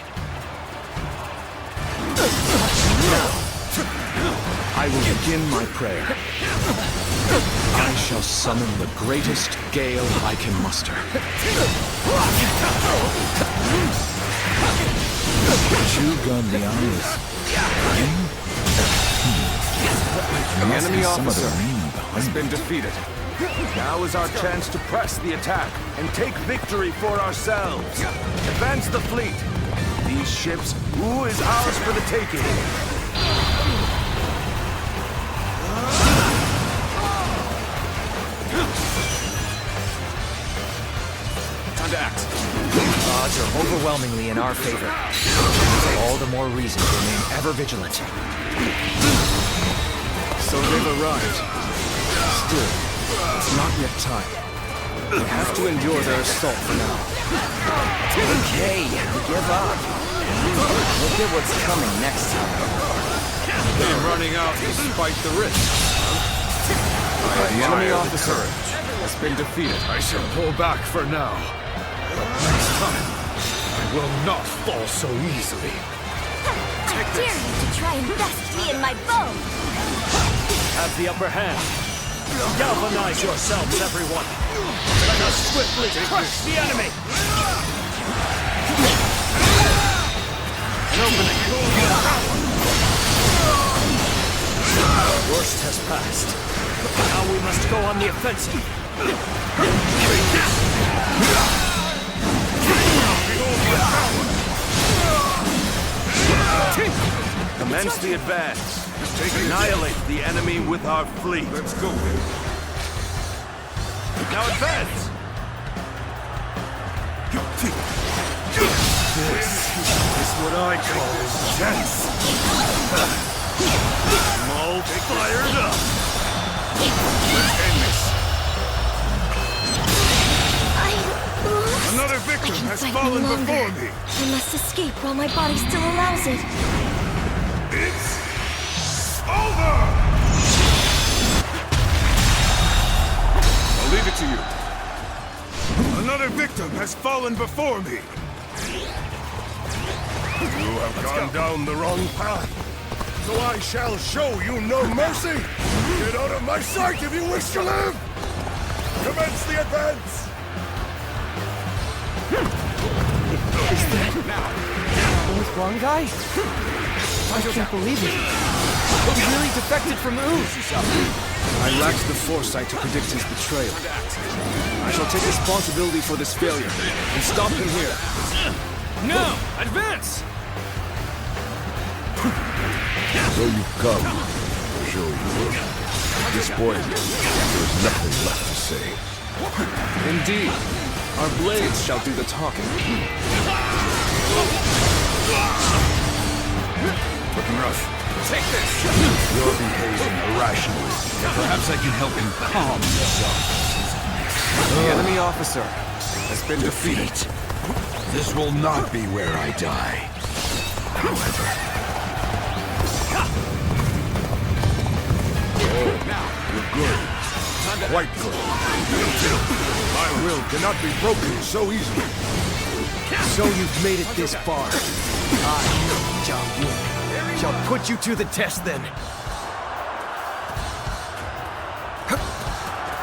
Now, I will begin my prayer. I shall summon the greatest gale I can muster. Zhuge Liang is... The enemy officer has been defeated. Now is our chance to press the attack and take victory for ourselves. Advance the fleet. The these ships, Wu is ours for the taking. Time to act. Odds are overwhelmingly in our favor. All the more reason to remain ever vigilant. So they've arrived. Still, it's not yet time. We have to endure their assault for now. Okay, give up. Look at what's coming next time. They're running out despite the risk. The enemy officer has been defeated. I shall pull back for now. Next time, I will not fall so easily. How dare you to try and best me in my bow! Have the upper hand. Galvanize yourselves, everyone. Let us swiftly crush the enemy. An opening. The worst has passed. Now we must go on the offensive. Commence the advance. Annihilate the enemy with our fleet. Let's go. Now advance! This is what I call intense. I'm all fired up. Let's end this. Another victim has fallen before me. I must escape while my body still allows it. It's over! I'll leave it to you. Another victim has fallen before me. You have gone down the wrong path, so I shall show you no mercy. Get out of my sight if you wish to live! Commence the advance! Is that Old One Guy? I can't believe it. He really defected from Ooze. I lacked the foresight to predict his betrayal. I shall take responsibility for this failure and stop him here. Now, advance! So you've come. I'll show you. At this point, there's nothing left to say. Indeed, our blades shall do the talking. Looking rough. Take this! You're behaving irrationally. Perhaps I can help him calm himself. The enemy officer has been defeated. This will not be where I die. However... You're good. Quite good. My will cannot be broken so easily. So you've made it this far. I, Zhao Yun, shall put you to the test then.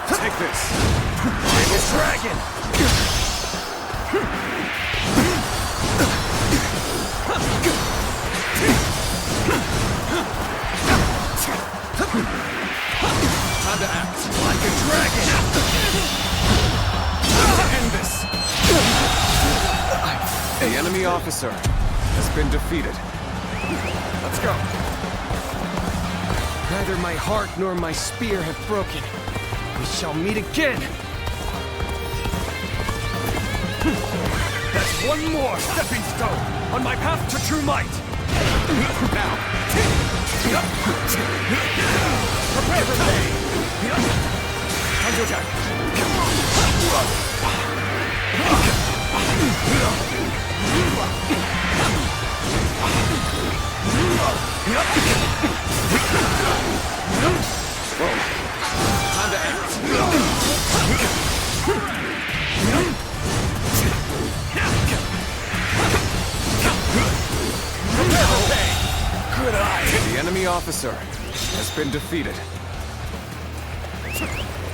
Take this. It's dragon! Time to act like a dragon! End this! The enemy officer has been defeated. Let's go. Neither my heart nor my spear have broken. We shall meet again! That's one more stepping stone on my path to true might! Now! Prepare for me! Time to attack! Time to act! Good eye! The enemy officer has been defeated.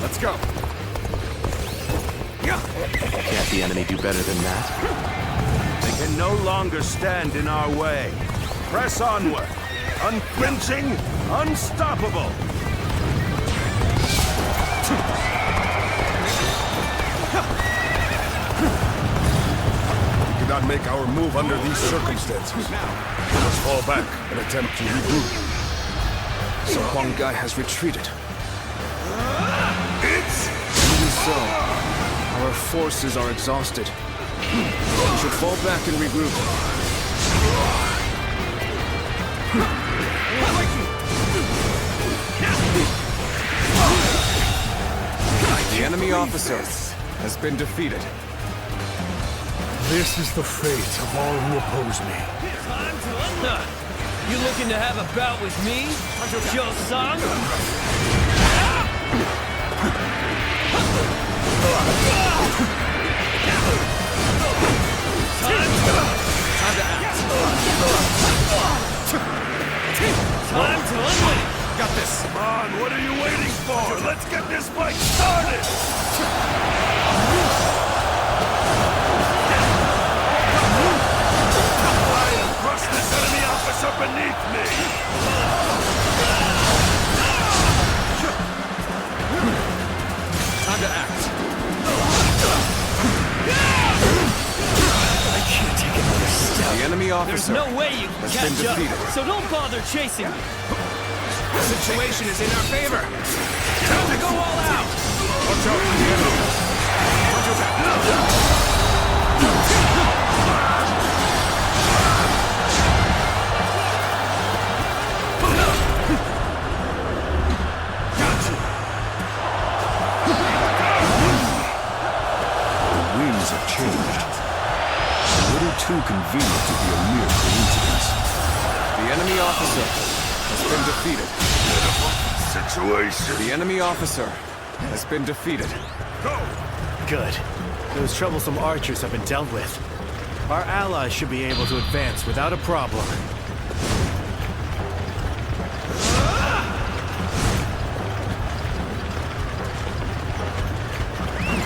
Let's go. Can't the enemy do better than that? They can no longer stand in our way. Press onward. Unflinching, unstoppable. You not make our move under these circumstances. We must fall back and attempt to regroup. So Huang Gai has retreated. It's... Even so, our forces are exhausted. We should fall back and regroup. The enemy officer has been defeated. This is the fate of all who oppose me. You looking to have a bout with me, Kyo-san? Time to act. Time to unleash. Got this. Come on, what are you waiting for? Let's get this fight started! I have crushed this enemy officer beneath me! Time to act. I can't take another step. The enemy officer There's no way you can has catch been up, defeated. so don't bother chasing me. The situation is in our favor. Time to go all out. Watch out for the enemy! The winds have changed. A little too convenient to be a mere coincidence. The enemy officer has been defeated. Situation. The enemy officer has been defeated. Go! Good. Those troublesome archers have been dealt with. Our allies should be able to advance without a problem.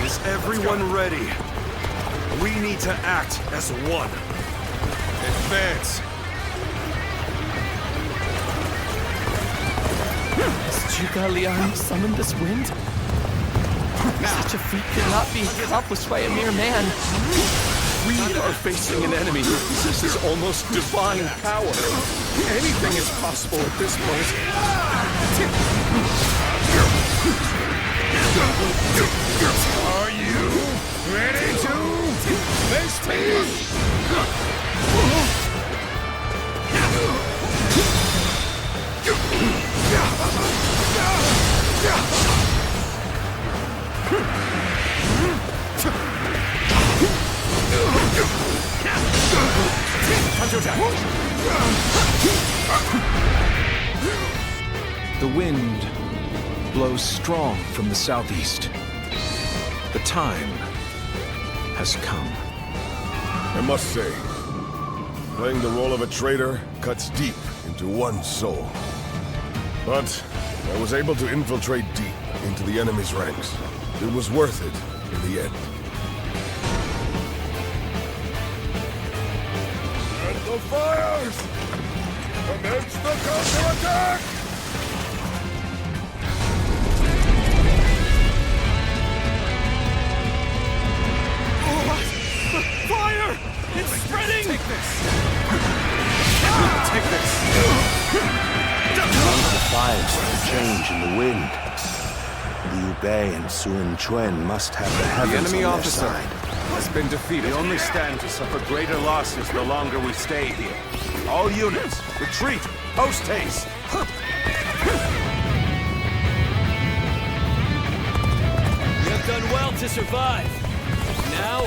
Is everyone ready? We need to act as one. Advance. Has Zhuge Liang summoned this wind? Such a feat cannot be accomplished by a mere man. We are facing an enemy who possesses almost divine power. Anything is possible at this point. Are you ready to face me? The wind blows strong from the southeast. The time has come. I must say, playing the role of a traitor cuts deep into one's soul. But I was able to infiltrate deep into the enemy's ranks. It was worth it in the end. And the fires! Commence the counterattack! Fire! It's spreading! Take this! Take this! The fires and the change in the wind. Liu Bei and Sun Quan must have the heavens The enemy on their officer side. has been defeated. We only stand to suffer greater losses the longer we stay here. All units, retreat! Post haste! You have done well to survive. Now,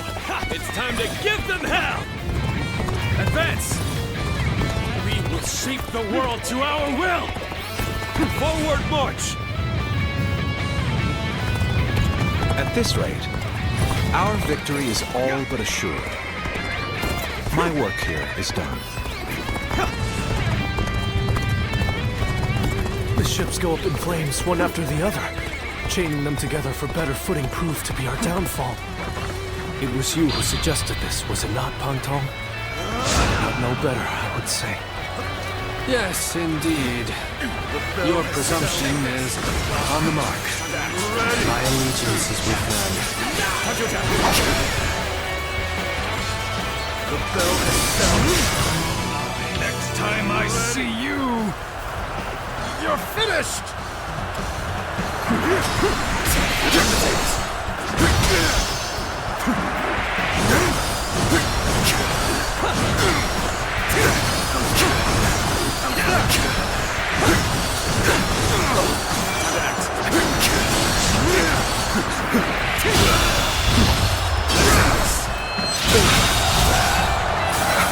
it's time to give them hell! Advance! We will shape the world to our will! Forward march! At this rate, our victory is all but assured. My work here is done. The ships go up in flames, one after the other. Chaining them together for better footing proved to be our downfall. It was you who suggested this, was it not, Pantong? Not no better, I would say. Yes, indeed. Your presumption is on the mark. My allegiance is with them. The bell has sounded. Next time I see you, you're finished!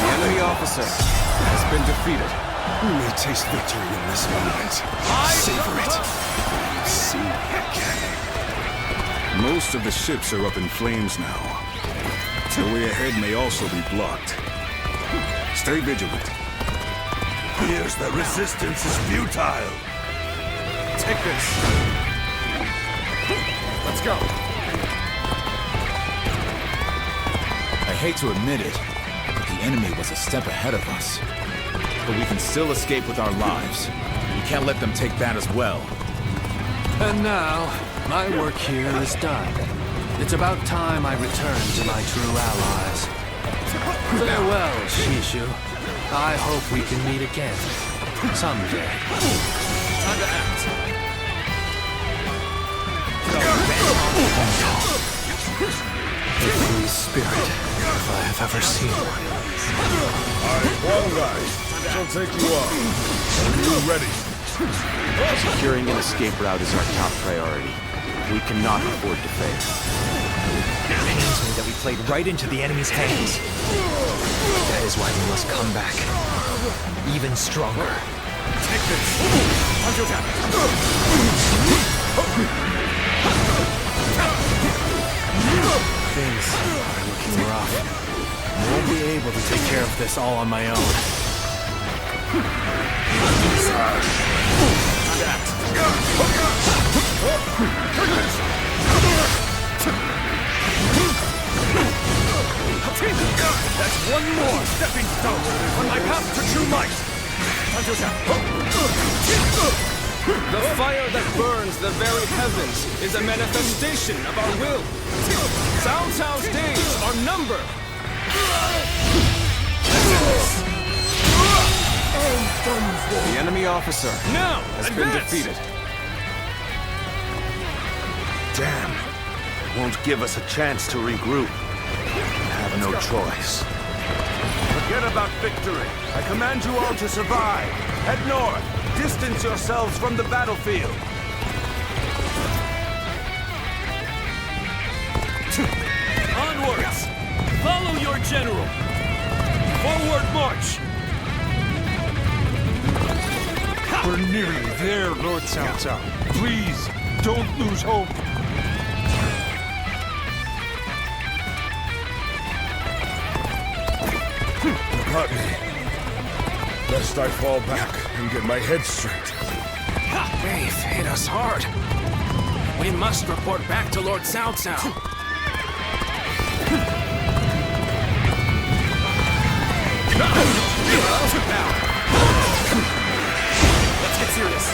The enemy officer has been defeated. We may taste victory in this moment. Savor it. See again. Most of the ships are up in flames now. The way ahead may also be blocked. Stay vigilant. Here's the resistance is futile. Take this. Let's go. I hate to admit it, but the enemy was a step ahead of us. But we can still escape with our lives. We can't let them take that as well. And now, my work here is done. It's about time I return to my true allies. Farewell, Shishu. I hope we can meet again. Someday. Time to act. The free spirit, if I have ever seen one. Alright, one guy. She'll take you off. Are you ready? Securing an escape route is our top priority. We cannot afford to fail. It pains me that we played right into the enemy's hands. That is why we must come back. Even stronger. Take this. Counter attack. Things are looking rough. I won't be able to take care of this all on my own. That's one more stepping stone on my path to true might. Counter attack. The fire that burns the very heavens is a manifestation of our will. Cao Cao's days are numbered. The enemy officer now has been defeated. Damn. It won't give us a chance to regroup. I have no choice. Forget about victory. I command you all to survive. Head north. Distance yourselves from the battlefield. Onwards! Follow your general! Forward march! We're nearly there, Lord Cao Cao. Please, don't lose hope. You caught me. Best I fall back and get my head straight. They've hit us hard. We must report back to Lord Cao Cao. Let's get serious.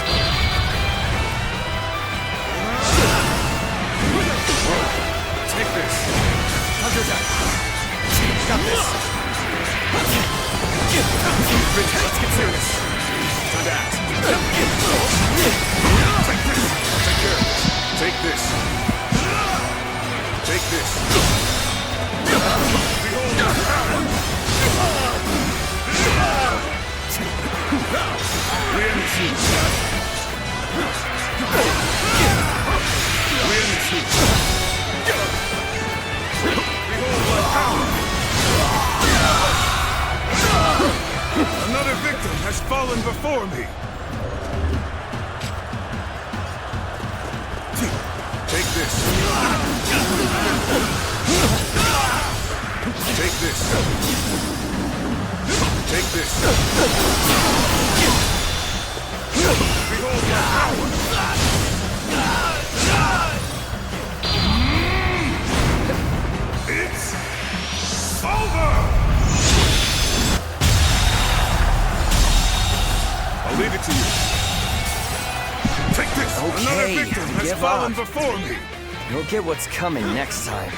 Take this. Counter attack. Got this. Let's get serious. Time to act. Take this. Take this. Behold your power! Another victim has fallen before me. Take this. Take this. Take this. Behold my power. It's over. I'll leave it to you. Take this! Another Okay, victim has give fallen up. before me! You'll get what's coming next time.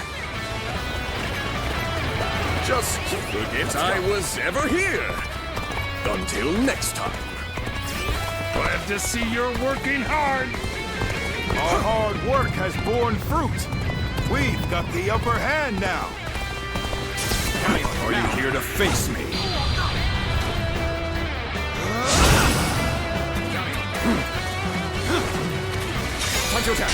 Just forget I was ever here. Until next time. Glad to see you're working hard. Our hard work has borne fruit. We've got the upper hand now. Are you here to face me? Time to attack.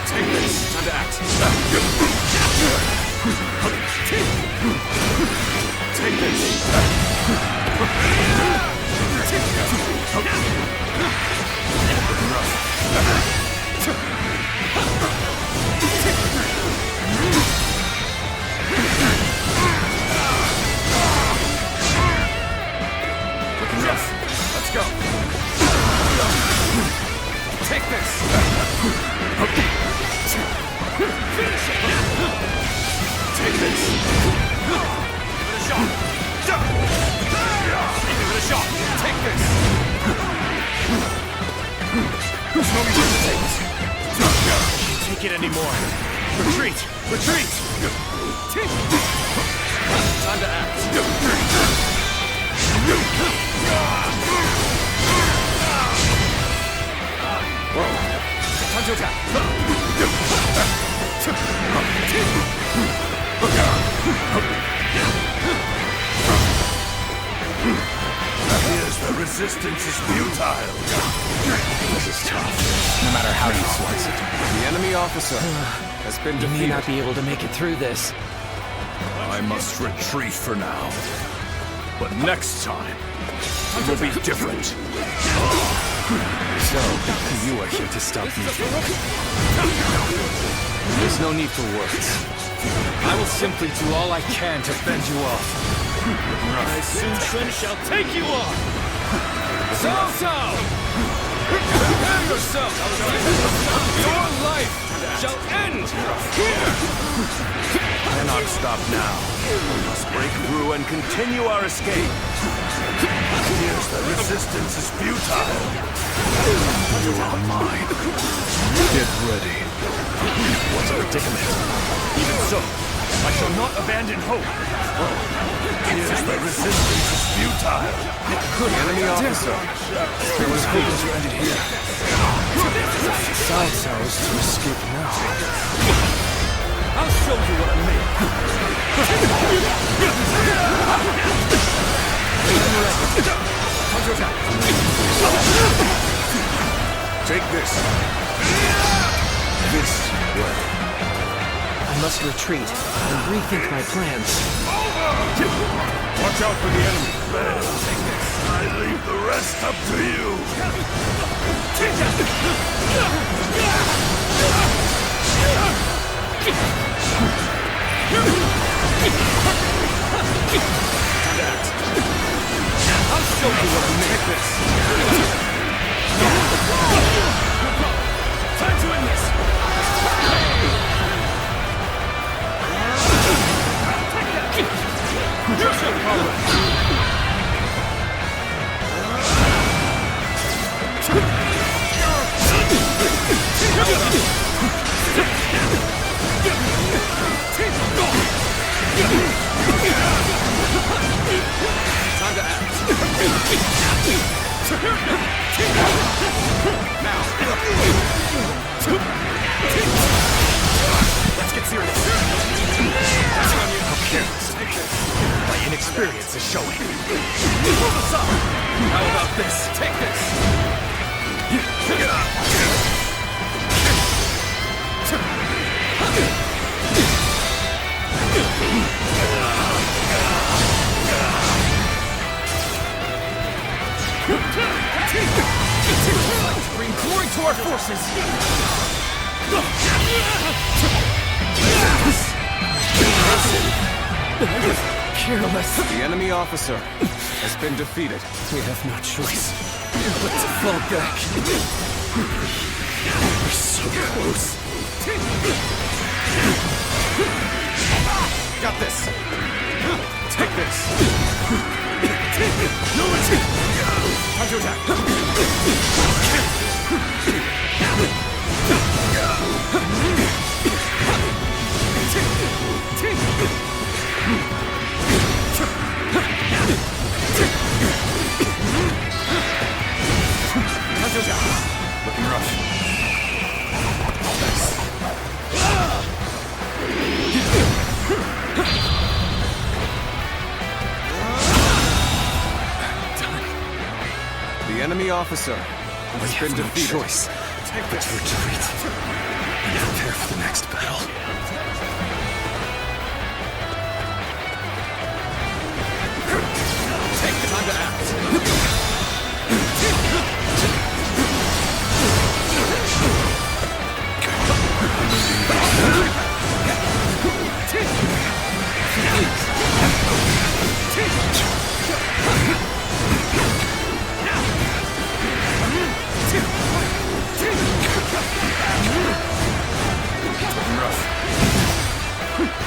Take this. Time to act. Take this. Looking rough. Let's go. Take this. Finish it. Take this. Give it a shot. Give it a shot. Take this. There's no reason to take it. Can't take it anymore. Retreat. Retreat. Time to act. Whoa. Time to attack. Here's the resistance is futile. This is tough, no matter how you slice it. The enemy officer has been defeated. You may not be able to make it through this. I must retreat for now. But next time, it will be different. So, you are here to stop me. There's no need for words. I will simply do all I can to fend you off. I soon shall take you on! So! Prepare yourself! Your life shall end here! Cannot stop now. We must break through and continue our escape. Here's the resistance is futile. You are mine. Get ready. What's a predicament? Even so, I shall not abandon hope. Here's the resistance is futile. Good enemy officer. There was hope to end it here. Besides ours to escape now. I'll show you what I mean! Take this. This way. I must retreat and rethink my plans. Watch out for the enemy. I leave the rest up to you. I'll show you what we make this! Time to end this! You're so Time to act. Now. Let's get serious. That's on you. How careless. My inexperience is showing. Move us up. How about this? Take this. Bring glory to our forces! Careless. The enemy officer has been defeated. We have no choice but to fall back. We're so close. Got this. Take this. No retreat! Time to attack. The enemy officer has been defeated. Choice but to retreat and prepare for the next battle. Take the time to act.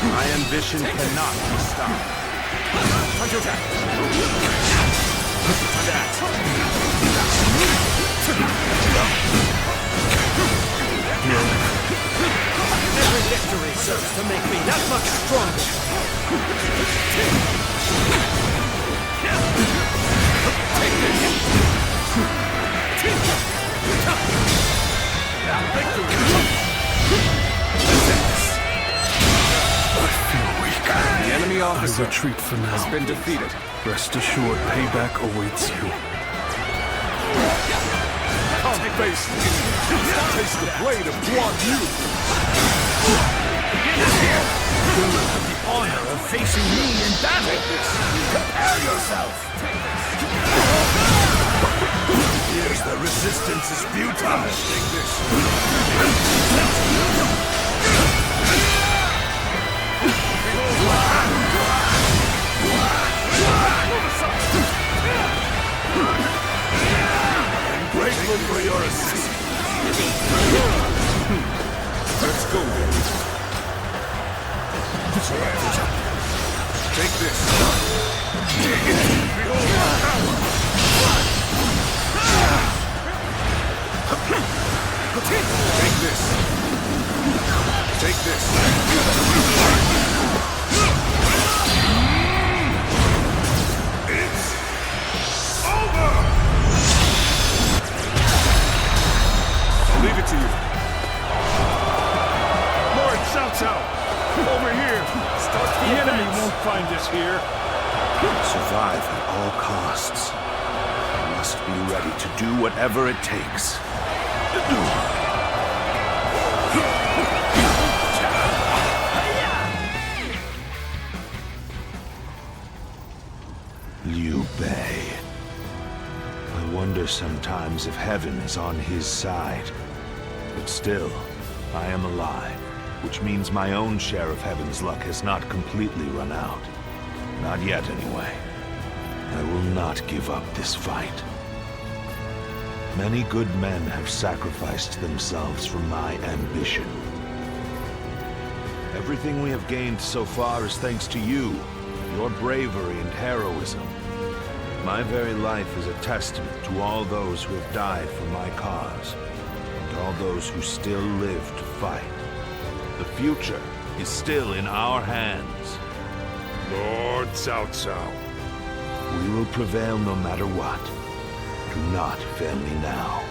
My ambition cannot be stopped. Time to attack. Time to act. Every victory serves to make me that much stronger. Take this. That victory. The enemy officer retreat for now. has been defeated. Rest assured, payback awaits you. Come face me. Taste the blade of Guan Yu. You will have the honor of facing me in battle. Prepare yourself. Here's the resistance is futile. Take this. I'm grateful for your assistance. Let's go then. Take this. Behold my power. Take this. Take this. It's over! I'll leave it to you. Lord Cao Cao, over here. Start the enemy advance. won't find us here. Survive at all costs. I must be ready to do whatever it takes. Liu Bei. I wonder sometimes if heaven is on his side. But still, I am alive, which means my own share of heaven's luck has not completely run out. Not yet, anyway. I will not give up this fight. Many good men have sacrificed themselves for my ambition. Everything we have gained so far is thanks to you, your bravery and heroism. My very life is a testament to all those who have died for my cause, and all those who still live to fight. The future is still in our hands. Lord Cao Cao. We will prevail no matter what. Do not fail me now.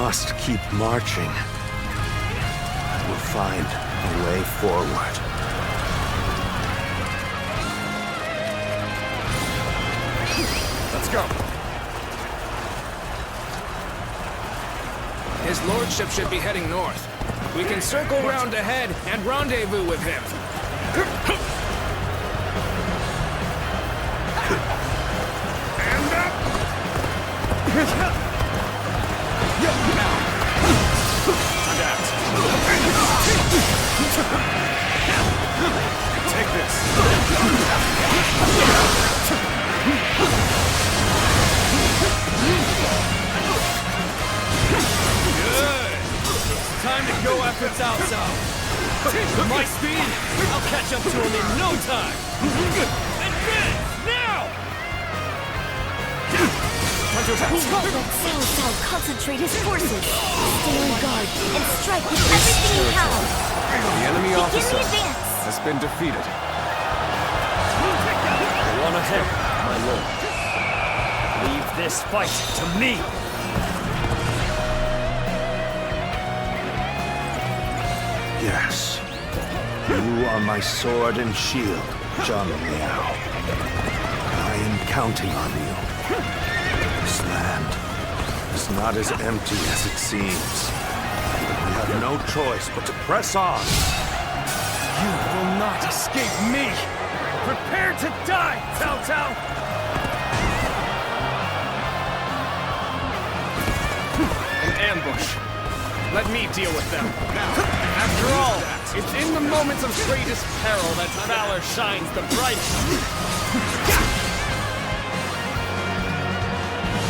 must keep marching. I will find a way forward. Let's go. His lordship should be heading north. We can circle round ahead and rendezvous with him. Stand up! Take this. Good. Time to go after Cao Cao. With my speed, I'll catch up to him in no time. Advance now! Let Cao Cao concentrate his forces, stay on guard, and strike with everything he has. The enemy Begin officer the advance. has been defeated. Go on ahead, my lord. Leave this fight to me. Yes. You are my sword and shield, Zhang Liao. I am counting on you. This land is not as empty as it seems. We have no choice but to press on. You will not escape me! Prepare to die, Cao Cao! An ambush. Let me deal with them. After all, it's in the moments of greatest peril that valor shines the brightest.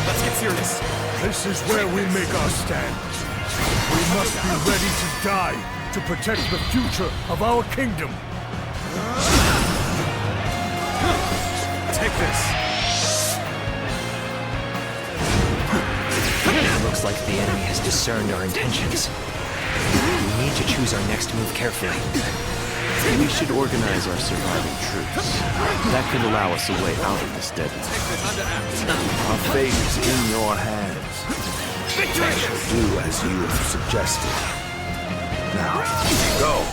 Let's get serious. This is where we make our stand. We must be ready to die to protect the future of our kingdom. Take this. It looks like the enemy has discerned our intentions. We need to choose our next move carefully. We should organize our surviving troops. That could allow us a way out of this deadlock. Our fate is in your hands. Do as you have suggested. Now, go.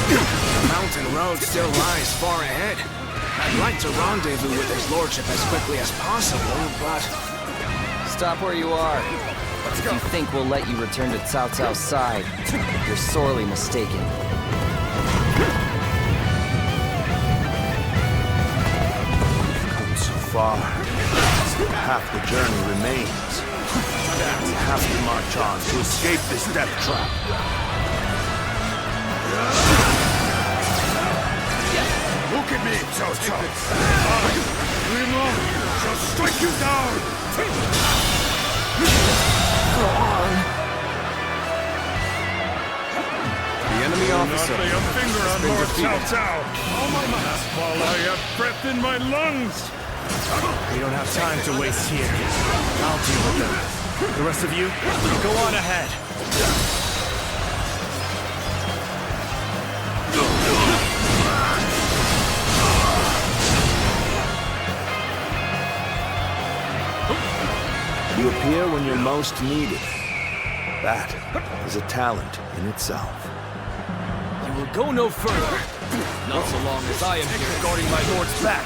The mountain road still lies far ahead. I'd like to rendezvous with his lordship as quickly as possible, but... Stop where you are. If you think we'll let you return to Cao Cao's side, you're sorely mistaken. We've come so far. Half the journey remains. We have to march on to escape this death trap. Look at me, Cao Cao. I, Rima, shall strike you down. Go on. The enemy officer Not lay a finger on been Lord defeated. Cao Cao. All my might, while I have breath in my lungs. We don't have time to waste here. I'll deal with them. The rest of you, go on ahead. You appear when you're most needed. That is a talent in itself. You will go no further. Not so long as I am here guarding my lord's back.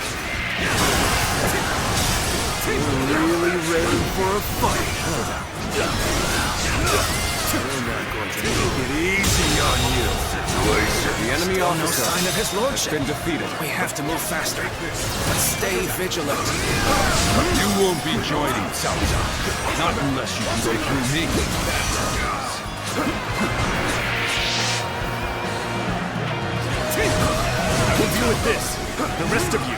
You're really ready for a fight, huh? We're not going to make it easy on you. The enemy No officer sign of his has lordship. been defeated. We have to move faster. But stay vigilant. You won't be joining Cao Cao. Not unless you can go through me. We'll deal with this. The rest of you,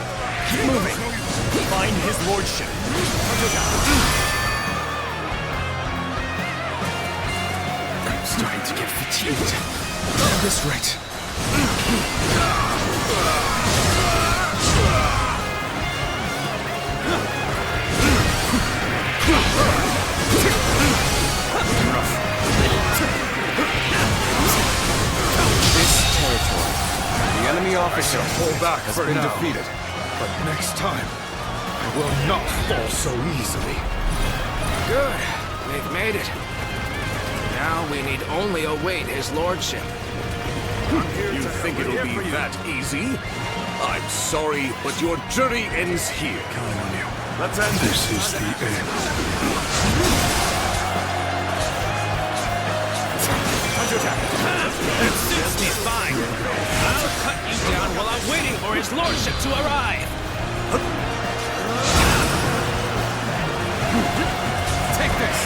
keep moving. Find his lordship. I'm starting to get fatigued. At this rate. This territory. The enemy officer Pull back has for been now. defeated. But next time, I will not fall so easily. Good. We've made it. Now we need only await his lordship. You think it'll be that easy? I'm sorry, but your journey ends here. Count on you. Let's end this. This is the end. It suits me fine. I'll cut you down while I'm waiting for his lordship to arrive. Take this.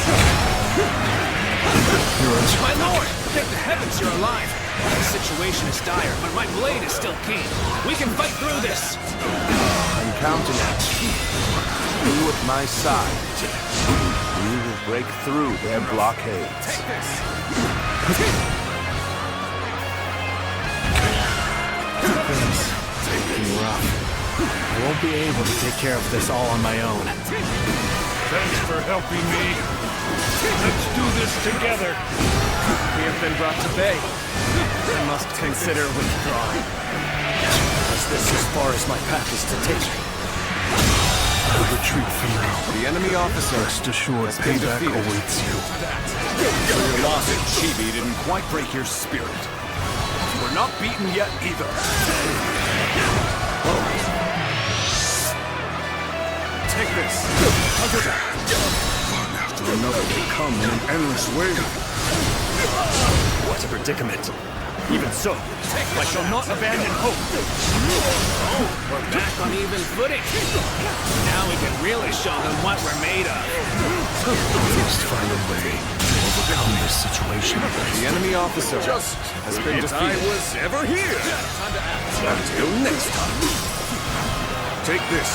My lord! Thank the heavens you're alive. The situation is dire, but my blade is still keen. We can fight through this. I'm counting on you. You at my side. We will break through their blockades. Take this. Things taking rough. I won't be able to take care of this all on my own. Thanks for helping me. Let's do this together. We have been brought to bay. I must consider withdrawing. Is this as far as my path is to take? I'll retreat for now. The enemy officer, Rest assured, payback awaits you. Your loss at Chibi didn't quite break your spirit. We're not beaten yet either. Take this. One after another they come in an endless wave. What a predicament. Even so, I shall not abandon hope. Oh, we're back on even footing. Now we can really show them what we're made of. We must find a way to overcome this situation. The enemy officer has been If I defeated. was ever here. Until next time. Take this.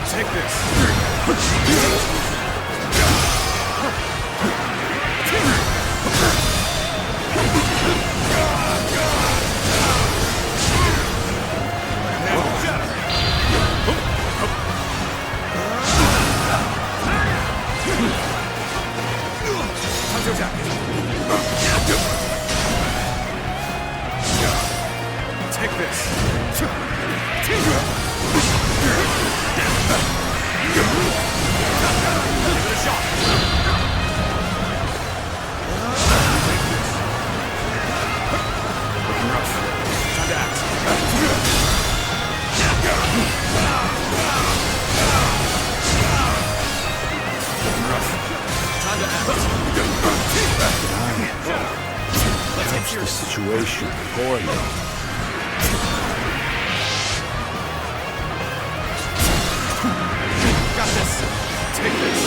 Take this. Take this. Judge the situation poorly. Got this. Take this.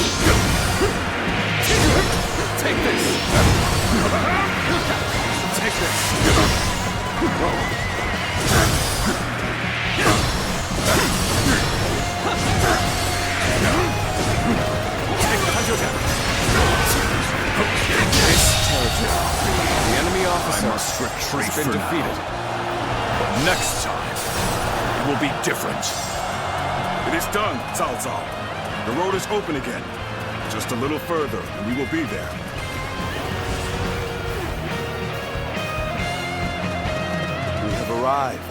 Take this. Take The enemy officer I must retreat has been for defeated. now. But next time, it will be different. It is done, Cao Cao. The road is open again. Just a little further, and we will be there. We have arrived,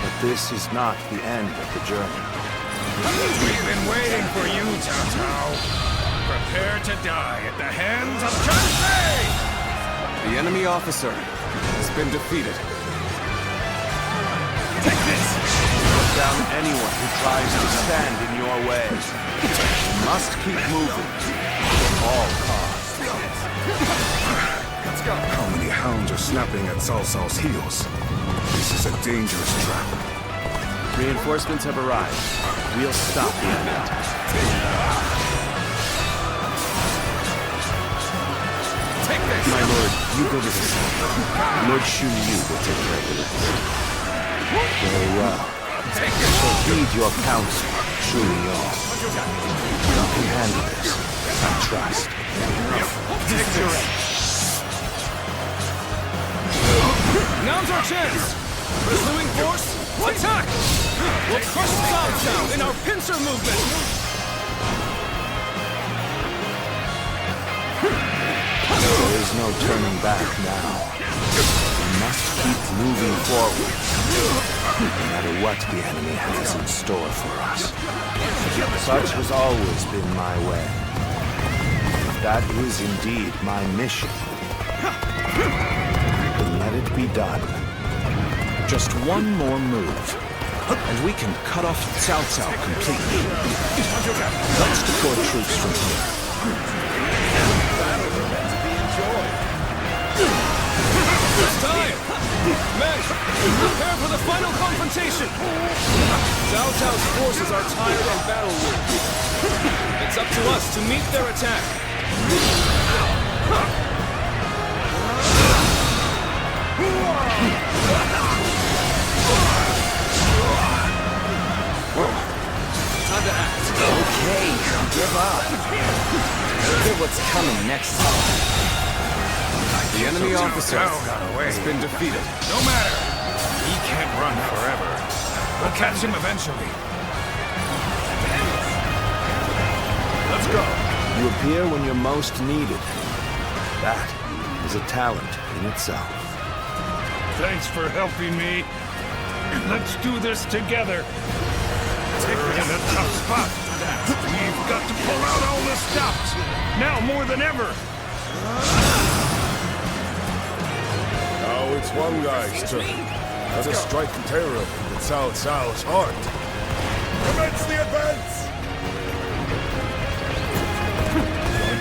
but this is not the end of the journey. We've been waiting for you, Cao Cao. Prepare to die at the hands of Jiang. The enemy officer has been defeated. Take this! Put down anyone who tries to stand in your way. You must keep moving at all costs. Let's go. How many hounds are snapping at Cao Cao's heels? This is a dangerous trap. Reinforcements have arrived. We'll stop the enemy. Take this! My lord, you go to the side. Lord Shu Yu will take care of the rest. Very well. I shall heed your counsel, Shu Yu. You can handle this, I trust. Take your Now's our chance! Pursuing force, attack! We'll crush Cao Cao in our pincer movement! is no turning back now. We must keep moving forward, no matter what the enemy has in store for us. Such has always been my way. That is indeed my mission. Then let it be done. Just one more move, and we can cut off Cao Cao completely. Let's deploy troops from here. It's time! Men, prepare for the final confrontation! Cao Cao's forces are tired and battle-weary. It's up to us to meet their attack. Time to act. Okay, give up. Look at what's coming next time. The enemy officer has been defeated. No matter. He can't run forever. We'll catch him eventually. Let's go. You appear when you're most needed. That is a talent in itself. Thanks for helping me. Let's do this together. We're in a tough spot. We've got to pull out all the stops. Now more than ever. Now it's one guy's turn. Let us strike terror into Cao Cao's heart. Commence the advance!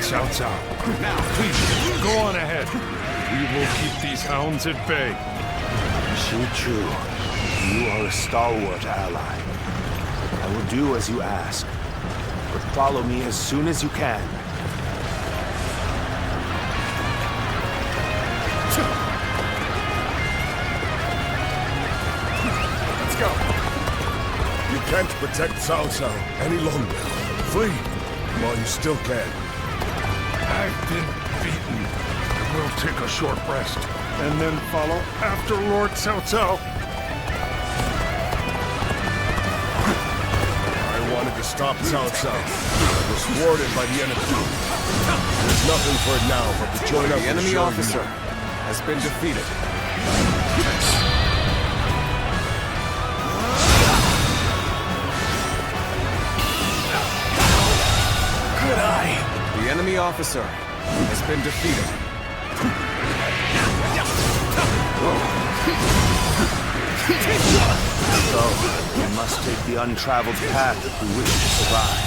Cao Cao. Now, please, go on ahead. We will keep these hounds at bay. Chu, you are a stalwart ally. I will do as you ask, but follow me as soon as you can. Let's go. You can't protect Cao Cao any longer. Flee while you still can. I've been beaten. We'll take a short rest, and then follow after Lord Cao Cao. I wanted to stop Cao Cao. I was thwarted by the enemy. There's nothing for it now but to join up The enemy officer has been defeated. Good eye. The enemy officer has been defeated. So, we must take the untraveled path if we wish to survive.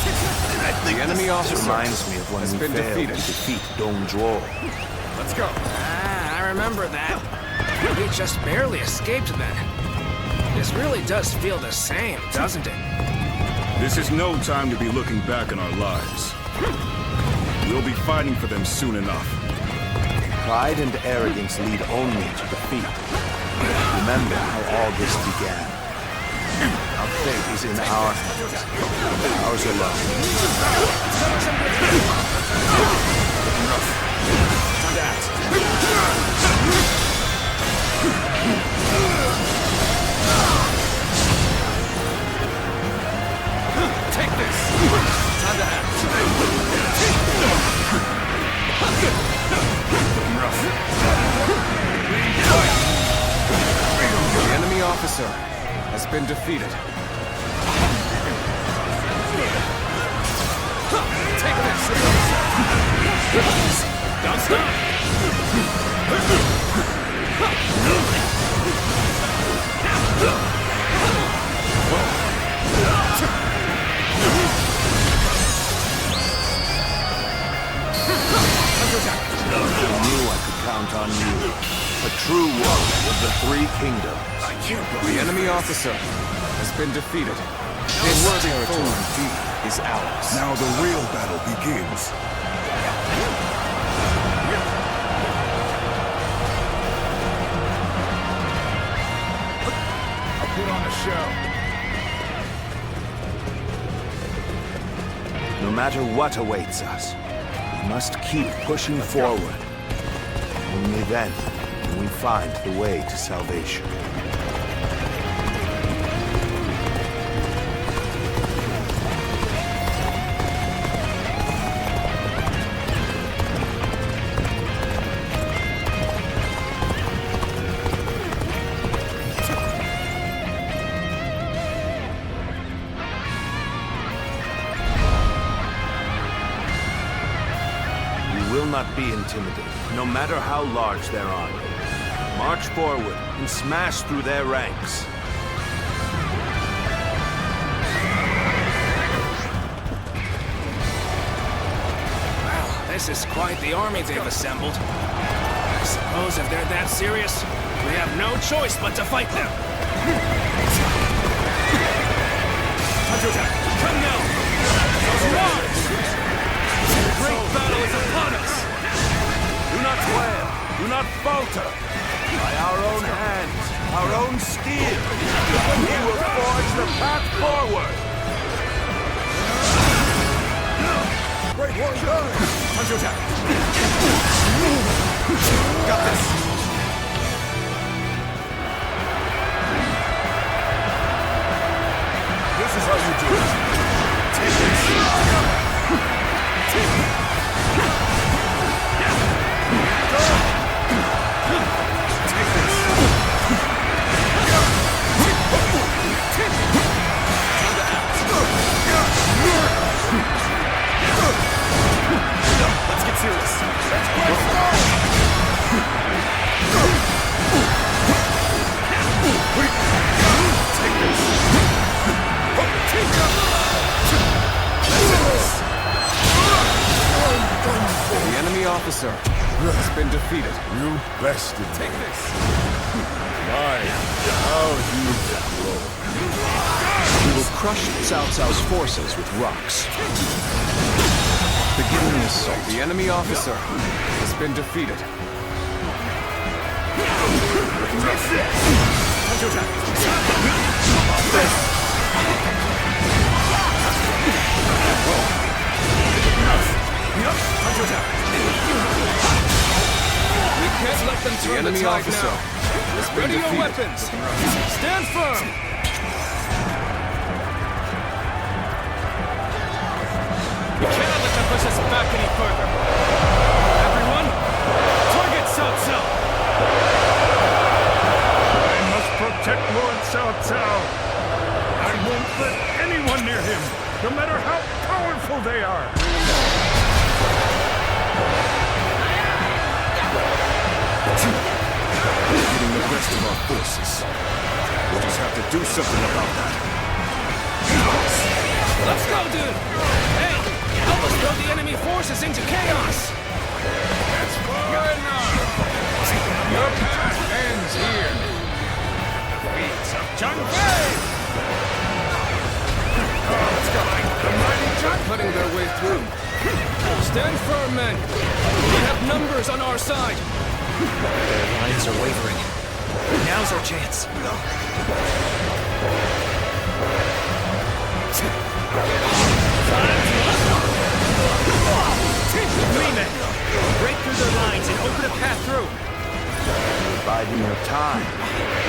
The enemy officer reminds me of when we failed to defeat Dong Zhuo. Let's go. I remember that. We just barely escaped then. This really does feel the same, doesn't it? This is no time to be looking back on our lives. We'll be fighting for them soon enough. Pride and arrogance lead only to defeat. Remember how all this began. Our fate is in our hands. Ours alone. Take this! Time to act. The enemy officer has been defeated. Take this! Don't stop! I knew I could count on you. A true warrior of the Three Kingdoms. The enemy officer has been defeated. This territory is ours. Now the real battle begins. I'll put on a show. No matter what awaits us, we must keep pushing forward. Only then can we find the way to salvation. be intimidated, no matter how large their army. March forward and smash through their ranks. This is quite the army they've assembled. I suppose if they're that serious, we have no choice but to fight them. Come now! Charge! The great battle is upon us! Do not quail, do not falter. By our own hands, our own steel, we will forge the path forward. Great one done! Counterattack! Got this! This is how you do it. Take this! Let's get serious. The enemy officer has been defeated. You bested me. Take this. My, how you blow. We will crush Cao Cao's forces with rocks. Beginning the assault. The enemy officer has been defeated. We can't let them turn the enemy tide officer now. has been Ready your defeated. weapons. Stand firm. We cannot let them push us back any further. Everyone, target Cao Cao! I must protect Lord Cao Cao. I won't let anyone near him, no matter how powerful they are. We're getting the best of our forces. We'll just have to do something about that. Let's go, dude. Hey, help us throw the enemy forces into chaos. That's far enough. Your path ends here. The feats of Zhang Fei. Let's go. The mighty Zhang Cutting their way through. Stand firm, men. We have numbers on our side. Their lines are wavering. Now's our chance. Men, break through their lines and open a path through. Biding your time,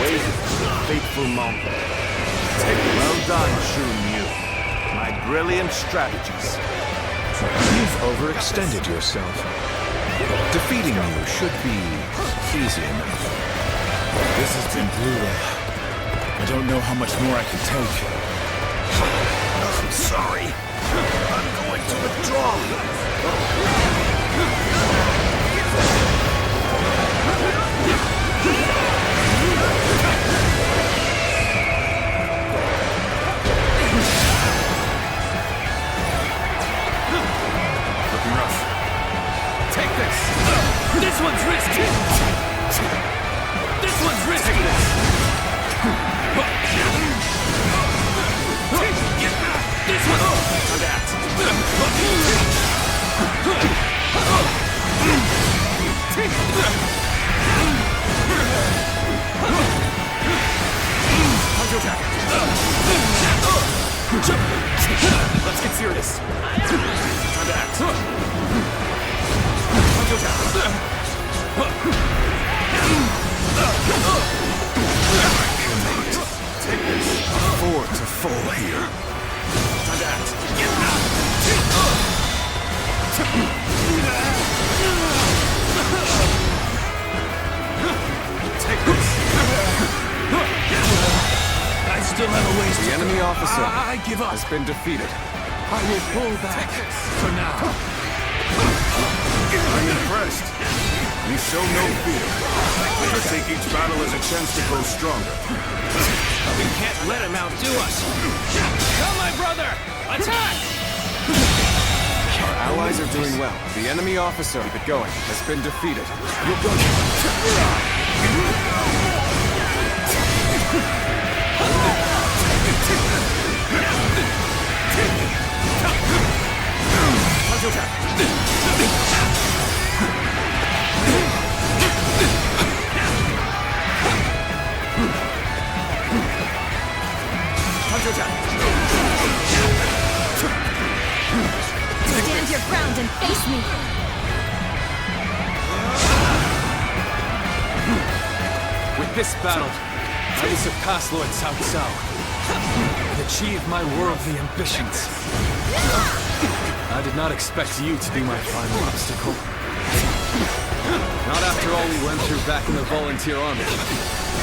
waiting for the fateful moment. Well done, Shun Yu. My brilliant strategies. You've overextended yourself. Defeating you should be easy enough. This has been brutal. I don't know how much more I can take. I'm sorry. I'm going to withdraw. Looking rough. Take this. This one's risky. This one's risky. Take this. This one. Adapt. Let's get serious. Time to act. Take this. Afford to fall here. Time to act. Take this. I still have a ways to The enemy officer I give up. has been defeated. I will pull back for now. I'm impressed. You show no fear. You take each battle as a chance to grow stronger. We can't let him outdo us. Come, my brother! Attack! Our allies are doing well. The enemy officer, keep it going, has been defeated. You'll go. Stand your ground and face me! With this battle, I will surpass Lord Cao Cao and achieve my worldly ambitions. I did not expect you to be my final obstacle. Not after all we went through back in the volunteer army.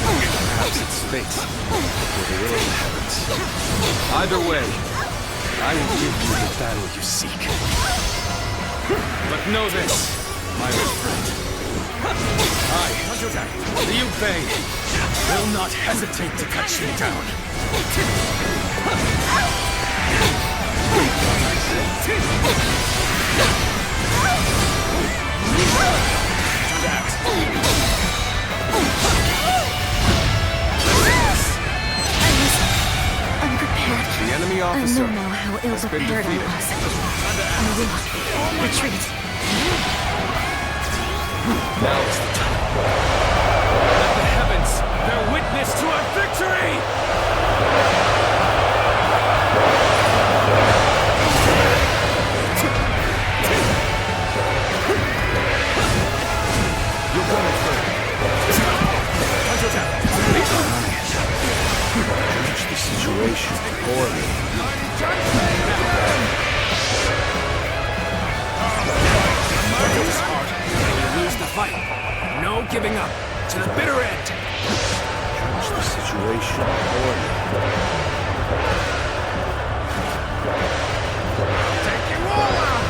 Perhaps it's fate, or the will of the heavens. Either way, I will give you the battle you seek. But know this, my old friend. I, Liu Bei, will not hesitate to cut you down. Unprepared. The enemy officer I know now how has been ill-prepared I defeated. was. I will retreat. Now is the time. Let the heavens bear witness to our victory! You're going through. Manage the situation poorly. It's hard. We lose the fight. No giving up. To the bitter end. Manage the situation poorly. Take you all out!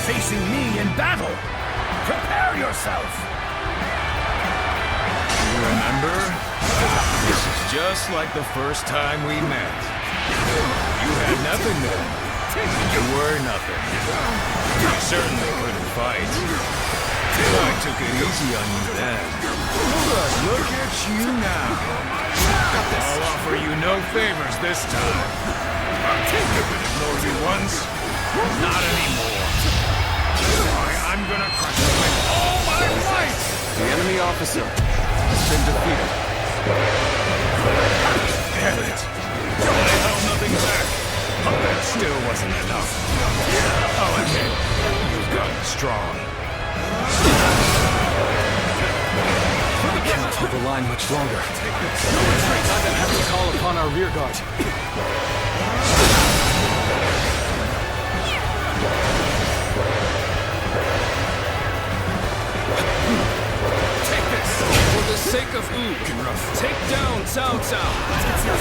Facing me in battle. Prepare yourself. You remember? This is just like the first time we met. You had nothing then. You were nothing. You certainly couldn't fight. I took it easy on you then. But look at you now. I'll offer you no favors this time. You could ignore you once. Not anymore. I'm gonna crush you with all my might! The enemy officer has been defeated. Damn it! I held nothing back. But that still wasn't enough. Oh, okay. You've gotten strong. We cannot hold the line much longer. I'm gonna have to call upon our rear guard. For the sake of Wu, take down Cao Cao.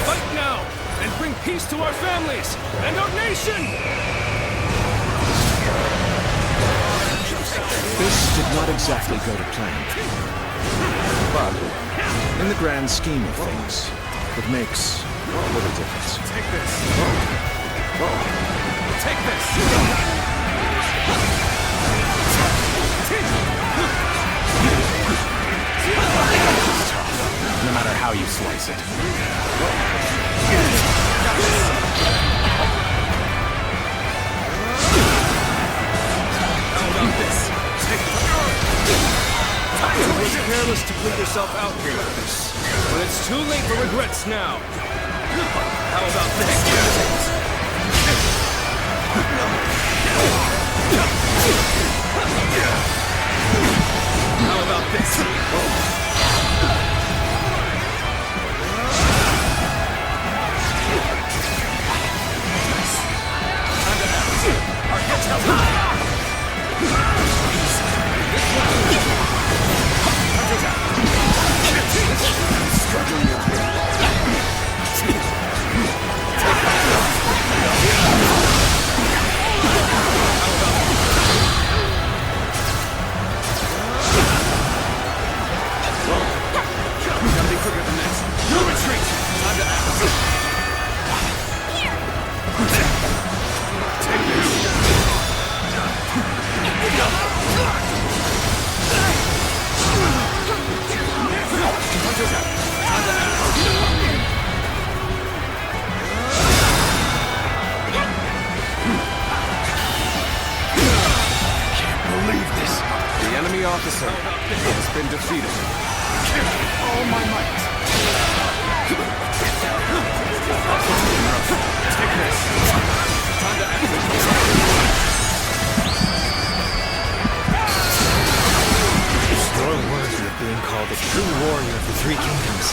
Fight now, and bring peace to our families and our nation! This did not exactly go to plan. But, in the grand scheme of things, it makes little difference. Take this. Take this. No matter how you slice it. How about this? You were careless to put yourself out here like this. But it's too late for regrets now. How about this? How How about this? Gotta be quicker than this. No retreat! Time to act. Take this. Counterattack. Time to act. Can't believe this. The enemy officer has been defeated. All my might. Take this. Time to act. Strong words of being called a true warrior of the Three Kingdoms.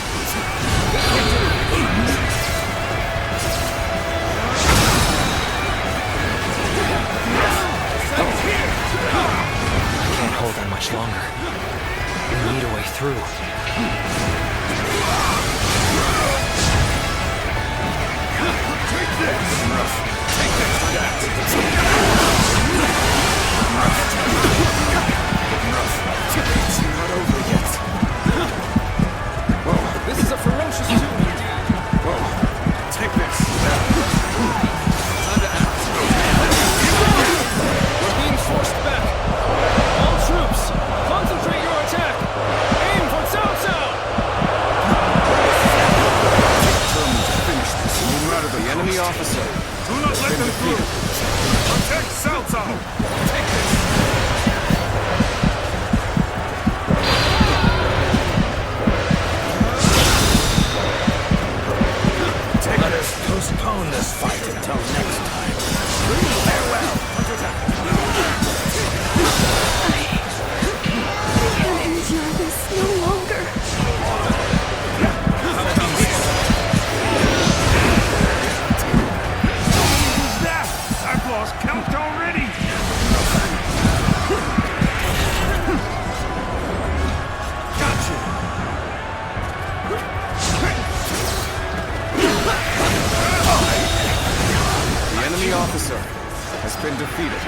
I can't hold on much longer. We need a way through. It's not over yet. Whoa, this is a ferocious tune. Whoa, take this. Time to act. We're being forced back. All troops, concentrate your attack. Aim for Cao Cao. Determined to finish this, no matter the enemy officer. Do not let them through! Protect Cao Cao! Take this! Let us postpone this fight until next time. Farewell! I can't endure this no longer. Who's that? I've lost count already! The enemy officer has been defeated.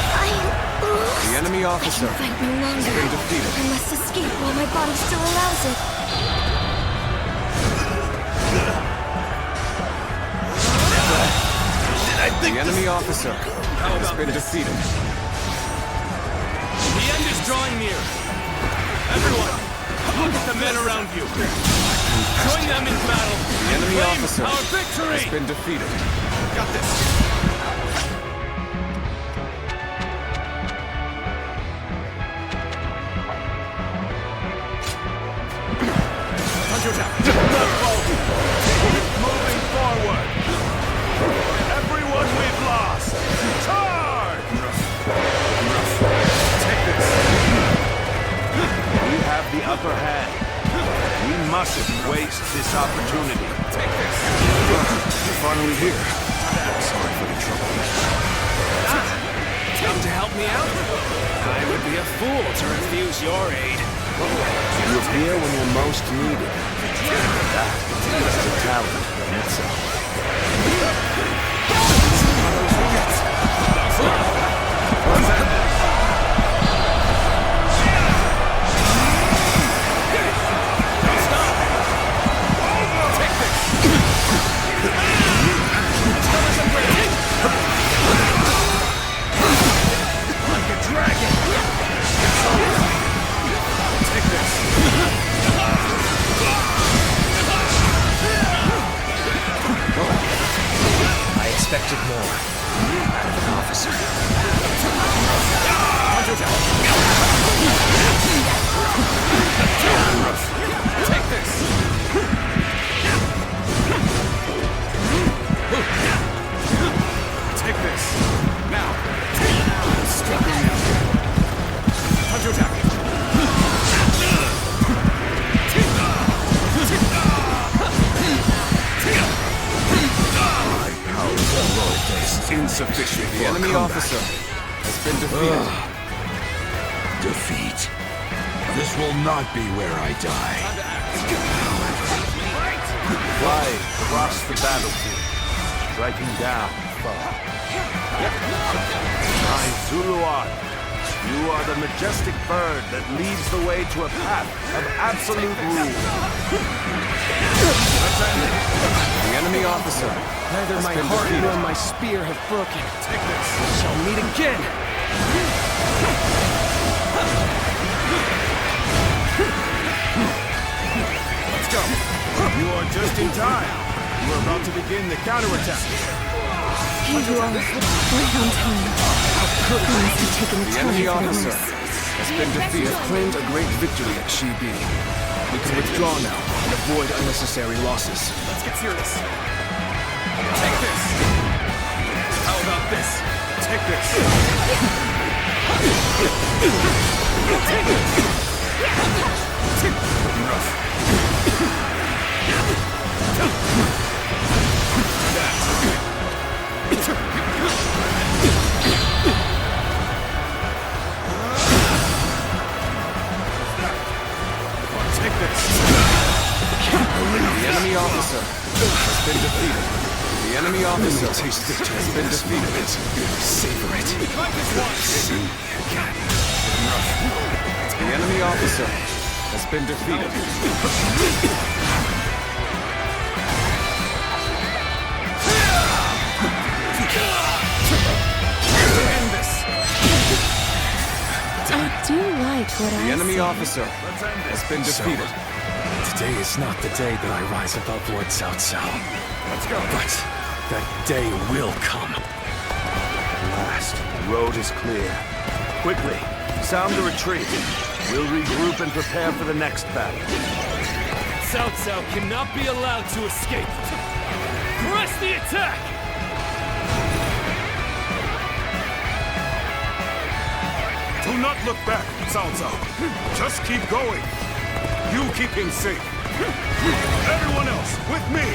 The enemy officer Fight no longer. has been defeated. I must escape while my body still allows it. The enemy officer has been defeated. The end is drawing near. Everyone, look at the men around you. Join them in battle. The enemy Claim officer our victory. has been defeated. Got this. Moving forward! Everyone we've lost! Charge! Take this. We have the upper hand. We mustn't waste this opportunity. Take this. You're finally here. Sorry for the trouble. Come to help me out? I would be a fool to refuse your aid. You appear when you're most needed. That is a talent in itself. What's that? Don't stop. Take this. Like a dragon. Take this. Time to attack. Insufficient. The enemy officer has been defeated. Defeat. This will not be where I die. Fly across the battlefield, striking down foe. My Zuluar, you are the majestic bird that leads the way to a path of absolute rule. The enemy officer. Neither my heart nor my spear have broken. Take this. We shall meet again. Let's go. You are just in time. You are about to begin the counterattack. Here you are. Right on time. Our must have taken a The turn enemy for the officer worse. has been defeated. Claimed a great victory at Shibi. We can withdraw now and avoid unnecessary losses. Let's get serious. Take this. How about this? Take this. Take this. The enemy officer has been defeated. The enemy officer has been defeated. Savor it. See again. The enemy officer has been defeated. End this. I do like what I The enemy see. officer has been defeated. Today is not the day that I rise above Lord Cao Cao. Let's go. But that day will come. Last, the road is clear. Quickly, sound the retreat. We'll regroup and prepare for the next battle. Cao Cao cannot be allowed to escape. Press the attack! Do not look back, Cao Cao. Just keep going. You keep him safe. Everyone else, with me.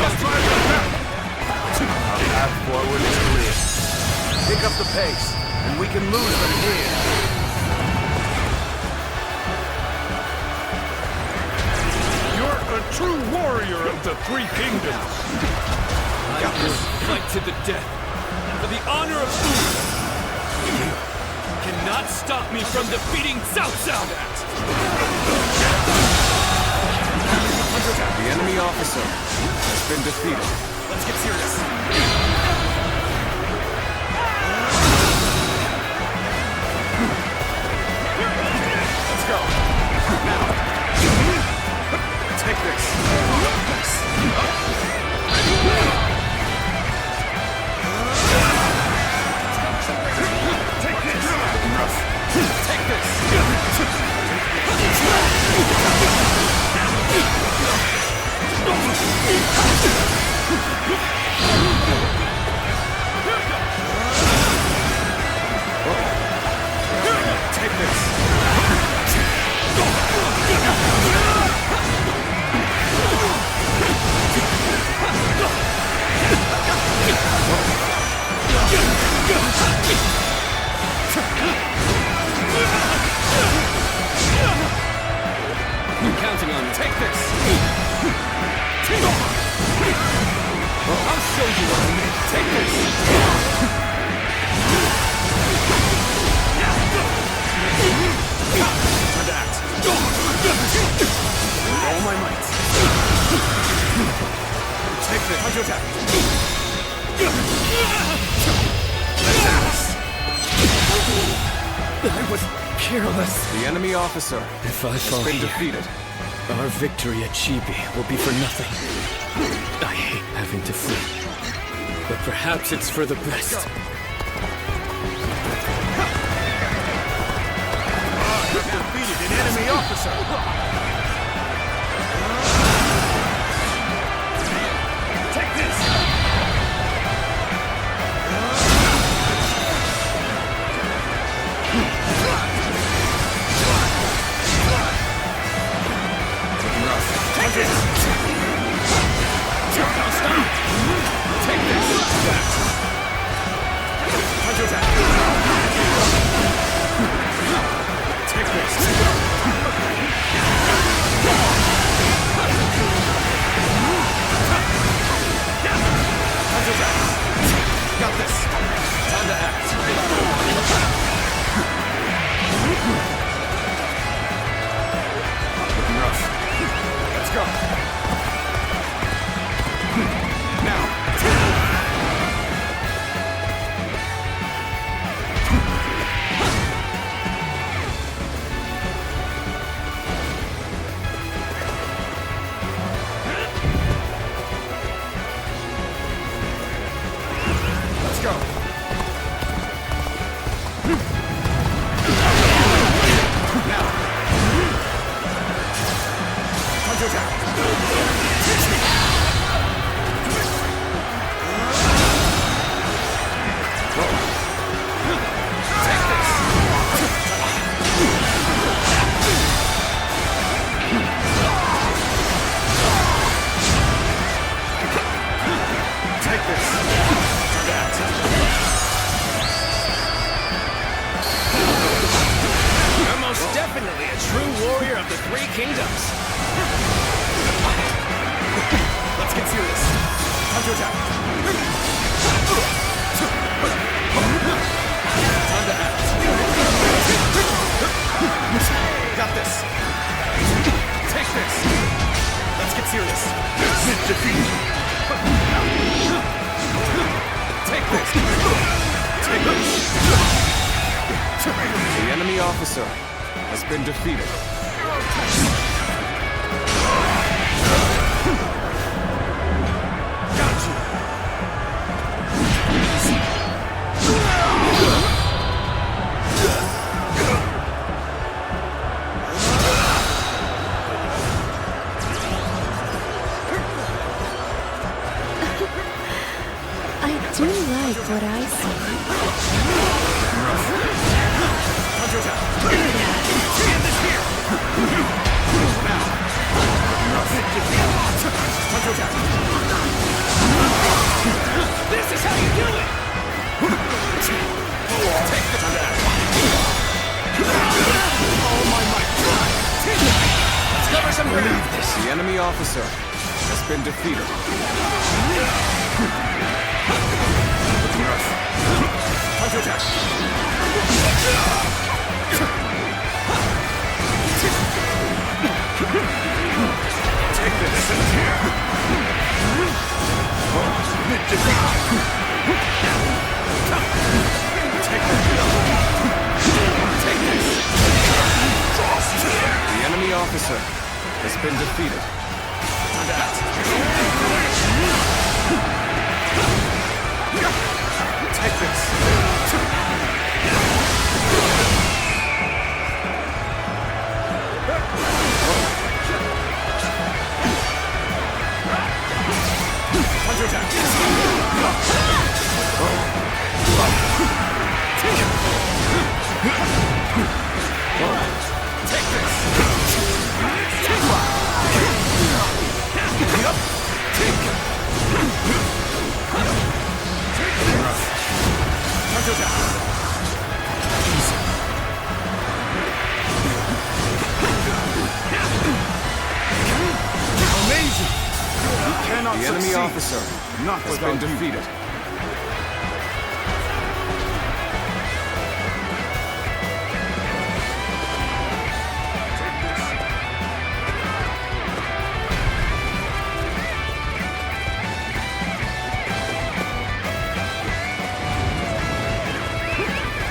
Let's drive them back. Our path forward is clear. Pick up the pace, and we can lose them here. You're a true warrior of the Three Kingdoms. I will fight to the death for the honor of Wu. You cannot stop me from defeating Cao Cao. The enemy officer has been defeated. Let's get serious. Let's go. Now. Take this. Take this. Looking rough. Take this. Take this. I'm counting on you. Take this. I'll show you what I mean. Take this. Time to act. All my might. Take this. Time to attack. I was careless. The enemy officer If I has fall been here, defeated. our victory at Chibi will be for nothing. I hate having to flee, but perhaps it's for the best. You have defeated an enemy officer. Take this. You're most definitely a true warrior of the Three Kingdoms. Let's get serious. Time to attack. Time to act. Got this. Take this. Let's get serious. Defeat. Take this. Take this. The enemy officer has been defeated. I do like what I see. This is how you do it! Take the time to act. All my might. Let's cover some ground. The enemy officer has been defeated. Time to attack. Take this. The enemy officer has been defeated. Time to act. Take this. Time to attack. Take this. Amazing! You cannot The enemy succeed. officer Not has without been defeated.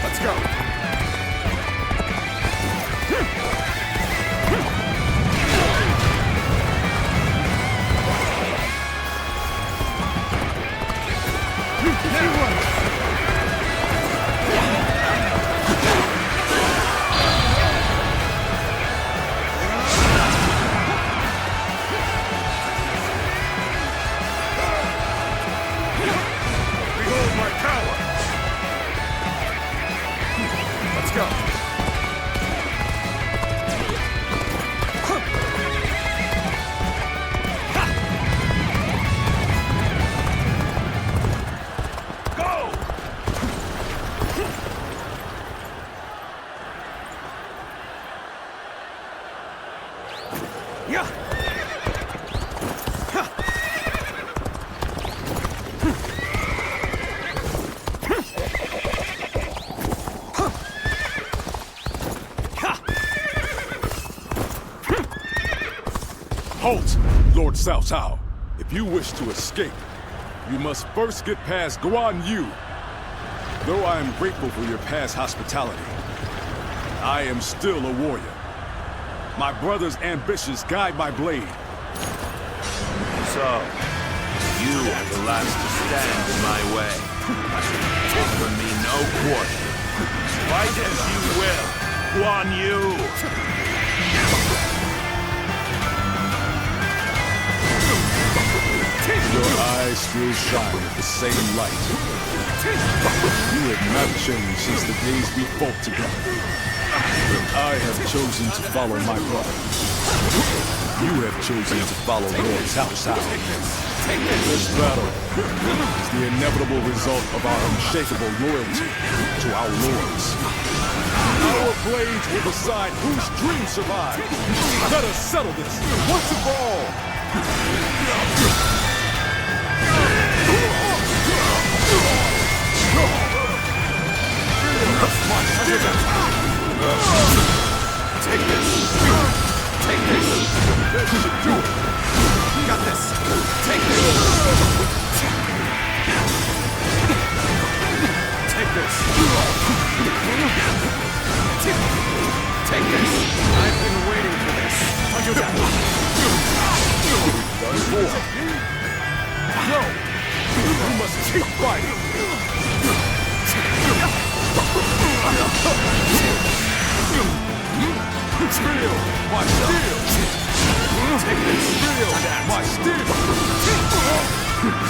Let's go. Behold my power! Let's go. Go! Yeah. Halt, Lord Cao Cao. If you wish to escape, you must first get past Guan Yu. Though I am grateful for your past hospitality, I am still a warrior. My brother's ambitions guide my blade. So, you are the last to stand in my way. Offer me no quarter. Fight as you will, Guan Yu! Your eyes still shine with the same light. You have not changed since the days we fought together. But I have chosen to follow my brother. You have chosen to follow Lord Cao Cao. This battle is the inevitable result of our unshakable loyalty to our lords. Our blades will decide whose dreams survive. Let us settle this once and for all. Take this! Take this! This should do it! Got this! Take this! Take this! Take this! I've been waiting for this! Done for. No! We must keep fighting! Feel my steel! Take this! Feel my steel! It's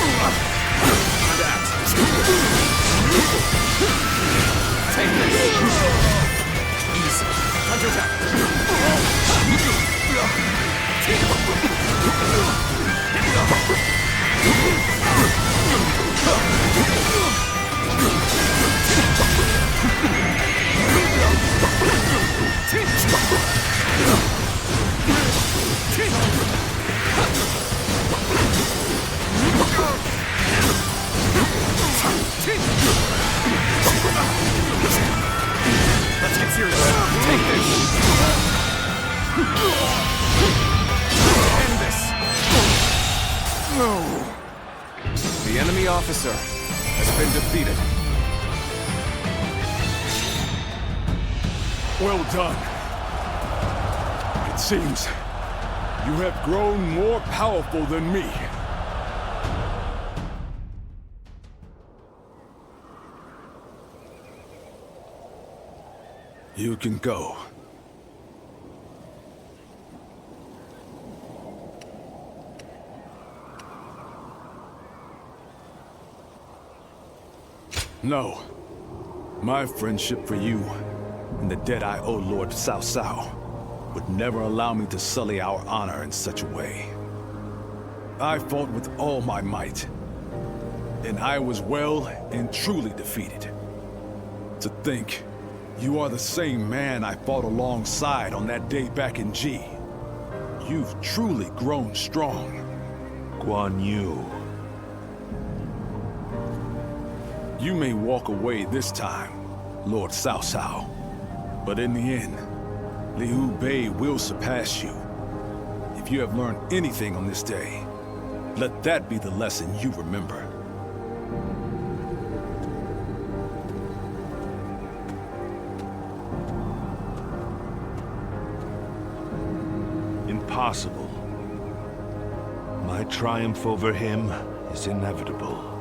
over! Let's get serious. Take this! End this! No! The enemy officer has been defeated. Well done. It seems you have grown more powerful than me. You can go. No. My friendship for you and the debt I owe Lord Cao Cao would never allow me to sully our honor in such a way. I fought with all my might, and I was well and truly defeated. To think, you are the same man I fought alongside on that day back in G. You've truly grown strong. Guan Yu. You may walk away this time, Lord Cao Cao. But in the end, Liu Bei will surpass you. If you have learned anything on this day, let that be the lesson you remember. Impossible. My triumph over him is inevitable.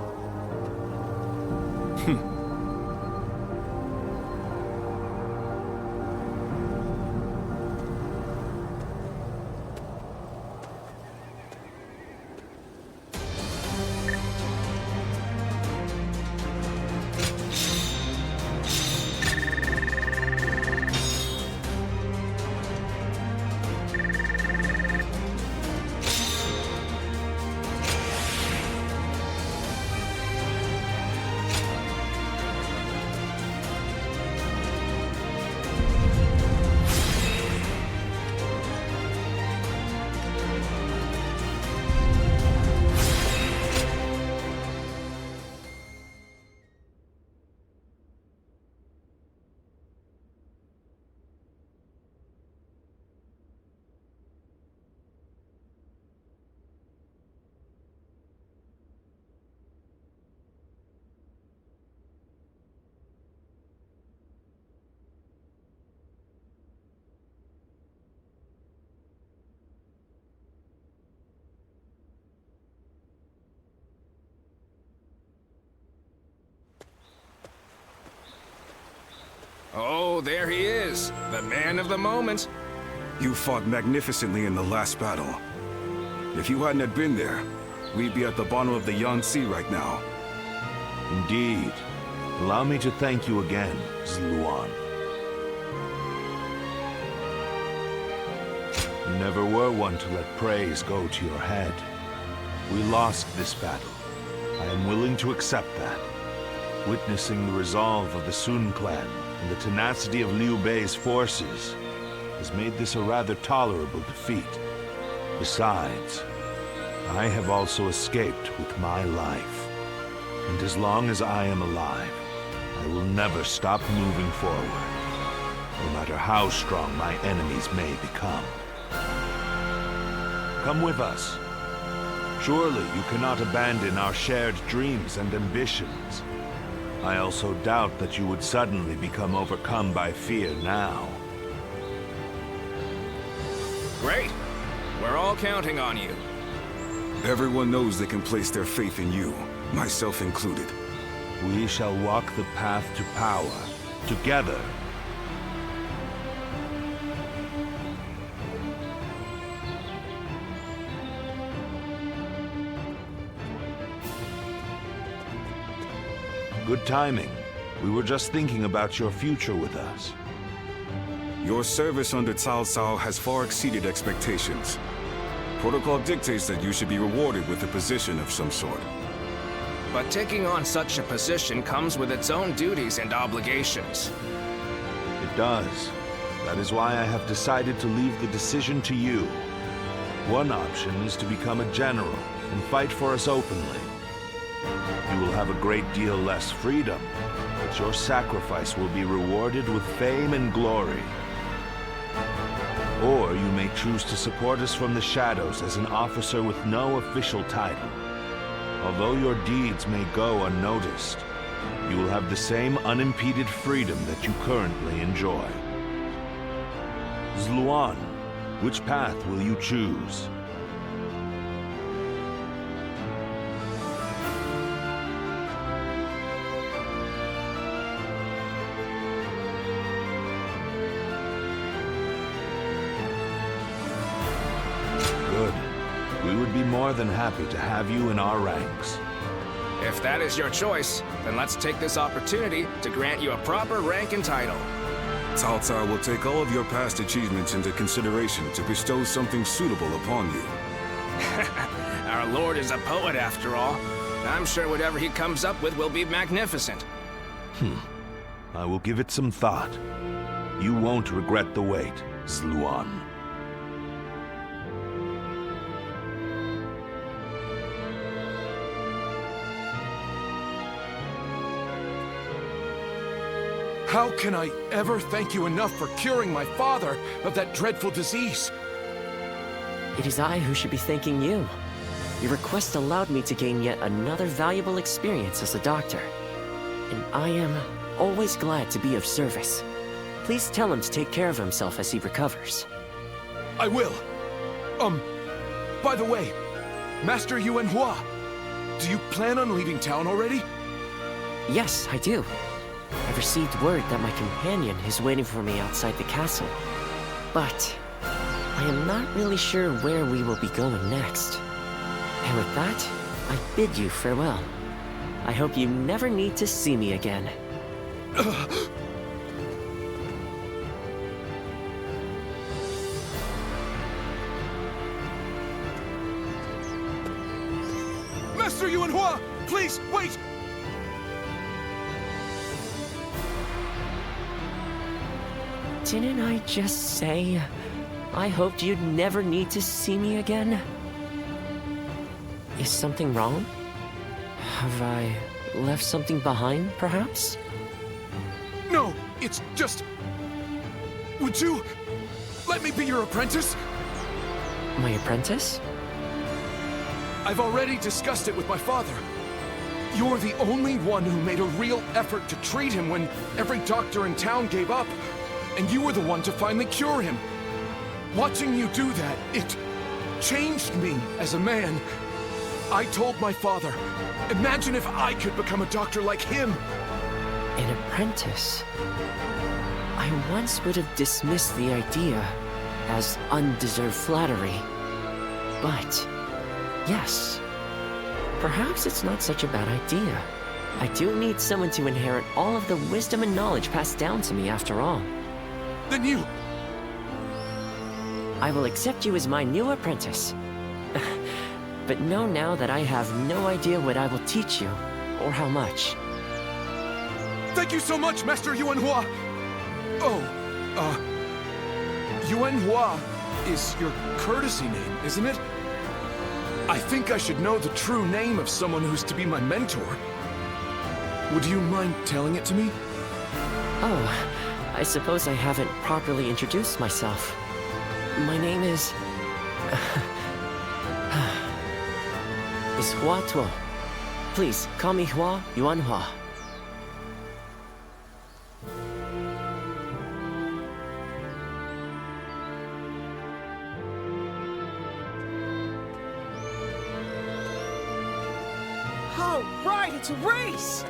Oh, there he is, the man of the moment. You fought magnificently in the last battle. If you hadn't have been there, we'd be at the bottom of the Yangtze right now. Indeed. Allow me to thank you again, Zluan. You never were one to let praise go to your head. We lost this battle. I am willing to accept that. Witnessing the resolve of the Sun clan and the tenacity of Liu Bei's forces has made this a rather tolerable defeat. Besides, I have also escaped with my life. And as long as I am alive, I will never stop moving forward, no matter how strong my enemies may become. Come with us. Surely you cannot abandon our shared dreams and ambitions. I also doubt that you would suddenly become overcome by fear now. Great. We're all counting on you. Everyone knows they can place their faith in you, myself included. We shall walk the path to power, together. Good timing. We were just thinking about your future with us. Your service under Cao Cao has far exceeded expectations. Protocol dictates that you should be rewarded with a position of some sort. But taking on such a position comes with its own duties and obligations. It does. That is why I have decided to leave the decision to you. One option is to become a general and fight for us openly. You will have a great deal less freedom, but your sacrifice will be rewarded with fame and glory. Or you may choose to support us from the shadows as an officer with no official title. Although your deeds may go unnoticed, you will have the same unimpeded freedom that you currently enjoy. Zluan, which path will you choose? We would be more than happy to have you in our ranks. If that is your choice, then let's take this opportunity to grant you a proper rank and title. Cao Cao will take all of your past achievements into consideration to bestow something suitable upon you. Our lord is a poet after all. I'm sure whatever he comes up with will be magnificent. I will give it some thought. You won't regret the wait, Zluan. How can I ever thank you enough for curing my father of that dreadful disease? It is I who should be thanking you. Your request allowed me to gain yet another valuable experience as a doctor. And I am always glad to be of service. Please tell him to take care of himself as he recovers. I will. By the way, Master Yuanhua, do you plan on leaving town already? Yes, I do. I've received word that my companion is waiting for me outside the castle. But I am not really sure where we will be going next. And with that, I bid you farewell. I hope you never need to see me again. Master Yuanhua, please, wait! Didn't I just say I hoped you'd never need to see me again? Is something wrong? Have I left something behind, perhaps? No, it's just... Would you let me be your apprentice? My apprentice? I've already discussed it with my father. You're the only one who made a real effort to treat him when every doctor in town gave up. And you were the one to finally cure him. Watching you do that, it changed me as a man. I told my father, imagine if I could become a doctor like him. An apprentice? I once would have dismissed the idea as undeserved flattery. But, yes, perhaps it's not such a bad idea. I do need someone to inherit all of the wisdom and knowledge passed down to me after all. Then you... I will accept you as my new apprentice. But know now that I have no idea what I will teach you, or how much. Thank you so much, Master Yuanhua! Oh, Yuanhua is your courtesy name, isn't it? I think I should know the true name of someone who's to be my mentor. Would you mind telling it to me? Oh, I suppose I haven't properly introduced myself. My name is Hua Tuo. Please, call me Hua Yuanhua. All right, it's a race!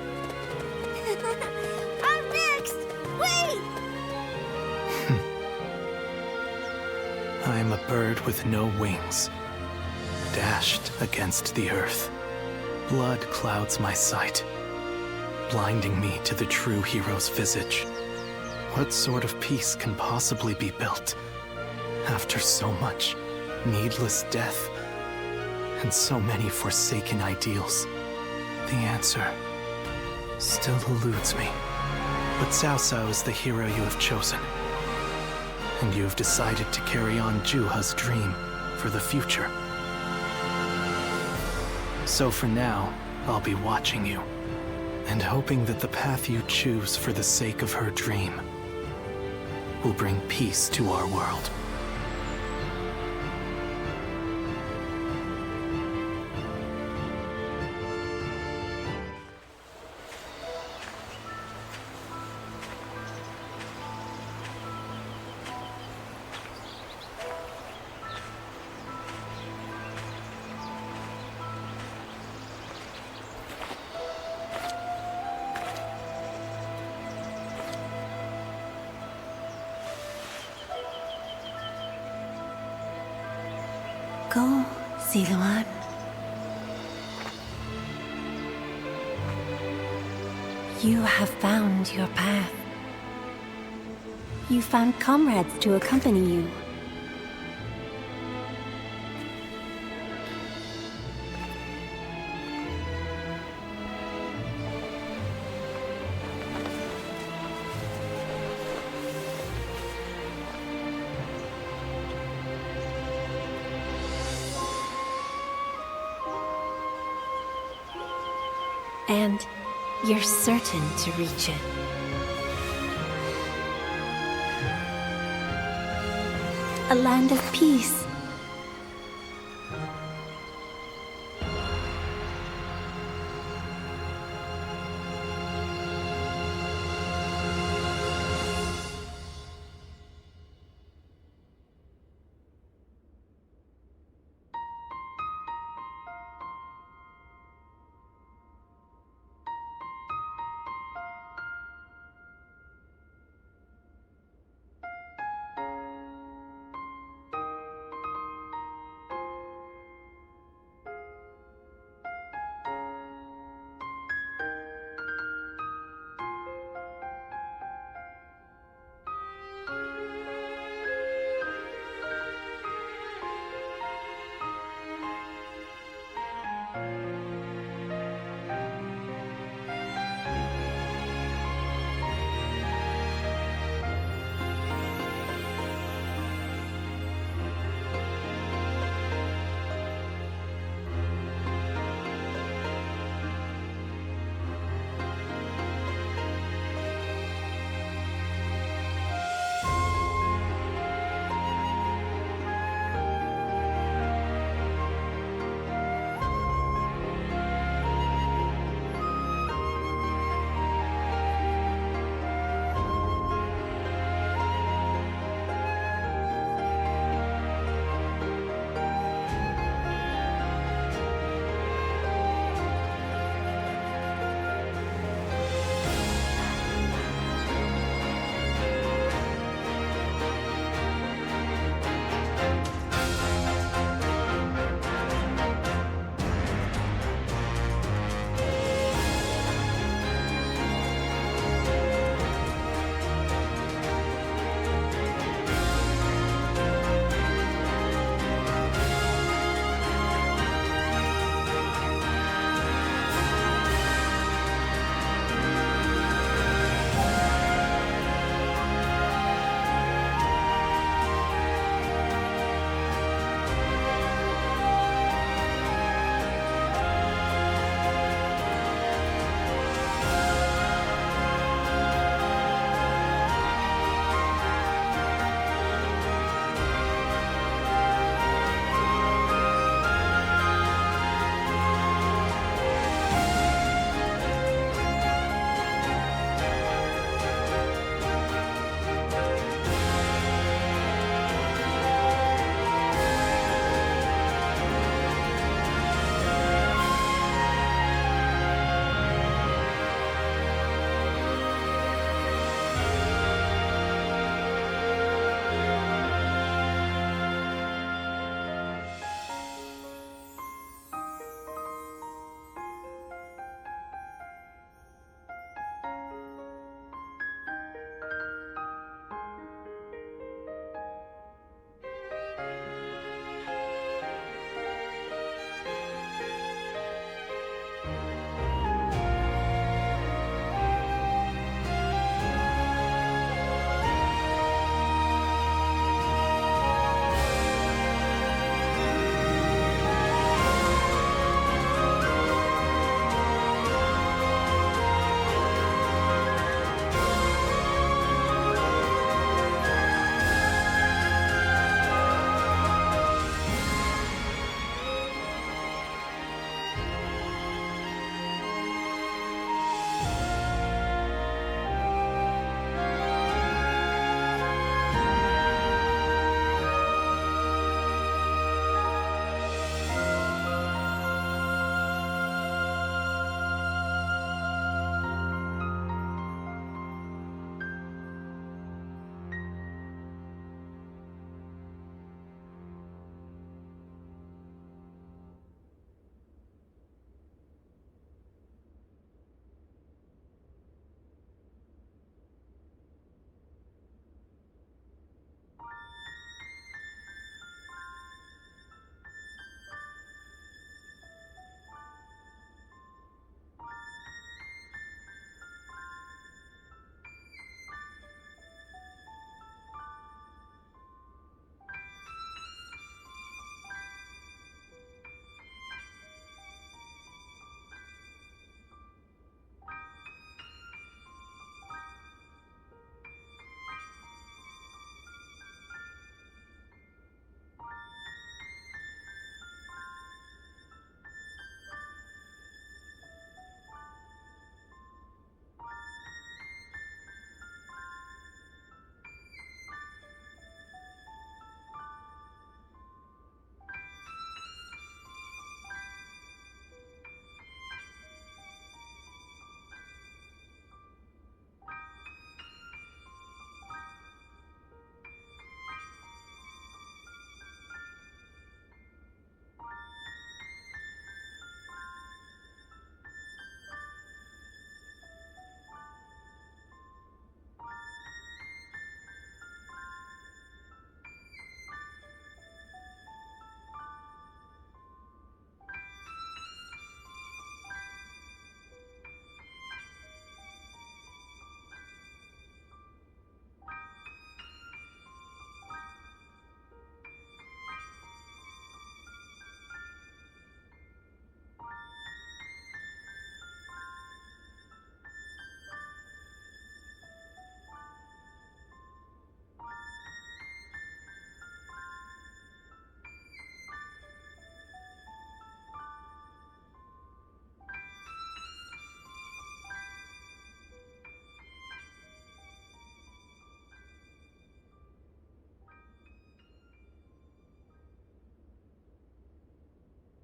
I'm next! Wait! I am a bird with no wings, dashed against the earth. Blood clouds my sight, blinding me to the true hero's visage. What sort of peace can possibly be built after so much needless death and so many forsaken ideals? The answer still eludes me. But Cao Cao is the hero you have chosen. And you have decided to carry on Juha's dream for the future. So for now, I'll be watching you, and hoping that the path you choose for the sake of her dream will bring peace to our world. Go, Ziluan. You have found your path. You found comrades to accompany you. And you're certain to reach it. A land of peace